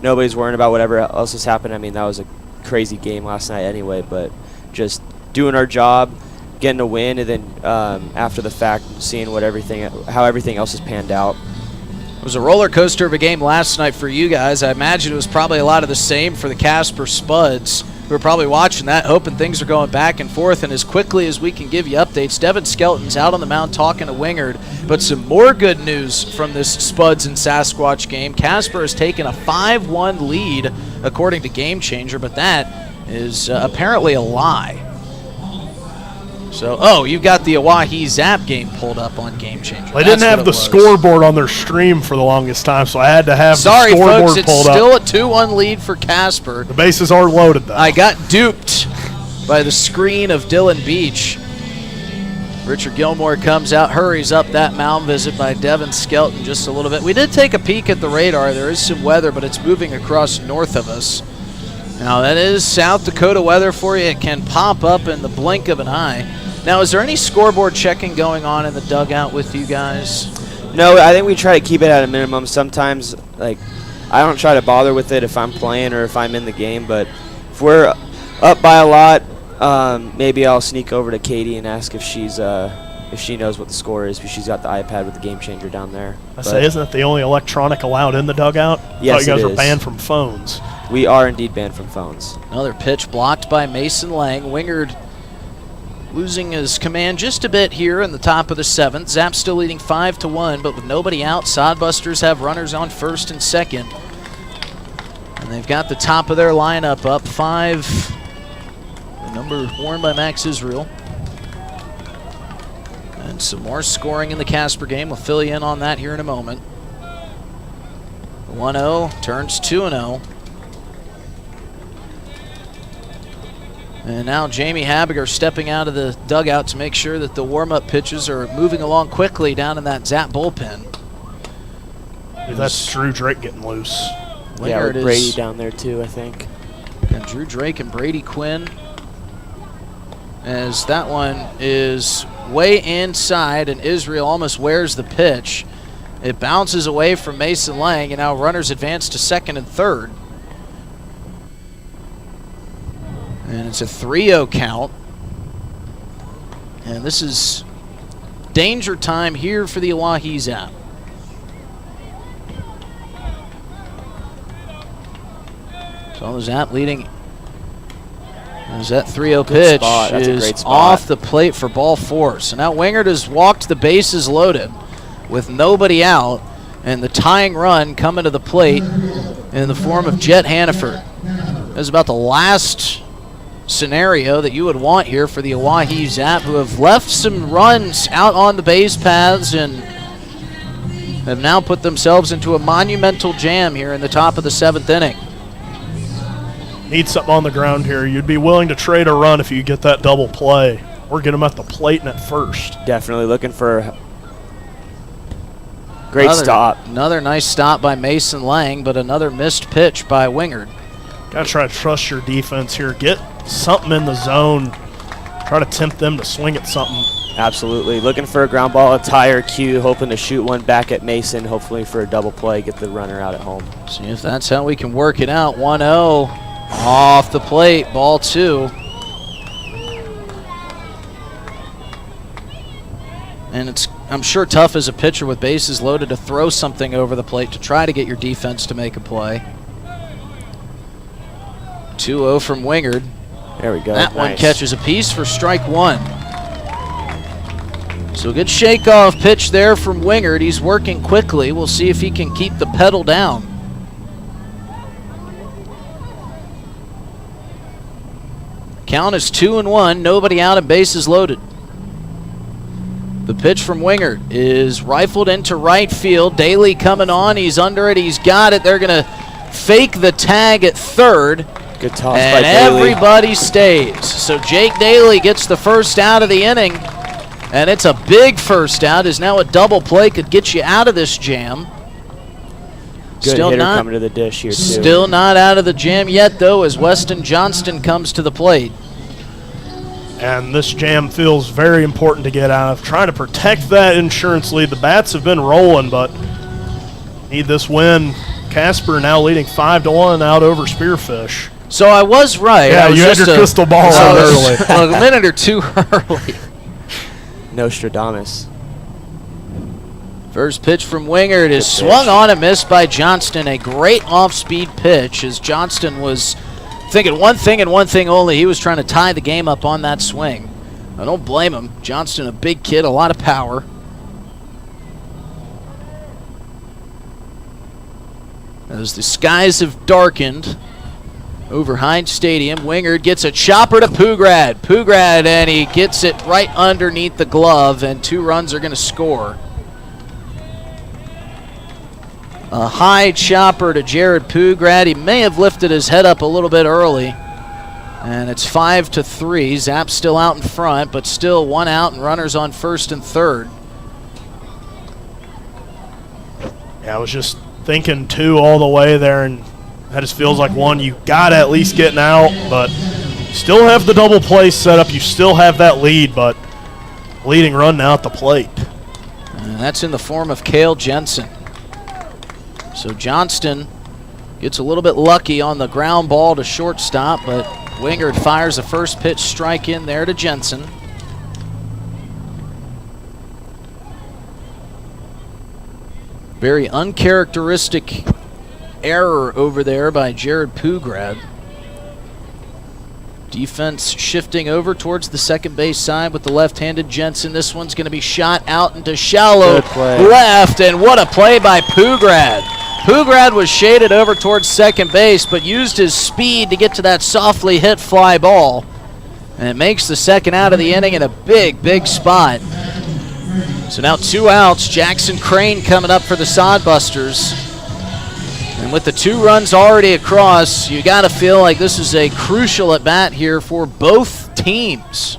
Nobody's worrying about whatever else has happened. I mean, that was a crazy game last night anyway, but just doing our job, getting a win, and then after the fact, seeing how everything else has panned out. It was a roller coaster of a game last night for you guys. I imagine it was probably a lot of the same for the Casper Spuds, who are probably watching that, hoping things are going back and forth. And as quickly as we can give you updates, Devin Skelton's out on the mound talking to Wingard. But some more good news from this Spuds and Sasquatch game. Casper has taken a 5-1 lead, according to Game Changer, but that is apparently a lie. So, you've got the Oahe Zap game pulled up on Game Changer. They didn't have the scoreboard on their stream for the longest time, so I had to have the scoreboard folks, it's pulled up. still a 2-1 lead for Casper. The bases are loaded, though. I got duped by the screen of Dylan Beach. Richard Gilmore comes out, hurries up that mound visit by Devin Skelton just a little bit. We did take a peek at the radar. There is some weather, but it's moving across north of us. Now that is South Dakota weather for you. It can pop up in the blink of an eye. Now, is there any scoreboard checking going on in the dugout with you guys? No, I think we try to keep it at a minimum. Sometimes, like, I don't try to bother with it if I'm playing or if I'm in the game, but if we're up by a lot, maybe I'll sneak over to Katie and ask if she knows what the score is, because she's got the iPad with the game changer down there. Isn't it the only electronic allowed in the dugout? Yes, I thought you guys it are is. banned from phones. We are indeed banned from phones. Another pitch blocked by Mason Lang. Wingard losing his command just a bit here in the top of the 7th. Zap still leading 5-1, but with nobody out, Sodbusters have runners on first and second. And they've got the top of their lineup up, 5. The number worn by Max Israel. And some more scoring in the Casper game. We'll fill you in on that here in a moment. 1-0 turns 2-0. And now Jamie Habiger stepping out of the dugout to make sure that the warm-up pitches are moving along quickly down in that Zap bullpen. That's Drew Drake getting loose. Yeah, with Brady down there too, I think. And Drew Drake and Brady Quinn, as that one is way inside, and Israel almost wears the pitch. It bounces away from Mason Lang, and now runners advance to second and third. And it's a 3-0 count. And this is danger time here for the Oahe Zap. So the Zap leading. As that 3-0 pitch is off the plate for ball 4. So now Wingard has walked the bases loaded with nobody out, and the tying run coming to the plate in the form of Jet Hannaford. That was about the last scenario that you would want here for the Oahe Zap, who have left some runs out on the base paths and have now put themselves into a monumental jam here in the top of the 7th inning. Need something on the ground here. You'd be willing to trade a run if you get that double play, or get them at the plate and at first. Definitely looking for a great stop. Another nice stop by Mason Lang, but another missed pitch by Wingard. Got to try to trust your defense here. Get something in the zone. Try to tempt them to swing at something. Absolutely. Looking for a ground ball, a tire cue, hoping to shoot one back at Mason, hopefully for a double play, get the runner out at home. See if that's how we can work it out. 1-0 off the plate, ball 2. And it's, I'm sure, tough as a pitcher with bases loaded to throw something over the plate to try to get your defense to make a play. 2-0 from Wingard. There we go. That one catches a piece for strike 1. So a good shake-off pitch there from Wingard. He's working quickly. We'll see if he can keep the pedal down. Count is 2-1. Nobody out and bases loaded. The pitch from Wingard is rifled into right field. Daly coming on. He's under it. He's got it. They're going to fake the tag at third. Good toss and by Daly. Everybody stays. So Jake Daly gets the first out of the inning, and it's a big first out. Is now a double play could get you out of this jam. Good still hitter not coming to the dish here too. Still not out of the jam yet, though, as Weston Johnston comes to the plate. And this jam feels very important to get out of. Trying to protect that insurance lead. The bats have been rolling, but need this win. Casper now leading 5-1 out over Spearfish. So I was right. Yeah, I was you had just your crystal ball out early. A minute or two early. Nostradamus. First pitch from Wingard is swung on and missed by Johnston. A great off-speed pitch as Johnston was thinking one thing and one thing only. He was trying to tie the game up on that swing. I don't blame him. Johnston, a big kid, a lot of power. As the skies have darkened over Heinz Stadium, Wingard gets a chopper to Pugrad. Pugrad, and he gets it right underneath the glove, and 2 runs are going to score. A high chopper to Jared Pugrad. He may have lifted his head up a little bit early. And it's 5-3. Zap's still out in front, but still 1 out and runners on first and third. Yeah, I was just thinking 2 all the way there, and That just feels like one you got to at least get out, but still have the double play set up. You still have that lead, but leading run now at the plate. And that's in the form of Cale Jensen. So Johnston gets a little bit lucky on the ground ball to shortstop, but Wingard fires a first pitch strike in there to Jensen. Very uncharacteristic error over there by Jared Pugrad. Defense shifting over towards the second base side with the left-handed Jensen. This one's going to be shot out into shallow left, and what a play by Pugrad. Pugrad was shaded over towards second base, but used his speed to get to that softly hit fly ball. And it makes the second out of the inning in a big, big spot. So now 2 outs. Jackson Crane coming up for the Sodbusters. And with the 2 runs already across, you got to feel like this is a crucial at-bat here for both teams.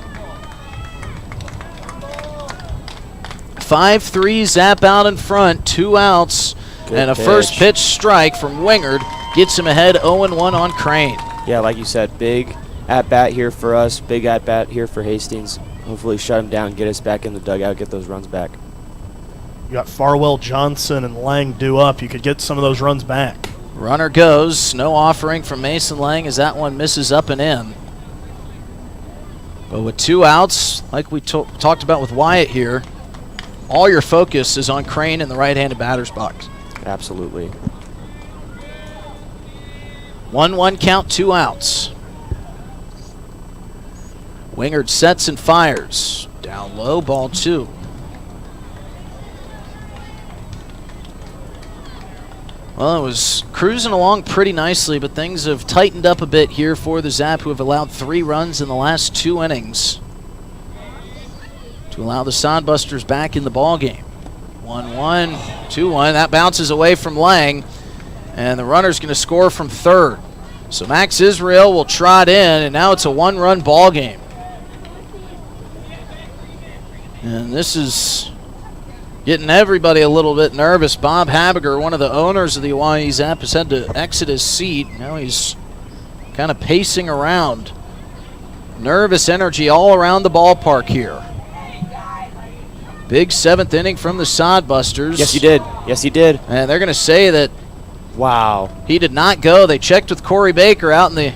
5-3 Zap out in front, 2 outs. Good and a pitch. First pitch strike from Wingard gets him ahead 0-1 on Crane. Yeah, like you said, big at-bat here for us, big at-bat here for Hastings. Hopefully shut him down, get us back in the dugout, get those runs back. You got Farwell, Johnson, and Lang due up. You could get some of those runs back. Runner goes. No offering from Mason Lang as that one misses up and in. But with 2 outs, like we talked about with Wyatt here, all your focus is on Crane in the right-handed batter's box. Absolutely. 1-1 count, 2 outs. Wingard sets and fires. Down low, ball 2. Well, it was cruising along pretty nicely, but things have tightened up a bit here for the Zap, who have allowed 3 runs in the last 2 innings to allow the Sodbusters back in the ballgame. 1-1, 2-1. That bounces away from Lang, and the runner's going to score from third. So Max Israel will trot in, and now it's a 1-run ball game. And this is getting everybody a little bit nervous. Bob Habiger, one of the owners of the Oahe Zap, has had to exit his seat. Now he's kind of pacing around. Nervous energy all around the ballpark here. Big 7th inning from the Sodbusters. Yes, he did. Yes, he did. And they're going to say that he did not go. They checked with Corey Baker out in the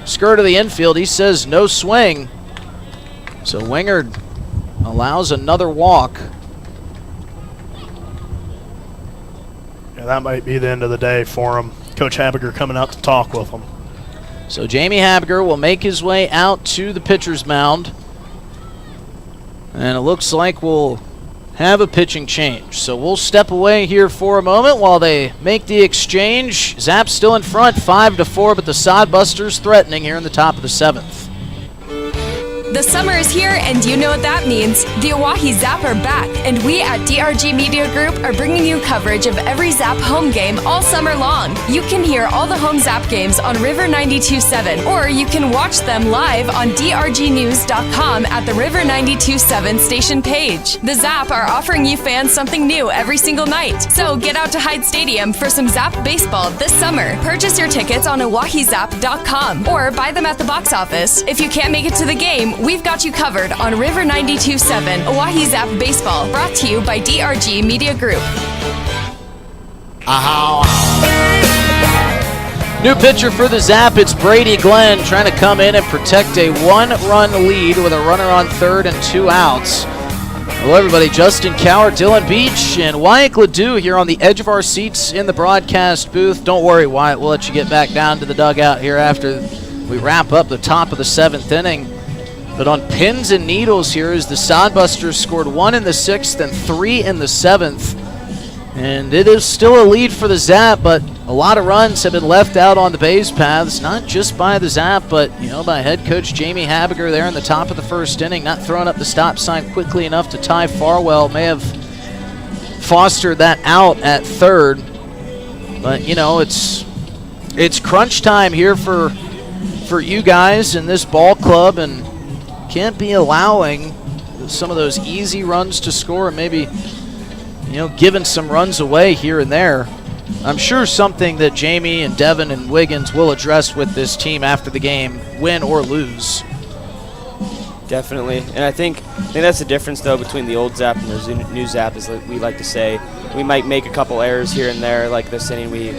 skirt of the infield. He says no swing. So Wingard allows another walk. Yeah, that might be the end of the day for him. Coach Habiger coming out to talk with him. So Jamie Habiger will make his way out to the pitcher's mound. And it looks like we'll have a pitching change. So we'll step away here for a moment while they make the exchange. Zap's still in front, 5-4, but the Sodbusters threatening here in the top of the 7th. The summer is here, and you know what that means. The Oahe Zap are back, and we at DRG Media Group are bringing you coverage of every Zap home game all summer long. You can hear all the home Zap games on River 92.7, or you can watch them live on drgnews.com at the River 92.7 station page. The Zap are offering you fans something new every single night. So get out to Hyde Stadium for some Zap baseball this summer. Purchase your tickets on oahezap.com or buy them at the box office. If you can't make it to the game, we've got you covered on River 92.7 Oahe Zap Baseball, brought to you by DRG Media Group. New pitcher for the Zap, it's Brady Glenn trying to come in and protect a 1-run lead with a runner on third and 2 outs. Hello everybody, Justin Cowart, Dylan Beach, and Wyatt Ledoux here on the edge of our seats in the broadcast booth. Don't worry, Wyatt, we'll let you get back down to the dugout here after we wrap up the top of the 7th inning. But on pins and needles here as the Sodbusters scored 1 in the 6th and 3 in the 7th. And it is still a lead for the Zap, but a lot of runs have been left out on the base paths, not just by the Zap, but by head coach Jamie Habiger there in the top of the 1st inning, not throwing up the stop sign quickly enough to tie Farwell. May have fostered that out at third. But it's crunch time here for you guys in this ball club, and can't be allowing some of those easy runs to score, and maybe giving some runs away here and there. I'm sure something that Jamie and Devin and Wiggins will address with this team after the game, win or lose. Definitely, and I think that's the difference though between the old Zap and the new Zap, is like we like to say we might make a couple errors here and there, like this inning we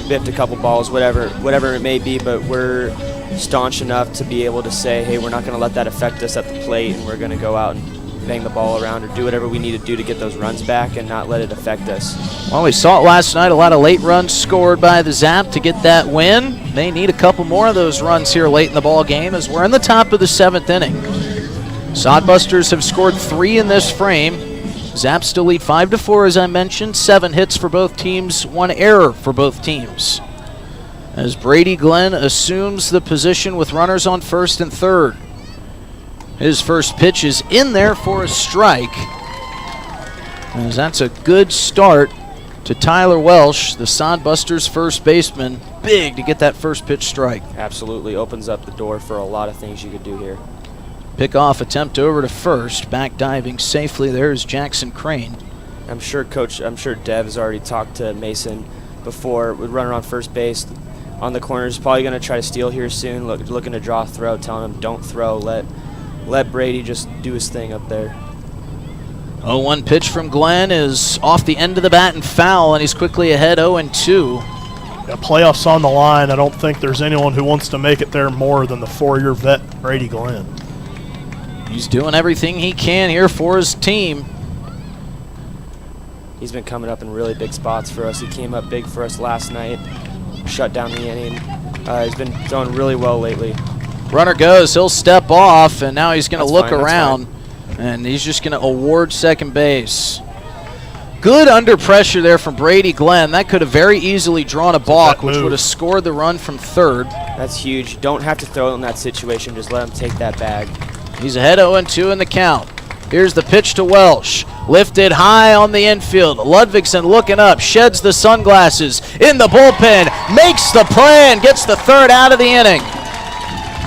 biffed a couple balls, whatever it may be, but we're staunch enough to be able to say, hey, we're not going to let that affect us at the plate, and we're going to go out and bang the ball around or do whatever we need to do to get those runs back and not let it affect us. Well, we saw it last night, a lot of late runs scored by the Zap to get that win. They need a couple more of those runs here late in the ball game as we're in the top of the 7th inning. Sodbusters have scored 3 in this frame. Zap still lead 5-4, as I mentioned. 7 hits for both teams, 1 error for both teams. As Brady Glenn assumes the position with runners on first and third. His first pitch is in there for a strike. As that's a good start to Tyler Welsh, the Sodbusters first baseman. Big to get that first pitch strike. Absolutely opens up the door for a lot of things you could do here. Pickoff attempt over to first, back diving safely. There's Jackson Crane. I'm sure Dev has already talked to Mason before with runner on first base. On the corners, probably going to try to steal here soon. Looking to draw a throw, telling him don't throw. Let Brady just do his thing up there. 0-1 pitch from Glenn is off the end of the bat and foul, and he's quickly ahead 0-2. Yeah, playoffs on the line. I don't think there's anyone who wants to make it there more than the 4-year vet Brady Glenn. He's doing everything he can here for his team. He's been coming up in really big spots for us. He came up big for us last night. Shut down the inning. He's been throwing really well lately. Runner goes, he'll step off, and now he's going to look around, and he's just going to award second base. Good under pressure there from Brady Glenn. That could have very easily drawn a balk, which would have scored the run from third. That's huge. You don't have to throw it in that situation. Just let him take that bag. He's ahead 0-2 in the count. Here's the pitch to Welsh. Lifted high on the infield. Ludvigsen looking up, sheds the sunglasses. In the bullpen, makes the play and gets the third out of the inning.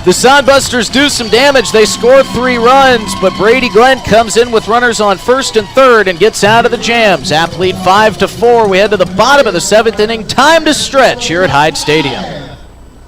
The Sodbusters do some damage. They score 3 runs, but Brady Glenn comes in with runners on first and third and gets out of the jam. Zap lead 5-4. We head to the bottom of the 7th inning. Time to stretch here at Hyde Stadium.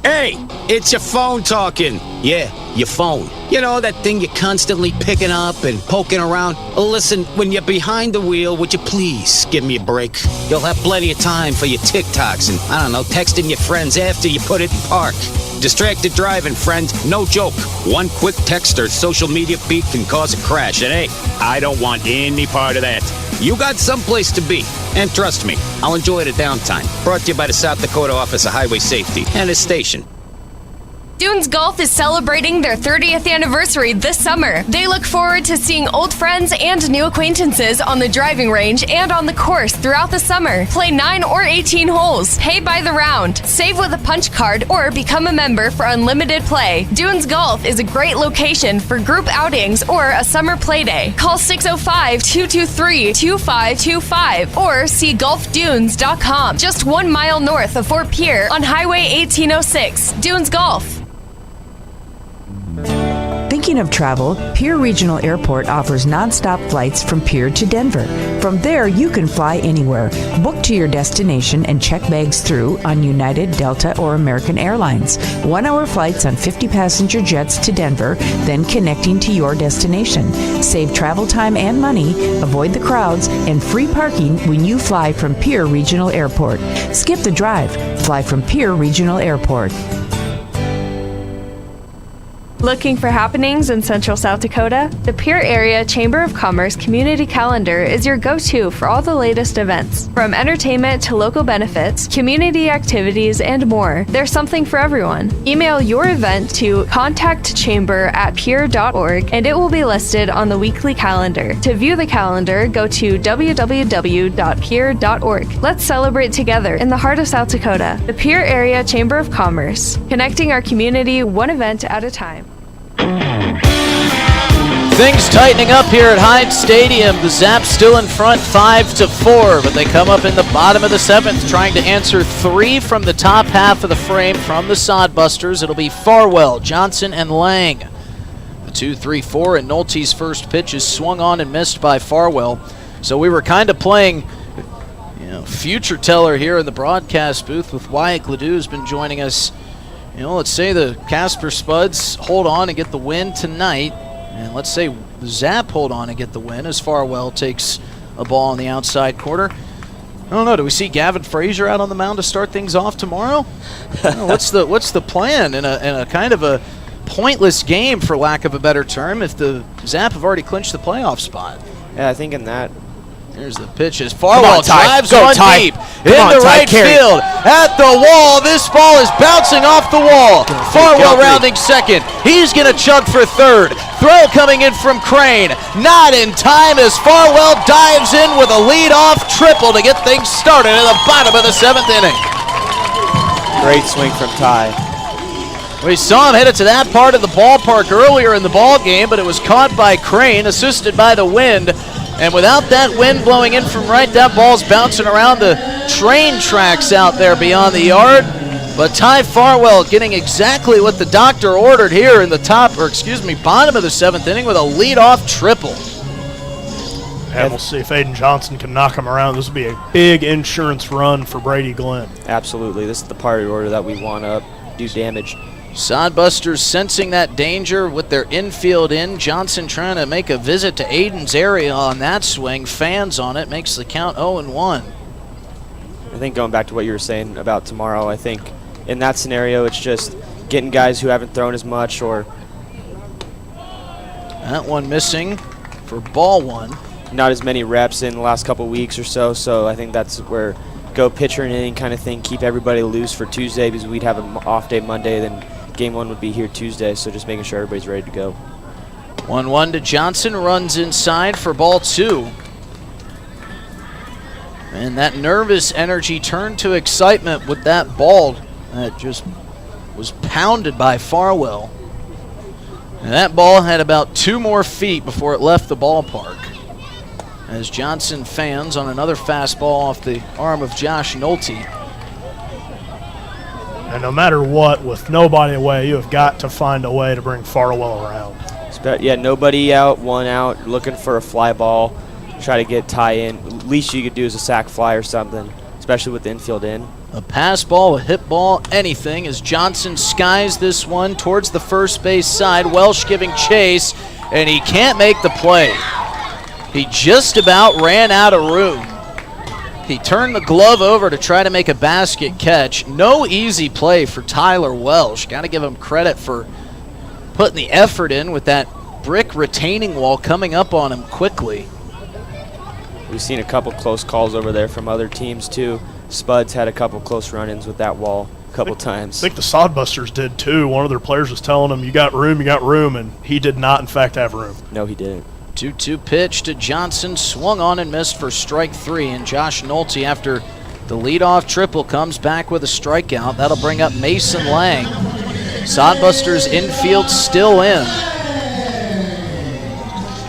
Hey, it's your phone talking. Yeah, your phone. You know, that thing you're constantly picking up and poking around. Listen, when you're behind the wheel, would you please give me a break? You'll have plenty of time for your TikToks and, I don't know, texting your friends after you put it in park. Distracted driving, friend, no joke. One quick text or social media feed can cause a crash, and hey, I don't want any part of that. You got someplace to be, and trust me, I'll enjoy the downtime. Brought to you by the South Dakota Office of Highway Safety and its station. Dunes Golf is celebrating their 30th anniversary this summer. They look forward to seeing old friends and new acquaintances on the driving range and on the course throughout the summer. Play 9 or 18 holes, pay by the round, save with a punch card, or become a member for unlimited play. Dunes Golf is a great location for group outings or a summer play day. Call 605-223-2525 or see golfdunes.com, just 1 mile north of Fort Pierre on Highway 1806. Dunes Golf. Thinking of travel? Pierre Regional Airport offers nonstop flights from Pierre to Denver. From there, you can fly anywhere. Book to your destination and check bags through on United, Delta, or American Airlines. 1-hour flights on 50-passenger jets to Denver, then connecting to your destination. Save travel time and money, avoid the crowds, and free parking when you fly from Pierre Regional Airport. Skip the drive. Fly from Pierre Regional Airport. Looking for happenings in Central South Dakota? The Pierre Area Chamber of Commerce Community Calendar is your go-to for all the latest events. From entertainment to local benefits, community activities, and more, there's something for everyone. Email your event to contactchamber@pierre.org and it will be listed on the weekly calendar. To view the calendar, go to www.pierre.org. Let's celebrate together in the heart of South Dakota. The Pierre Area Chamber of Commerce, connecting our community one event at a time. Things tightening up here at Hyde Stadium. The Zaps still in front 5-4, but they come up in the bottom of the 7th trying to answer 3 from the top half of the frame from the Sodbusters. It'll be Farwell, Johnson, and Lang. The 2-3-4, and Nolte's first pitch is swung on and missed by Farwell. So we were kind of playing future teller here in the broadcast booth with Wyatt Gladue has been joining us. Let's say the Casper Spuds hold on and get the win tonight, and let's say the Zap hold on and get the win as Farwell takes a ball on the outside corner. I don't know. Do we see Gavin Frazier out on the mound to start things off tomorrow? What's the plan in a kind of a pointless game, for lack of a better term, if the Zap have already clinched the playoff spot? Yeah, I think in that. Here's the pitch as Farwell drives one deep into right field at the wall. This ball is bouncing off the wall. Farwell rounding second. He's going to chug for third. Throw coming in from Crane. Not in time as Farwell dives in with a lead-off triple to get things started at the bottom of the 7th inning. Great swing from Ty. We saw him hit it to that part of the ballpark earlier in the ball game, but it was caught by Crane, assisted by the wind. And without that wind blowing in from right, that ball's bouncing around the train tracks out there beyond the yard. But Ty Farwell getting exactly what the doctor ordered here in the bottom of the 7th inning with a leadoff triple. And we'll see if Aiden Johnson can knock him around. This will be a big insurance run for Brady Glenn. Absolutely. This is the party order that we want to do damage. Sodbusters sensing that danger with their infield in. Johnson trying to make a visit to Aiden's area on that swing. Fans on it, makes the count 0-1. I think going back to what you were saying about tomorrow, I think in that scenario it's just getting guys who haven't thrown as much or... That one missing for ball one. Not as many reps in the last couple weeks or so, so I think that's where go pitcher and inning kind of thing, keep everybody loose for Tuesday because we'd have an off day Monday, then game one would be here Tuesday, so just making sure everybody's ready to go. 1-1 to Johnson, runs inside for ball two. And that nervous energy turned to excitement with that ball that just was pounded by Farwell. And that ball had about 2 more feet before it left the ballpark. As Johnson fans on another fastball off the arm of Josh Nolte. And no matter what, with nobody away, you have got to find a way to bring Farwell around. Yeah, nobody out, 1 out, looking for a fly ball, try to get Ty in. Least you could do is a sac fly or something, especially with the infield in. A pass ball, a hit ball, anything as Johnson skies this one towards the first base side. Welsh giving chase, and he can't make the play. He just about ran out of room. He turned the glove over to try to make a basket catch. No easy play for Tyler Welsh. Got to give him credit for putting the effort in with that brick retaining wall coming up on him quickly. We've seen a couple close calls over there from other teams too. Spuds had a couple close run-ins with that wall a couple times. I think the Sodbusters did too. One of their players was telling him, you got room, and he did not in fact have room. No, he didn't. 2-2 pitch to Johnson, swung on and missed for strike 3, and Josh Nolte, after the leadoff triple, comes back with a strikeout. That'll bring up Mason Lang. Sodbusters infield still in.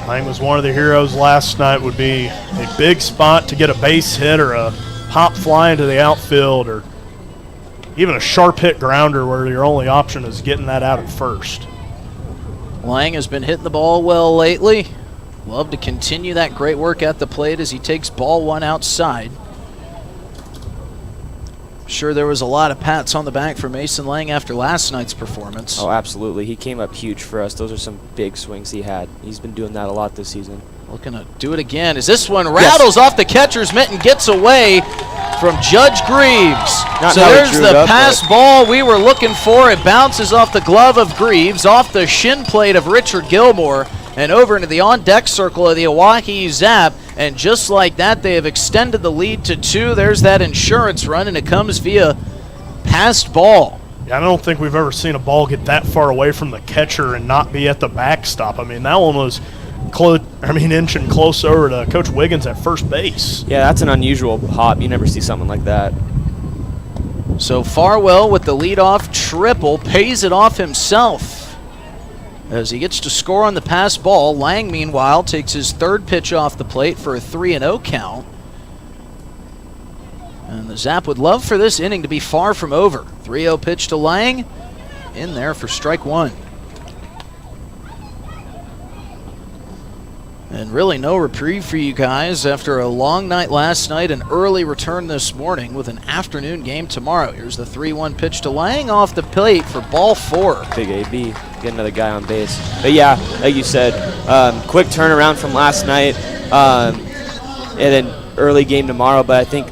Lang was one of the heroes last night. Would be a big spot to get a base hit or a pop fly into the outfield or even a sharp hit grounder where your only option is getting that out at first. Lang has been hitting the ball well lately. Love to continue that great work at the plate as he takes ball 1 outside. Sure, there was a lot of pats on the back for Mason Lang after last night's performance. Oh, absolutely. He came up huge for us. Those are some big swings he had. He's been doing that a lot this season. Looking to do it again as this one rattles off the catcher's mitt and gets away from Judge Greaves. So there's the pass ball we were looking for. It bounces off the glove of Greaves, off the shin plate of Richard Gilmore, and over into the on-deck circle of the Oahe Zap. And just like that, they have extended the lead to 2. There's that insurance run, and it comes via passed ball. Yeah, I don't think we've ever seen a ball get that far away from the catcher and not be at the backstop. I mean, that one was inching close over to Coach Wiggins at first base. Yeah, that's an unusual hop. You never see something like that. So Farwell with the leadoff triple pays it off himself as he gets to score on the pass ball. Lang, meanwhile, takes his 3rd pitch off the plate for a 3-0 count. And the Zap would love for this inning to be far from over. 3-0 pitch to Lang, in there for strike 1. And really no reprieve for you guys after a long night last night, an early return this morning with an afternoon game tomorrow. Here's the 3-1 pitch to Lang off the plate for ball 4. Big AB, get another guy on base. But yeah, like you said, quick turnaround from last night, and then early game tomorrow. But I think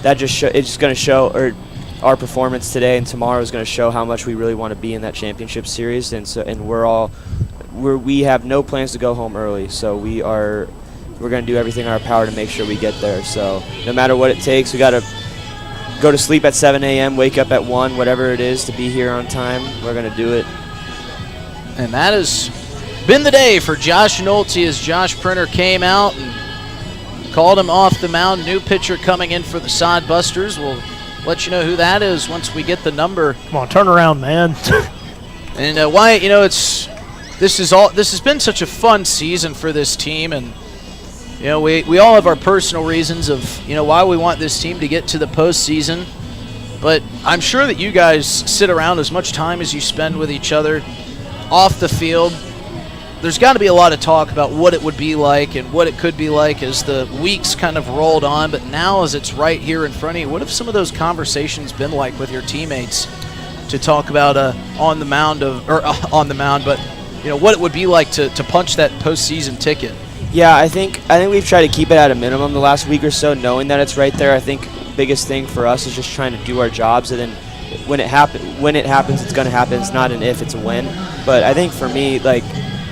that it's just going to show, our performance today and tomorrow is going to show how much we really want to be in that championship series. And we have no plans to go home early, so we're going to do everything in our power to make sure we get there. So no matter what it takes, we got to go to sleep at 7 a.m., wake up at 1, whatever it is to be here on time. We're going to do it. And that has been the day for Josh Nolte as Josh Printer came out and called him off the mound. New pitcher coming in for the Sodbusters. We'll let you know who that is once we get the number. Come on, turn around, man. And Wyatt, this has been such a fun season for this team, and we all have our personal reasons of why we want this team to get to the postseason. But I'm sure that you guys sit around as much time as you spend with each other off the field. There's got to be a lot of talk about what it would be like and what it could be like as the weeks kind of rolled on. But now, as it's right here in front of you, what have some of those conversations been like with your teammates to talk about on the mound, but what it would be like to punch that postseason ticket? Yeah, I think we've tried to keep it at a minimum the last week or so, knowing that it's right there. I think the biggest thing for us is just trying to do our jobs, and then when it happens, it's going to happen. It's not an if, it's a when. But I think for me,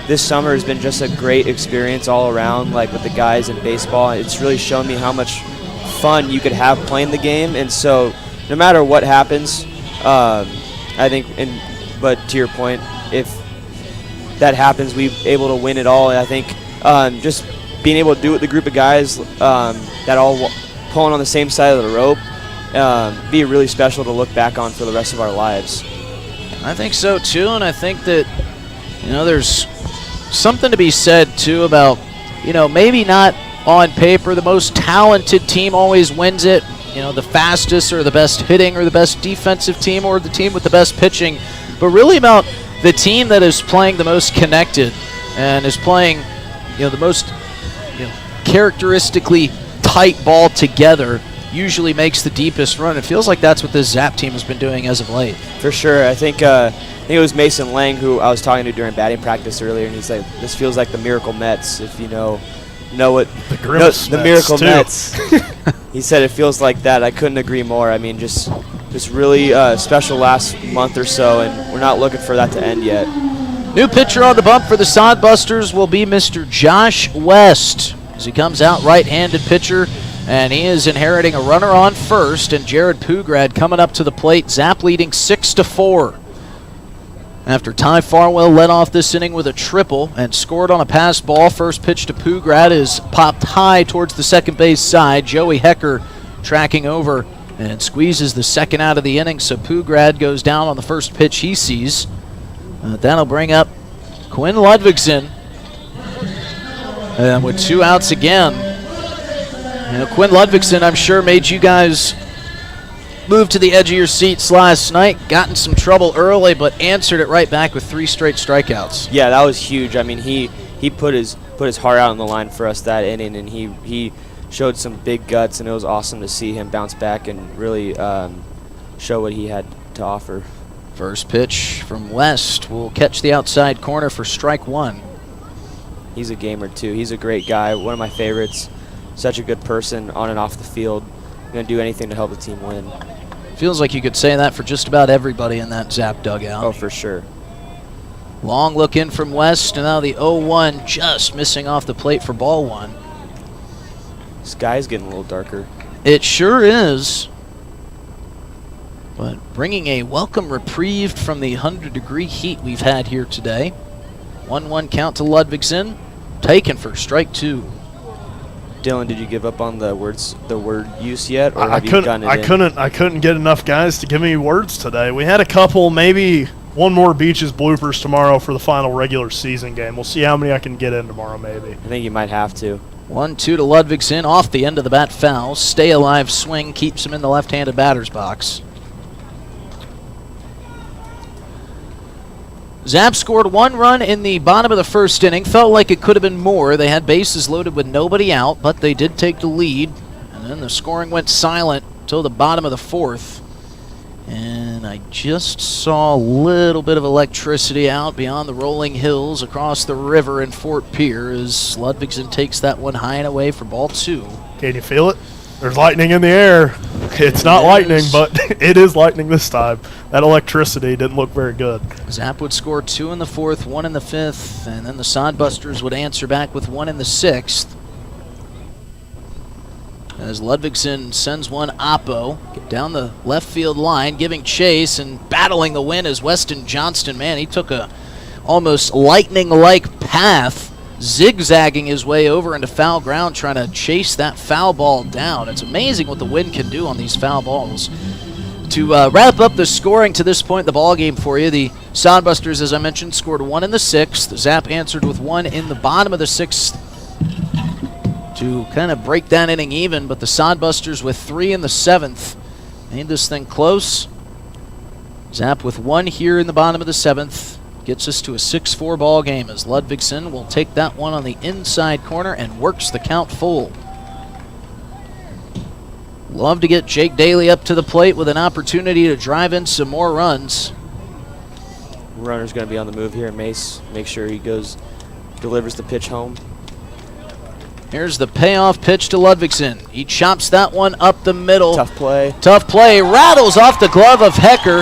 this summer has been just a great experience all around, with the guys in baseball. It's really shown me how much fun you could have playing the game, and so no matter what happens, I think, but to your point, if that happens, we're able to win it all. And I think just being able to do it with a group of guys that all pulling on the same side of the rope, be really special to look back on for the rest of our lives. I think so too, and I think that there's something to be said too about maybe not on paper the most talented team always wins it. The fastest or the best hitting or the best defensive team or the team with the best pitching, but really about the team that is playing the most connected and is playing the most characteristically tight ball together usually makes the deepest run. It feels like that's what this Zap team has been doing as of late. For sure. I think it was Mason Lang who I was talking to during batting practice earlier, and he's like, this feels like the Miracle Mets, if you know what the Miracle Mets. He said it feels like that. I couldn't agree more. I mean, just really special last month or so, and we're not looking for that to end yet. New pitcher on the bump for the Sodbusters will be Mr. Josh West, as he comes out, right-handed pitcher, and he is inheriting a runner on first, and Jared Pugrad coming up to the plate. Zap leading 6-4. After Ty Farwell led off this inning with a triple and scored on a pass ball, first pitch to Pugrad is popped high towards the second base side. Joey Hecker tracking over and squeezes the second out of the inning, so Pugrad goes down on the first pitch he sees. That'll bring up Quinn Ludvigsen. And with 2 outs again, Quinn Ludvigsen, I'm sure, made you guys move to the edge of your seats last night, got in some trouble early, but answered it right back with 3 straight strikeouts. Yeah, that was huge. I mean, he put his heart out on the line for us that inning, and he showed some big guts, and it was awesome to see him bounce back and really show what he had to offer. First pitch from West will catch the outside corner for strike 1. He's a gamer too. He's a great guy, one of my favorites. Such a good person on and off the field. Going to do anything to help the team win. Feels like you could say that for just about everybody in that Zap dugout. Oh, for sure. Long look in from West, and now the 0-1 just missing off the plate for ball 1. Sky's getting a little darker. It sure is. But bringing a welcome reprieve from the 100-degree heat we've had here today. 1-1 count to Ludvigsen, taken for strike 2. Dylan, did you give up on the word use yet, or I couldn't get enough guys to give me words today. We had a couple, maybe one more Beaches bloopers tomorrow for the final regular season game. We'll see how many I can get in tomorrow, maybe. I think you might have to. 1-2 to Ludvigsen, off the end of the bat foul. Stay alive swing keeps him in the left-handed batter's box. Zap scored 1 run in the bottom of the first inning. Felt like it could have been more. They had bases loaded with nobody out, but they did take the lead. And then the scoring went silent until the bottom of the 4th. And I just saw a little bit of electricity out beyond the rolling hills across the river in Fort Pierre as Ludvigsen takes that one high and away for ball 2. Can you feel it? There's lightning in the air. It's not lightning, but it is lightning this time. That electricity didn't look very good. Zap would score 2 in the 4th, 1 in the 5th, and then the Sodbusters would answer back with 1 in the 6th. As Ludvigsen sends one oppo down the left field line, giving chase and battling the win as Weston Johnston, man, he took a almost lightning-like path, zigzagging his way over into foul ground, trying to chase that foul ball down. It's amazing what the wind can do on these foul balls. To wrap up the scoring to this point in the ball game for you, the Sodbusters, as I mentioned, scored 1 in the 6th. Zap answered with 1 in the bottom of the 6th to kind of break that inning even, but the Sodbusters with 3 in the 7th made this thing close. Zap with 1 here in the bottom of the 7th gets us to a 6-4 ball game as Ludvigsen will take that one on the inside corner and works the count full. Love to get Jake Daly up to the plate with an opportunity to drive in some more runs. Runner's going to be on the move here, and Mace make sure he delivers the pitch home. Here's the payoff pitch to Ludvigsen. He chops that one up the middle. Tough play. Tough play. Rattles off the glove of Hecker.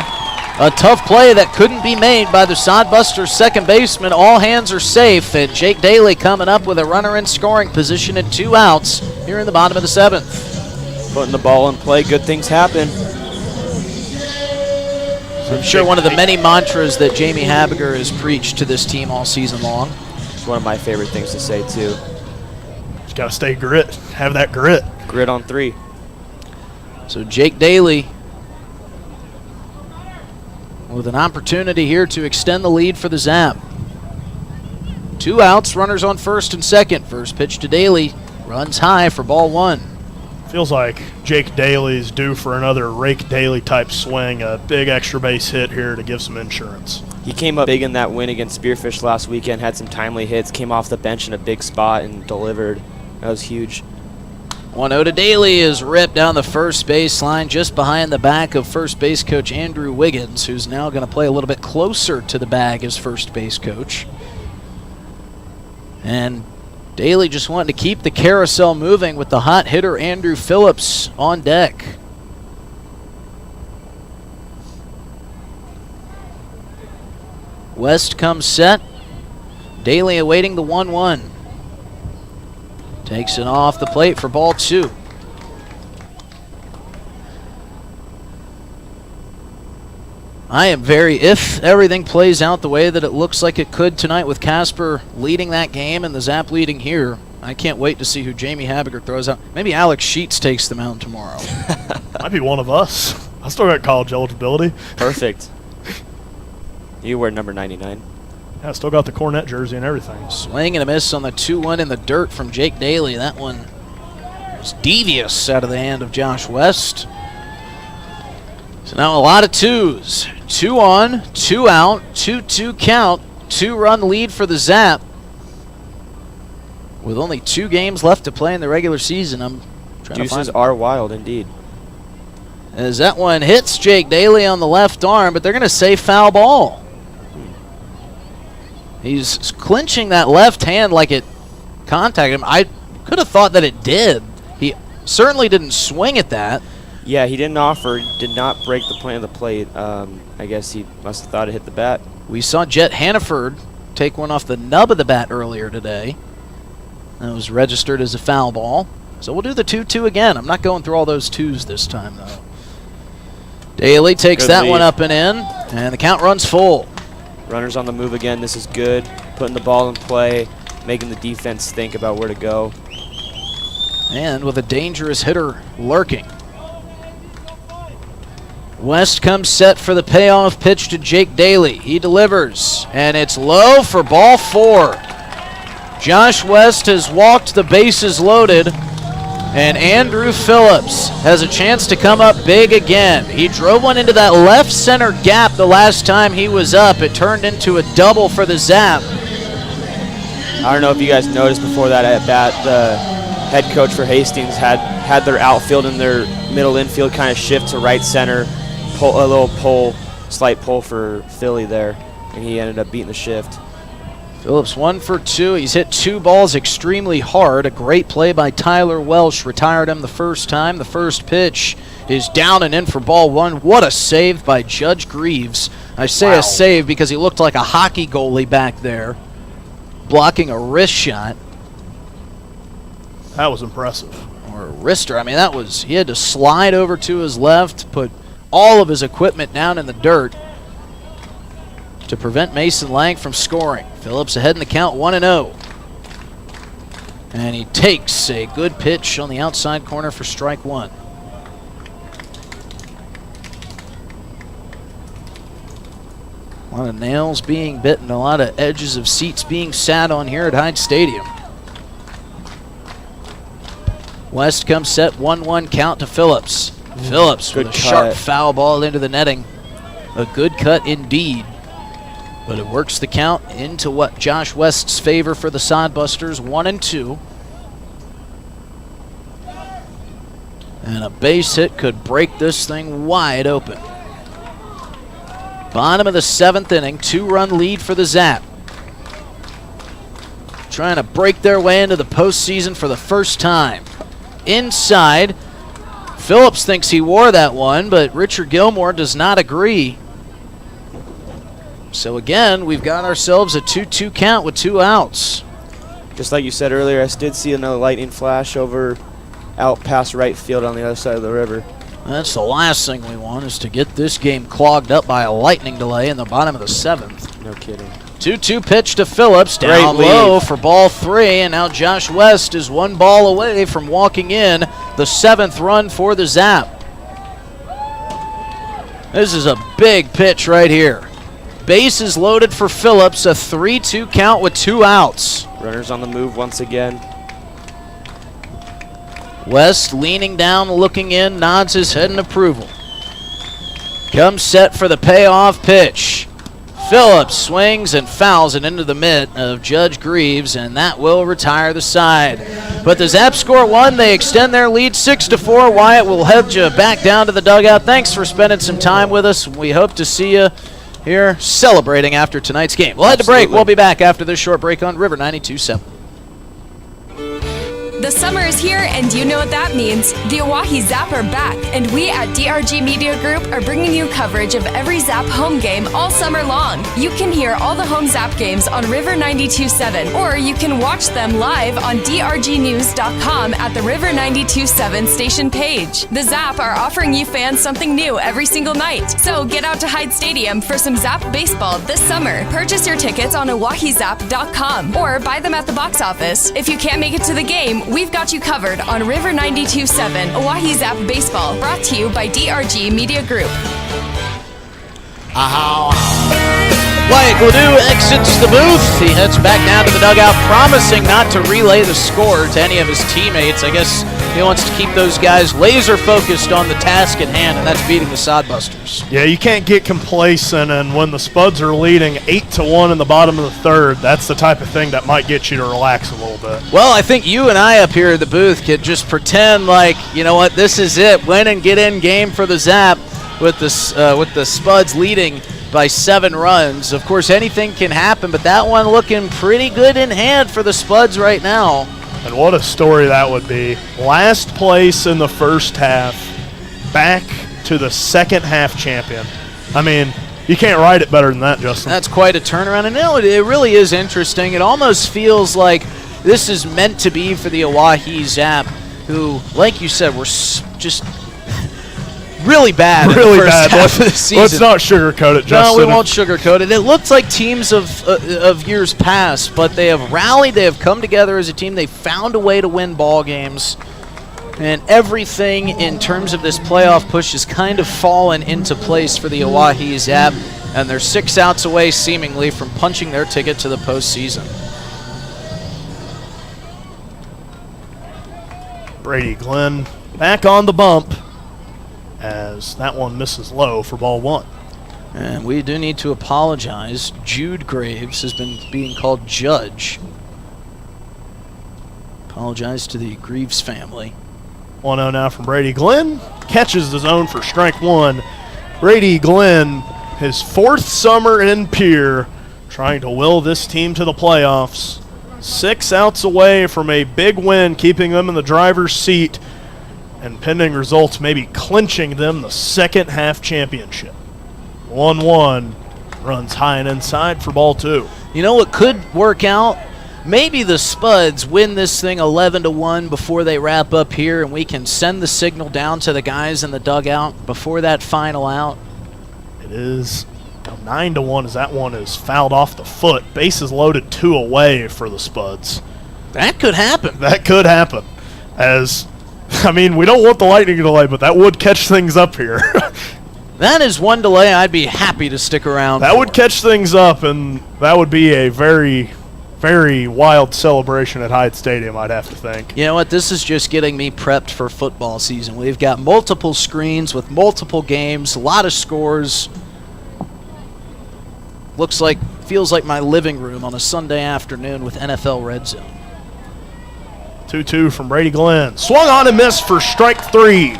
A tough play that couldn't be made by the Sodbusters second baseman. All hands are safe, and Jake Daly coming up with a runner in scoring position and 2 outs here in the bottom of the 7th. Putting the ball in play, good things happen. I'm sure one of the many mantras that Jamie Habiger has preached to this team all season long. It's one of my favorite things to say, too. Just got to stay grit. Have that grit. Grit on 3. So Jake Daly with an opportunity here to extend the lead for the Zap. 2 outs, runners on first and second. First pitch to Daly, runs high for ball 1. Feels like Jake Daly's due for another Rake Daly type swing, a big extra base hit here to give some insurance. He came up big in that win against Spearfish last weekend, had some timely hits, came off the bench in a big spot and delivered. That was huge. 1-0 to Daly is ripped down the first baseline just behind the back of first base coach Andrew Wiggins, who's now going to play a little bit closer to the bag as first base coach. And Daly just wanted to keep the carousel moving with the hot hitter Andrew Phillips on deck. West comes set. Daly awaiting the 1-1. Takes it off the plate for ball 2. I am if everything plays out the way that it looks like it could tonight with Casper leading that game and the Zap leading here, I can't wait to see who Jamie Habiger throws out. Maybe Alex Sheets takes the mound tomorrow. Might be one of us. I still got college eligibility. Perfect. You wear number 99. Yeah, still got the Cornet jersey and everything. Swing and a miss on the 2-1 in the dirt from Jake Daly. That one was devious out of the hand of Josh West. So now a lot of 2s. 2 on, 2 out, 2-2 count, 2-run lead for the Zap. With only 2 games left to play in the regular season, I'm trying to find. Deuces are wild indeed. As that one hits Jake Daly on the left arm, but they're going to say foul ball. He's clinching that left hand like it contacted him. I could have thought that it did. He certainly didn't swing at that. Yeah, he didn't offer, did not break the plane of the plate. I guess he must have thought it hit the bat. We saw Jet Hannaford take one off the nub of the bat earlier today. That was registered as a foul ball. So we'll do the 2-2 again. I'm not going through all those 2s this time, though. Daly takes that one up and in, and the count runs full. Runners on the move again. This is good. Putting the ball in play, making the defense think about where to go. And with a dangerous hitter lurking. West comes set for the payoff pitch to Jake Daly. He delivers, and it's low for ball 4. Josh West has walked the bases loaded And Andrew Phillips has a chance to come up big again. He drove one into that left center gap the last time he was up. It turned into a double for the Zap. I don't know if you guys noticed before that at bat, the head coach for Hastings had their outfield and their middle infield kind of shift to right center, a little slight pull for Philly there, and he ended up beating the shift. Phillips 1 for 2. He's hit 2 balls extremely hard. A great play by Tyler Welsh. Retired him the first time. The first pitch is down and in for ball 1. What a save by Judge Greaves. I say a save because he looked like a hockey goalie back there, blocking a wrist shot. That was impressive. Or a wrister. I mean, he had to slide over to his left, put all of his equipment down in the dirt to prevent Mason Lang from scoring. Phillips ahead in the count, 1-0. And he takes a good pitch on the outside corner for strike 1. A lot of nails being bitten, a lot of edges of seats being sat on here at Hyde Stadium. West comes set, 1-1 count to Phillips. Phillips with a sharp foul ball into the netting. A good cut indeed. But it works the count into what Josh West's favor for the Sodbusters, 1-2. And a base hit could break this thing wide open. Bottom of the 7th inning, 2-run lead for the Zap. Trying to break their way into the postseason for the first time. Inside, Phillips thinks he wore that one, but Richard Gilmore does not agree. So again, we've got ourselves a 2-2 count with 2 outs. Just like you said earlier, I did see another lightning flash out past right field on the other side of the river. That's the last thing we want, is to get this game clogged up by a lightning delay in the bottom of the 7th. No kidding. 2-2 pitch to Phillips, down low for ball 3, and now Josh West is 1 ball away from walking in the 7th run for the Zap. This is a big pitch right here. Bases loaded for Phillips, a 3-2 count with 2 outs. Runners on the move once again. West leaning down, looking in, nods his head in approval. Comes set for the payoff pitch. Phillips swings and fouls it into the mitt of Judge Greaves, and that will retire the side. But the Zap score 1. They extend their lead 6-4. Wyatt will head you back down to the dugout. Thanks for spending some time with us. We hope to see you here celebrating after tonight's game. We'll head to break. We'll be back after this short break on River 92.7. The summer is here, and you know what that means. The Oahe Zap are back, and we at DRG Media Group are bringing you coverage of every Zap home game all summer long. You can hear all the home Zap games on River 92.7, or you can watch them live on drgnews.com at the River 92.7 station page. The Zap are offering you fans something new every single night, so get out to Hyde Stadium for some Zap baseball this summer. Purchase your tickets on oahezap.com or buy them at the box office. If you can't make it to the game, we've got you covered on River 92.7 Oahe Zap Baseball, brought to you by DRG Media Group. Wyatt Gladue exits the booth. He heads back down to the dugout, promising not to relay the score to any of his teammates. I guess he wants to keep those guys laser focused on the task at hand, and that's beating the Sodbusters. Yeah, you can't get complacent, and when the Spuds are leading 8-1 in the bottom of the 3rd, that's the type of thing that might get you to relax a little bit. Well, I think you and I up here at the booth could just pretend like, you know what, this is it. Win and get in game for the Zap with the Spuds leading by 7 runs. Of course, anything can happen, but that one looking pretty good in hand for the Spuds right now. And what a story that would be. Last place in the first half, back to the second half champion. I mean, you can't write it better than that, Justin. That's quite a turnaround. And it really is interesting. It almost feels like this is meant to be for the Oahe Zap, who, like you said, were just really bad in the first half of the season. Let's not sugarcoat it, Justin. No, we won't sugarcoat it. It looks like teams of years past, but they have rallied. They have come together as a team. They found a way to win ball games. And everything in terms of this playoff push has kind of fallen into place for the Oahe Zap. And they're 6 outs away, seemingly, from punching their ticket to the postseason. Brady Glenn back on the bump as that one misses low for ball one. And we do need to apologize. Jude Graves has been being called Judge. Apologize to the Greaves family. 1-0 now from Brady Glenn. Catches the zone for strike one. Brady Glenn, his fourth summer in Pierre, trying to will this team to the playoffs. 6 outs away from a big win, keeping them in the driver's seat, and pending results maybe clinching them the second half championship. 1-1, runs high and inside for ball two. You know what could work out? Maybe the Spuds win this thing 11-1 before they wrap up here, and we can send the signal down to the guys in the dugout before that final out. It is 9-1 as that one is fouled off the foot. Bases loaded, 2 away for the Spuds. That could happen. That could happen. We don't want the Lightning delay, but that would catch things up here. That is one delay I'd be happy to stick around That for. would catch things up, and that would be a very, very wild celebration at Hyde Stadium, I'd have to think. You know what? This is just getting me prepped for football season. We've got multiple screens with multiple games, a lot of scores. Feels like my living room on a Sunday afternoon with NFL Red Zone. 2-2 from Brady Glenn. Swung on and missed for strike 3.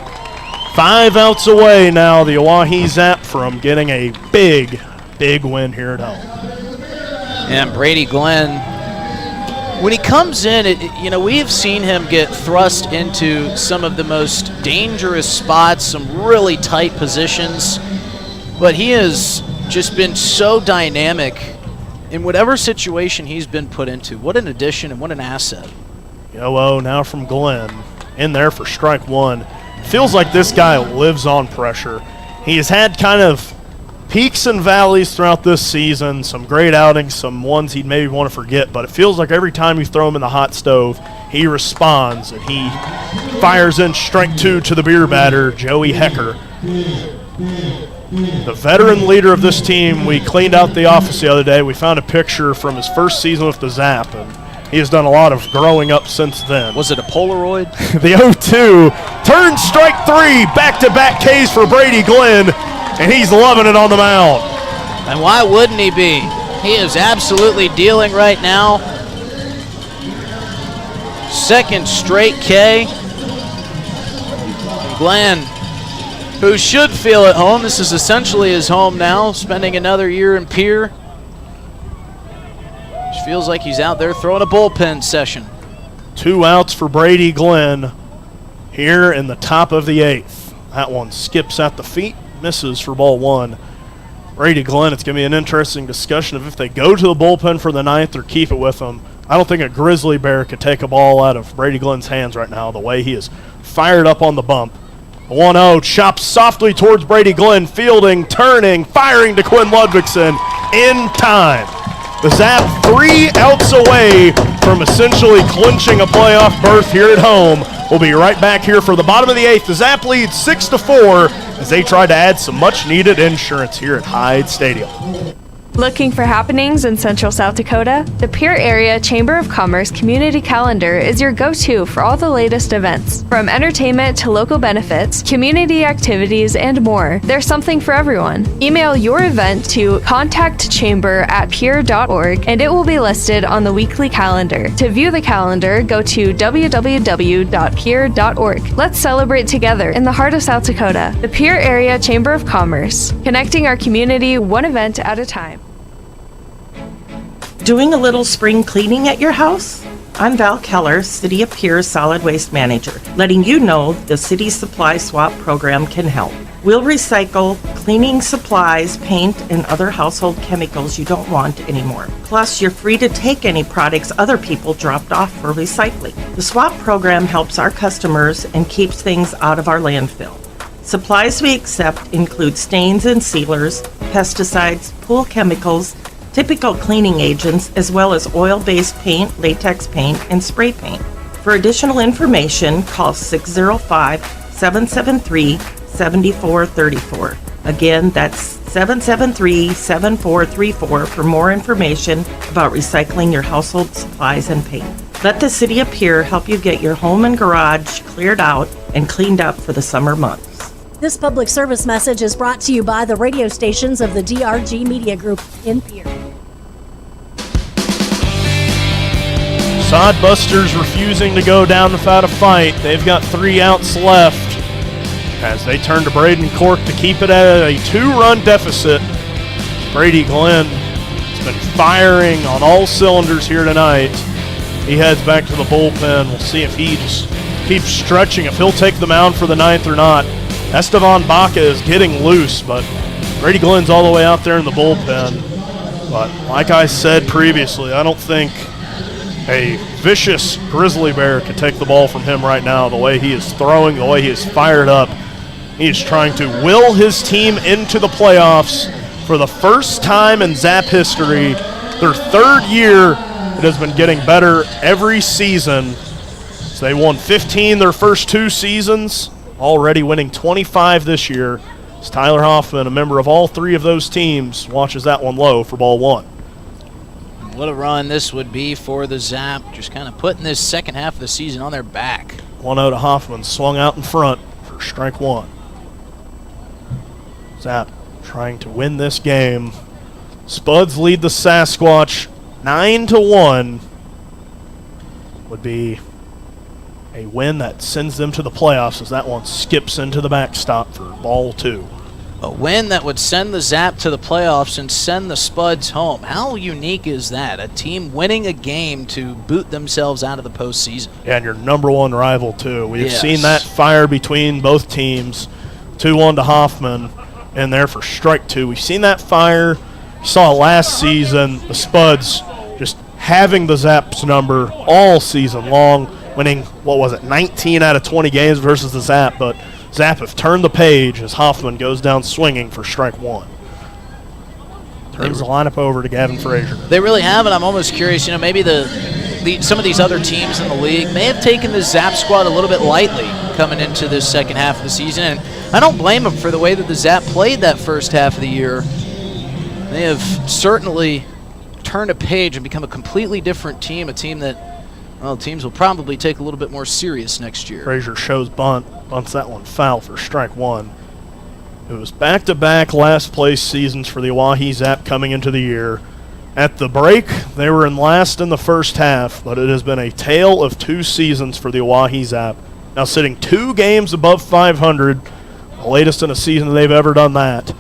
5 outs away now, the Oahe Zap from getting a big, big win here at home. And Brady Glenn, when he comes in, we have seen him get thrust into some of the most dangerous spots, some really tight positions, but he has just been so dynamic in whatever situation he's been put into. What an addition and what an asset. Yo-oh now from Glenn, in there for strike one. Feels like this guy lives on pressure. He has had kind of peaks and valleys throughout this season, some great outings, some ones he'd maybe want to forget, but it feels like every time you throw him in the hot stove, he responds, and he fires in strike two to the beer batter, Joey Hecker. The veteran leader of this team, we cleaned out the office the other day. We found a picture from his first season with the Zap, and he has done a lot of growing up since then. Was it a Polaroid? The 0-2 turns strike three, back-to-back Ks for Brady Glenn, and he's loving it on the mound. And why wouldn't he be? He is absolutely dealing right now. Second straight K. Glenn, who should feel at home. This is essentially his home now, spending another year in Pierre. Just feels like he's out there throwing a bullpen session. 2 outs for Brady Glenn here in the top of the 8th. That one skips at the feet, misses for ball one. Brady Glenn, it's going to be an interesting discussion of if they go to the bullpen for the 9th or keep it with them. I don't think a grizzly bear could take a ball out of Brady Glenn's hands right now, the way he is fired up on the bump. 1-0, chops softly towards Brady Glenn, fielding, turning, firing to Quinn Ludvigson in time. The Zap 3 outs away from essentially clinching a playoff berth here at home. We'll be right back here for the bottom of the 8th. The Zap leads 6-4 as they try to add some much-needed insurance here at Hyde Stadium. Looking for happenings in Central South Dakota? The Pierre Area Chamber of Commerce Community Calendar is your go-to for all the latest events. From entertainment to local benefits, community activities, and more, there's something for everyone. Email your event to contactchamber@pierre.org and it will be listed on the weekly calendar. To view the calendar, go to www.pierre.org. Let's celebrate together in the heart of South Dakota. The Pierre Area Chamber of Commerce, connecting our community one event at a time. Doing a little spring cleaning at your house? I'm Val Keller, City of Pierre's Solid Waste Manager, letting you know the City Supply Swap program can help. We'll recycle cleaning supplies, paint, and other household chemicals you don't want anymore. Plus, you're free to take any products other people dropped off for recycling. The swap program helps our customers and keeps things out of our landfill. Supplies we accept include stains and sealers, pesticides, pool chemicals, typical cleaning agents, as well as oil-based paint, latex paint, and spray paint. For additional information, call 605-773-7434. Again, that's 773-7434 for more information about recycling your household supplies and paint. Let the City of Pierre help you get your home and garage cleared out and cleaned up for the summer months. This public service message is brought to you by the radio stations of the DRG Media Group in Pierre. Sodbusters refusing to go down without a fight. They've got 3 outs left as they turn to Braden Cork to keep it at a 2-run deficit. Brady Glenn has been firing on all cylinders here tonight. He heads back to the bullpen. We'll see if he just keeps stretching, if he'll take the mound for the 9th or not. Estevan Baca is getting loose, but Brady Glenn's all the way out there in the bullpen. But like I said previously, I don't think a vicious grizzly bear could take the ball from him right now. The way he is throwing, the way he is fired up. He is trying to will his team into the playoffs for the first time in Zap history. Their 3rd year, it has been getting better every season. So they won 15 their first 2 seasons, already winning 25 this year. As Tyler Hoffman, a member of all 3 of those teams, watches that one low for ball 1. What a run this would be for the Zap, just kind of putting this second half of the season on their back. 1-0 to Hoffman, swung out in front for strike 1. Zap trying to win this game. Spuds lead the Sasquatch 9-1. Would be a win that sends them to the playoffs as that one skips into the backstop for ball 2. A win that would send the Zap to the playoffs and send the Spuds home. How unique is that? A team winning a game to boot themselves out of the postseason. Yeah, and your number 1 rival, too. We've Yes. seen that fire between both teams. 2-1 to Hoffman in there for strike 2. We've seen that fire. You saw it last season. The Spuds just having the Zap's number all season long, winning, 19 out of 20 games versus the Zap, but Zap have turned the page as Hoffman goes down swinging for strike 1. Turns the lineup over to Gavin Frazier. They really have, and I'm almost curious, maybe some of these other teams in the league may have taken the Zap squad a little bit lightly coming into this second half of the season, and I don't blame them for the way that the Zap played that first half of the year. They have certainly turned a page and become a completely different team, a team that, well, teams will probably take a little bit more serious next year. Frazier shows bunt, bunts that one foul for strike 1. It was back-to-back last-place seasons for the Oahe Zap coming into the year. At the break, they were in last in the first half, but it has been a tale of 2 seasons for the Oahe Zap. Now sitting 2 games above 500, the latest in a season they've ever done that.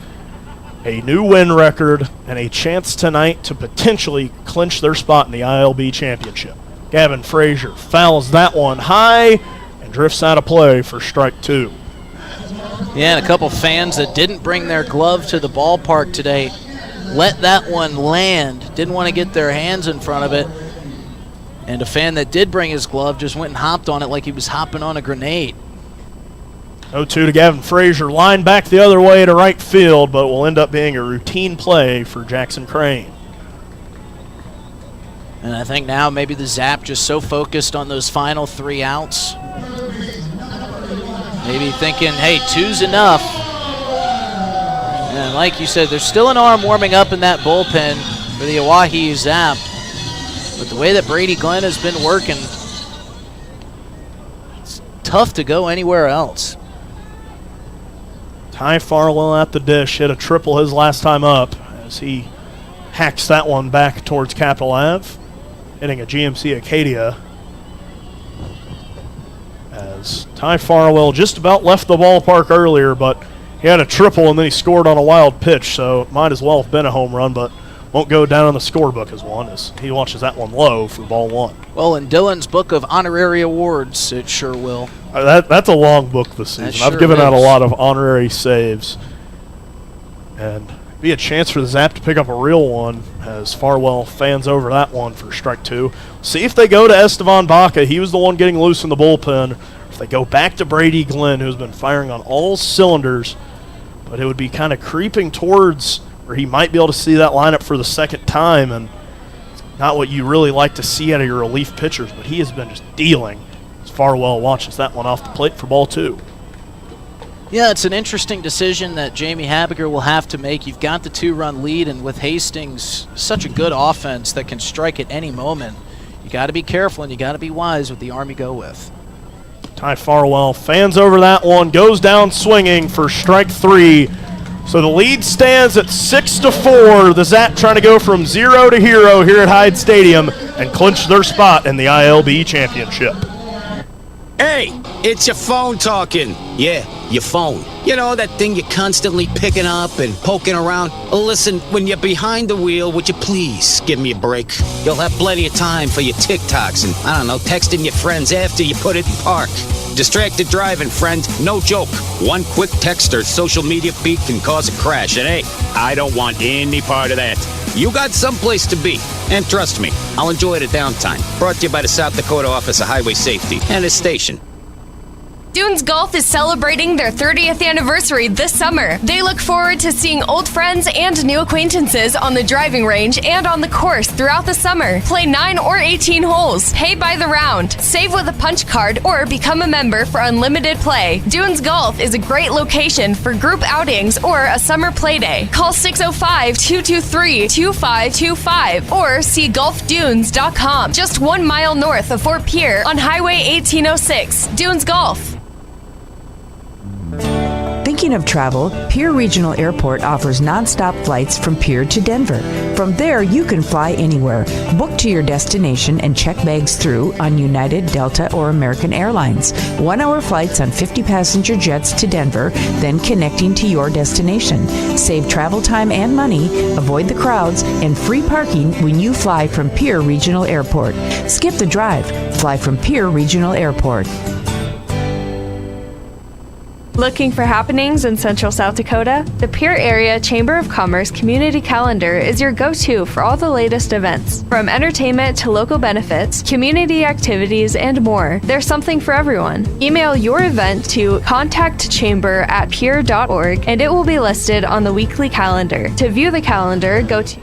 A new win record and a chance tonight to potentially clinch their spot in the ILB Championship. Gavin Frazier fouls that one high and drifts out of play for strike 2. Yeah, and a couple fans that didn't bring their glove to the ballpark today let that one land, didn't want to get their hands in front of it. And a fan that did bring his glove just went and hopped on it like he was hopping on a grenade. 0-2 to Gavin Frazier, line back the other way to right field, but will end up being a routine play for Jackson Crane. And I think now maybe the Zap just so focused on those final 3 outs. Maybe thinking, hey, 2's enough. And like you said, there's still an arm warming up in that bullpen for the Oahe Zap. But the way that Brady Glenn has been working, it's tough to go anywhere else. Ty Farwell at the dish, hit a triple his last time up as he hacks that one back towards Capitol Ave, hitting a GMC Acadia. As Ty Farwell just about left the ballpark earlier, but he had a triple and then he scored on a wild pitch, so it might as well have been a home run, but won't go down on the scorebook as one, as he watches that one low for ball 1. Well, in Dylan's book of honorary awards, it sure will. That's a long book this season. That sure I've given out a is. lot of honorary saves. And be a chance for the Zap to pick up a real one as Farwell fans over that one for strike 2. See if they go to Estevan Baca. He was the one getting loose in the bullpen. If they go back to Brady Glenn, who's been firing on all cylinders, but it would be kind of creeping towards where he might be able to see that lineup for the second time, and not what you really like to see out of your relief pitchers, but he has been just dealing as Farwell watches that one off the plate for ball 2. Yeah, it's an interesting decision that Jamie Habiger will have to make. You've got the 2-run lead, and with Hastings, such a good offense that can strike at any moment, you got to be careful and you got to be wise with the arm you go with. Ty Farwell fans over that one, goes down swinging for strike 3. So the lead stands at 6-4. The Zap trying to go from 0 to hero here at Hyde Stadium and clinch their spot in the ILB Championship. Hey, it's your phone talking. Yeah, your phone. You know, that thing you're constantly picking up and poking around. Listen, when you're behind the wheel, would you please give me a break? You'll have plenty of time for your TikToks and, I don't know, texting your friends after you put it in park. Distracted driving, friend. No joke. One quick text or social media feed can cause a crash. And hey, I don't want any part of that. You got someplace to be. And trust me, I'll enjoy the downtime. Brought to you by the South Dakota Office of Highway Safety and its station. Dunes Golf is celebrating their 30th anniversary this summer. They look forward to seeing old friends and new acquaintances on the driving range and on the course throughout the summer. Play 9 or 18 holes, pay by the round, save with a punch card, or become a member for unlimited play. Dunes Golf is a great location for group outings or a summer play day. Call 605-223-2525 or see golfdunes.com. Just 1 mile north of Fort Pierre on Highway 1806. Dunes Golf. Thinking of travel? Pierre Regional Airport offers nonstop flights from Pierre to Denver. From there, you can fly anywhere. Book to your destination and check bags through on United, Delta, or American Airlines. 1-hour flights on 50-passenger jets to Denver, then connecting to your destination. Save travel time and money, avoid the crowds, and free parking when you fly from Pierre Regional Airport. Skip the drive. Fly from Pierre Regional Airport. Looking for happenings in Central South Dakota? The Pierre Area Chamber of Commerce Community Calendar is your go-to for all the latest events. From entertainment to local benefits, community activities, and more, there's something for everyone. Email your event to contactchamber@pierre.org and it will be listed on the weekly calendar. To view the calendar, go to...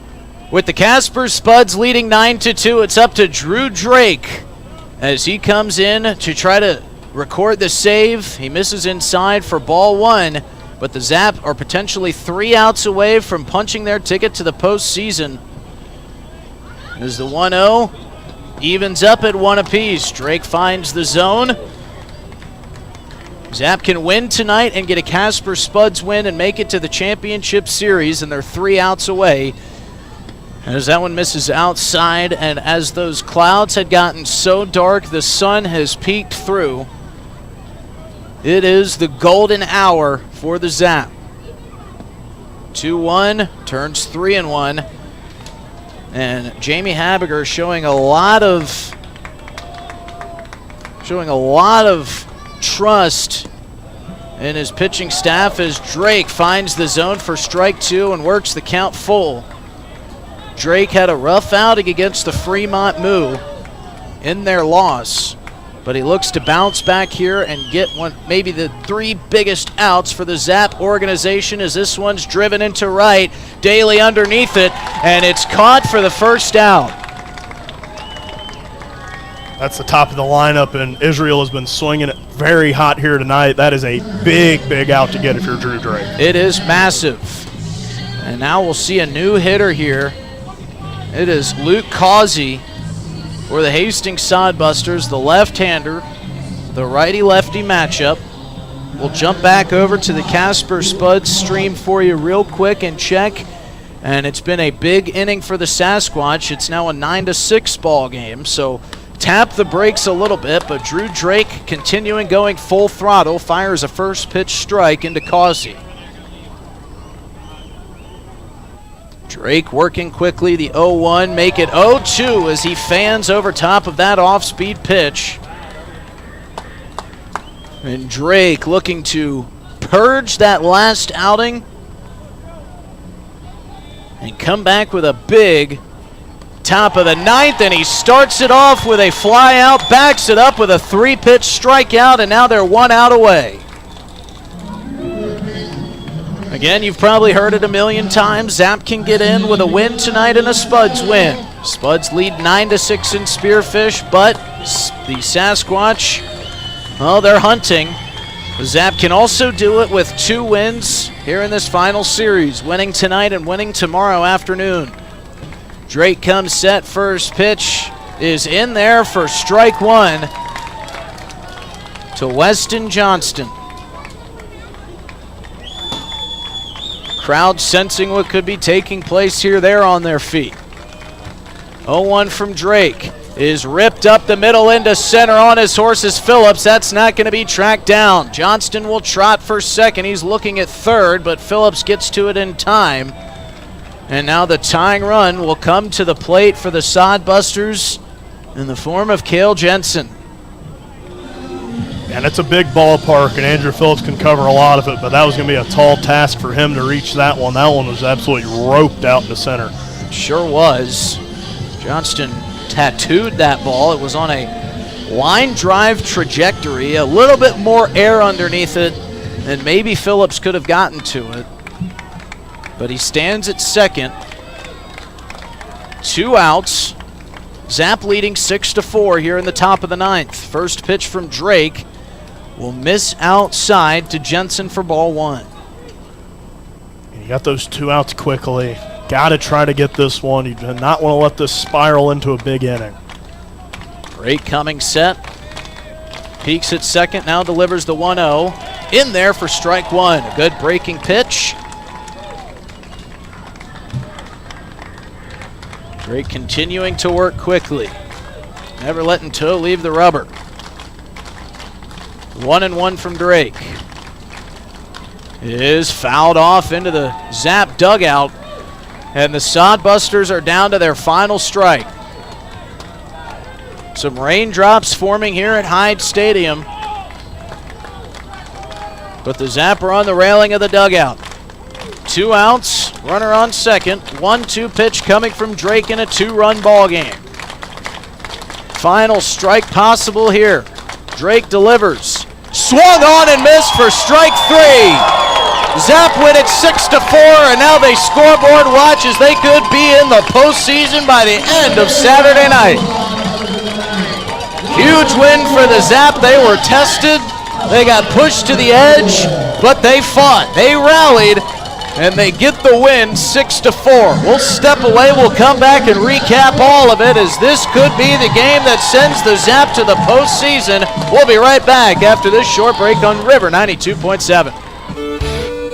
With the Casper Spuds leading 9-2, it's up to Drew Drake as he comes in to try to record the save. He misses inside for ball 1, but the Zap are potentially 3 outs away from punching their ticket to the postseason. As the 1-0 evens up at 1 apiece. Drake finds the zone. Zap can win tonight and get a Casper Spuds win and make it to the championship series, and they're 3 outs away. As that one misses outside, and as those clouds had gotten so dark, the sun has peeked through. It is the golden hour for the Zap. 2-1, turns 3-1. And Jamie Habiger showing a lot of trust in his pitching staff as Drake finds the zone for strike 2 and works the count full. Drake had a rough outing against the Fremont Moo in their loss, but he looks to bounce back here and get one, maybe the 3 biggest outs for the Zap organization as this one's driven into right. Daly underneath it, and it's caught for the first out. That's the top of the lineup, and Israel has been swinging it very hot here tonight. That is a big, big out to get if you're Drew Drake. It is massive. And now we'll see a new hitter here. It is Luke Causey for the Hastings Sodbusters, the left-hander, the righty-lefty matchup. We'll jump back over to the Casper Spuds stream for you real quick and check. And it's been a big inning for the Sasquatch. It's now a 9-6 ball game, so tap the brakes a little bit, but Drew Drake continuing going full throttle, fires a first pitch strike into Causey. Drake working quickly, the 0-1, make it 0-2 as he fans over top of that off-speed pitch. And Drake looking to purge that last outing and come back with a big top of the 9th, and he starts it off with a fly out, backs it up with a 3-pitch strikeout, and now they're 1 out away. Again, you've probably heard it a million times. Zap can get in with a win tonight and a Spuds win. Spuds lead 9-6 in Spearfish, but the Sasquatch, well, they're hunting. Zap can also do it with 2 wins here in this final series, winning tonight and winning tomorrow afternoon. Drake comes set, first pitch, is in there for strike one to Weston Johnston. Crowd sensing what could be taking place here. They're on their feet. 0-1 from Drake is ripped up the middle into center on his horse is Phillips. That's not going to be tracked down. Johnston will trot for second. He's looking at third, but Phillips gets to it in time. And now the tying run will come to the plate for the Sodbusters in the form of Cale Jensen. And it's a big ballpark, and Andrew Phillips can cover a lot of it, but that was going to be a tall task for him to reach that one. That one was absolutely roped out in the center. Sure was. Johnston tattooed that ball. It was on a line drive trajectory, a little bit more air underneath it than maybe Phillips could have gotten to it. But he stands at second. 2 outs. Zap leading 6-4 here in the top of the ninth. First pitch from Drake will miss outside to Jensen for ball one. You got those 2 outs quickly. Got to try to get this one. You do not want to let this spiral into a big inning. Drake coming set. Peaks at second, now delivers the 1-0. In there for strike one. A good breaking pitch. Drake continuing to work quickly. Never letting toe leave the rubber. 1-1 from Drake. Is fouled off into the Zap dugout. And the Sodbusters are down to their final strike. Some raindrops forming here at Hyde Stadium. But the Zap are on the railing of the dugout. 2 outs, runner on second. 1-2 pitch coming from Drake in a 2-run ball game. Final strike possible here. Drake delivers. Swung on and missed for strike three. Zap win it 6-4, and now they scoreboard watch as they could be in the postseason by the end of Saturday night. Huge win for the Zap. They were tested. They got pushed to the edge, but they fought. They rallied, and they get the win 6-4. We'll step away. We'll come back and recap all of it, as this could be the game that sends the Zap to the postseason. We'll be right back after this short break on River 92.7.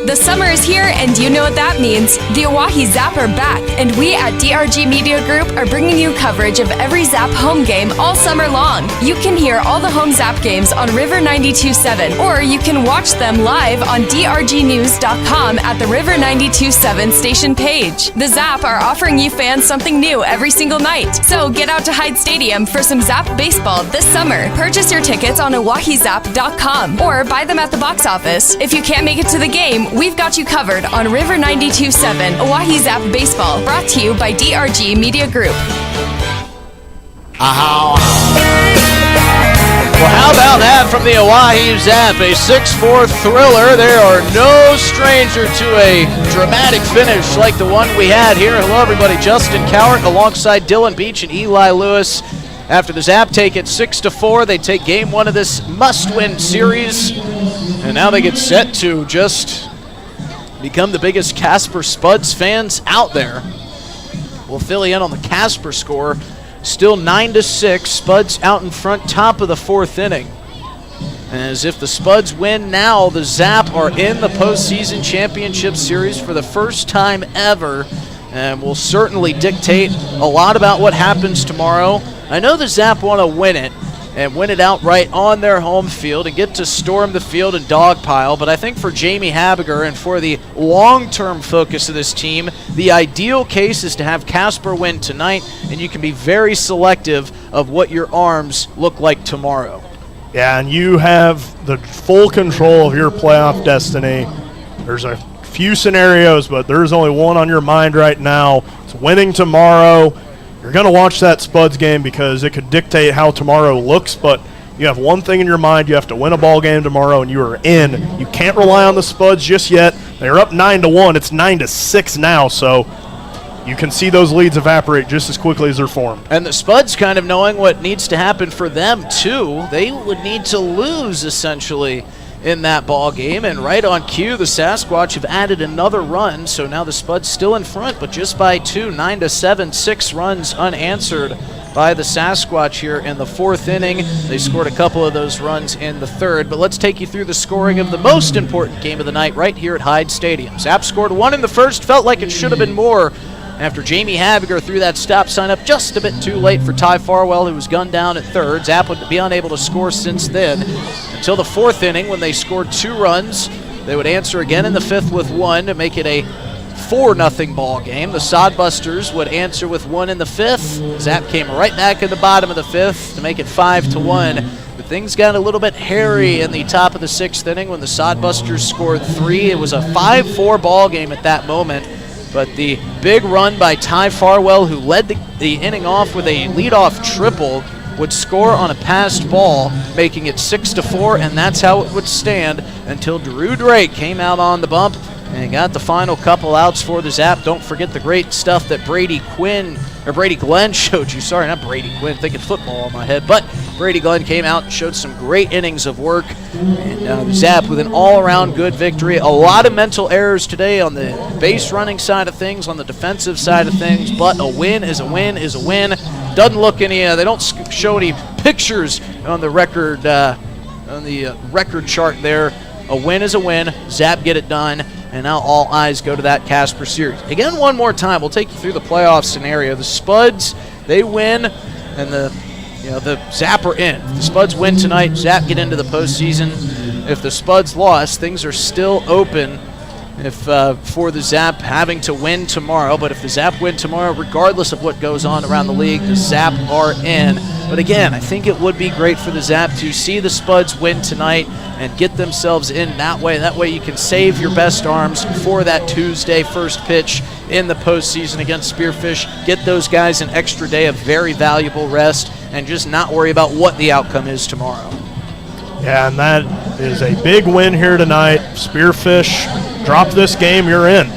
The summer is here, and you know what that means. The Oahe Zap are back, and we at DRG Media Group are bringing you coverage of every Zap home game all summer long. You can hear all the home Zap games on River 92.7, or you can watch them live on drgnews.com at the River 92.7 station page. The Zap are offering you fans something new every single night, so get out to Hyde Stadium for some Zap baseball this summer. Purchase your tickets on oahezap.com or buy them at the box office. If you can't make it to the game, we've got you covered on River 92.7 Oahe Zap Baseball, brought to you by DRG Media Group. Well, how about that from the Oahe Zap? A 6-4 thriller. They are no stranger to a dramatic finish like the one we had here. Hello, everybody. Justin Cowart alongside Dylan Beach and Eli Lewis. After the Zap take it 6-4, they take game one of this must-win series. And now they get set to just become the biggest Casper Spuds fans out there. We'll fill you in on the Casper score. Still 9-6. Spuds out in front, top of the fourth inning. And as if the Spuds win now, the Zap are in the postseason championship series for the first time ever, and will certainly dictate a lot about what happens tomorrow. I know the Zap want to win it, and win it outright on their home field and get to storm the field and dogpile. But I think for Jamie Habiger and for the long-term focus of this team, the ideal case is to have Casper win tonight, and you can be very selective of what your arms look like tomorrow. Yeah, and you have the full control of your playoff destiny. There's a few scenarios, but there's only one on your mind right now. It's winning tomorrow. You're going to watch that Spuds game because it could dictate how tomorrow looks, but you have one thing in your mind. You have to win a ball game tomorrow, and you are in. You can't rely on the Spuds just yet. They're up 9-1. It's 9-6 now, so you can see those leads evaporate just as quickly as they're formed. And the Spuds kind of knowing what needs to happen for them, too. They would need to lose, essentially, in that ball game, and right on cue, the Sasquatch have added another run, so now the Spuds still in front, but just by 2, 9-7, 6 runs unanswered by the Sasquatch here in the 4th inning. They scored a couple of those runs in the 3rd, but let's take you through the scoring of the most important game of the night right here at Hyde Stadium. Zap scored 1 in the 1st, felt like it should have been more after Jamie Haviger threw that stop sign up just a bit too late for Ty Farwell, who was gunned down at 3rd. Zap would be unable to score since then until the 4th inning when they scored 2 runs. They would answer again in the 5th with 1 to make it a 4-0 ball game. The Sodbusters would answer with 1 in the 5th. Zap came right back in the bottom of the 5th to make it 5-1. But things got a little bit hairy in the top of the 6th inning when the Sodbusters scored 3. It was a 5-4 ball game at that moment. But the big run by Ty Farwell, who led the inning off with a leadoff triple, would score on a passed ball, making it 6-4, and that's how it would stand until Drew Drake came out on the bump and got the final couple outs for the Zap. Don't forget the great stuff that Brady Glenn showed you. Sorry, not Brady Quinn, thinking football in my head, but Brady Glenn came out and showed some great innings of work, and the Zap with an all-around good victory. A lot of mental errors today on the base running side of things, on the defensive side of things, but a win is a win is a win. Doesn't look any, they don't show any pictures on the record chart there. A win is a win. Zap get it done. And now all eyes go to that Casper series. Again, one more time, we'll take you through the playoff scenario. The Spuds, they win, and the Zap are in. If the Spuds win tonight, Zap get into the postseason. If the Spuds lost, things are still open for the Zap having to win tomorrow. But if the Zap win tomorrow, regardless of what goes on around the league, the Zap are in. But again, I think it would be great for the Zap to see the Spuds win tonight and get themselves in that way. That way you can save your best arms for that Tuesday first pitch in the postseason against Spearfish. Get those guys an extra day of very valuable rest and just not worry about what the outcome is tomorrow. Yeah, and that is a big win here tonight. Spearfish, drop this game, you're in.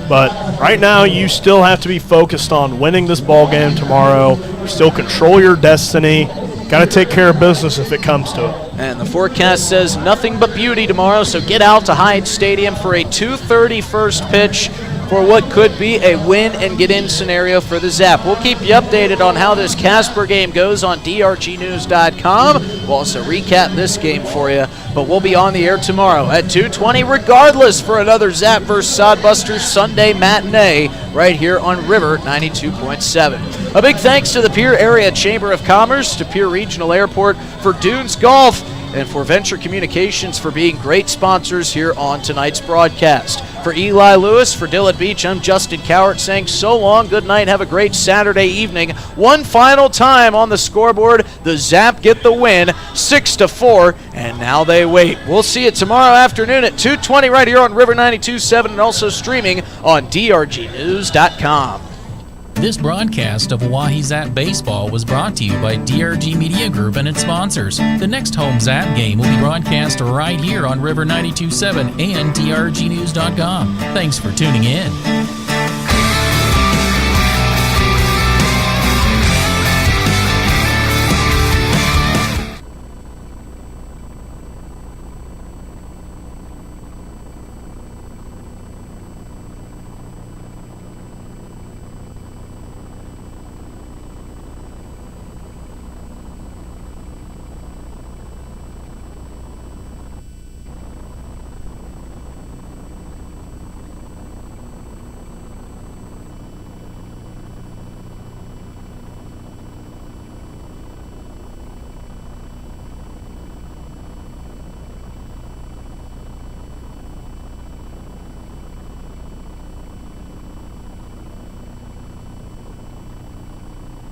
But right now, you still have to be focused on winning this ball game tomorrow. You still control your destiny. Got to take care of business if it comes to it. And the forecast says nothing but beauty tomorrow, so get out to Hyde Stadium for a 2:30 first pitch for what could be a win and get in scenario for the Zap. We'll keep you updated on how this Casper game goes on drgnews.com. We'll also recap this game for you, but we'll be on the air tomorrow at 2:20 regardless for another Zap vs. Sodbusters Sunday matinee right here on River 92.7. A big thanks to the Pierre Area Chamber of Commerce, to Pierre Regional Airport, for Dunes Golf, and for Venture Communications for being great sponsors here on tonight's broadcast. For Eli Lewis, for Dillon Beach, I'm Justin Cowart saying so long, good night, have a great Saturday evening. One final time on the scoreboard, the Zap get the win, 6-4, and now they wait. We'll see you tomorrow afternoon at 2:20 right here on River 92.7 and also streaming on drgnews.com. This broadcast of Oahe Zap Baseball was brought to you by DRG Media Group and its sponsors. The next home Zap game will be broadcast right here on River 92.7 and drgnews.com. Thanks for tuning in.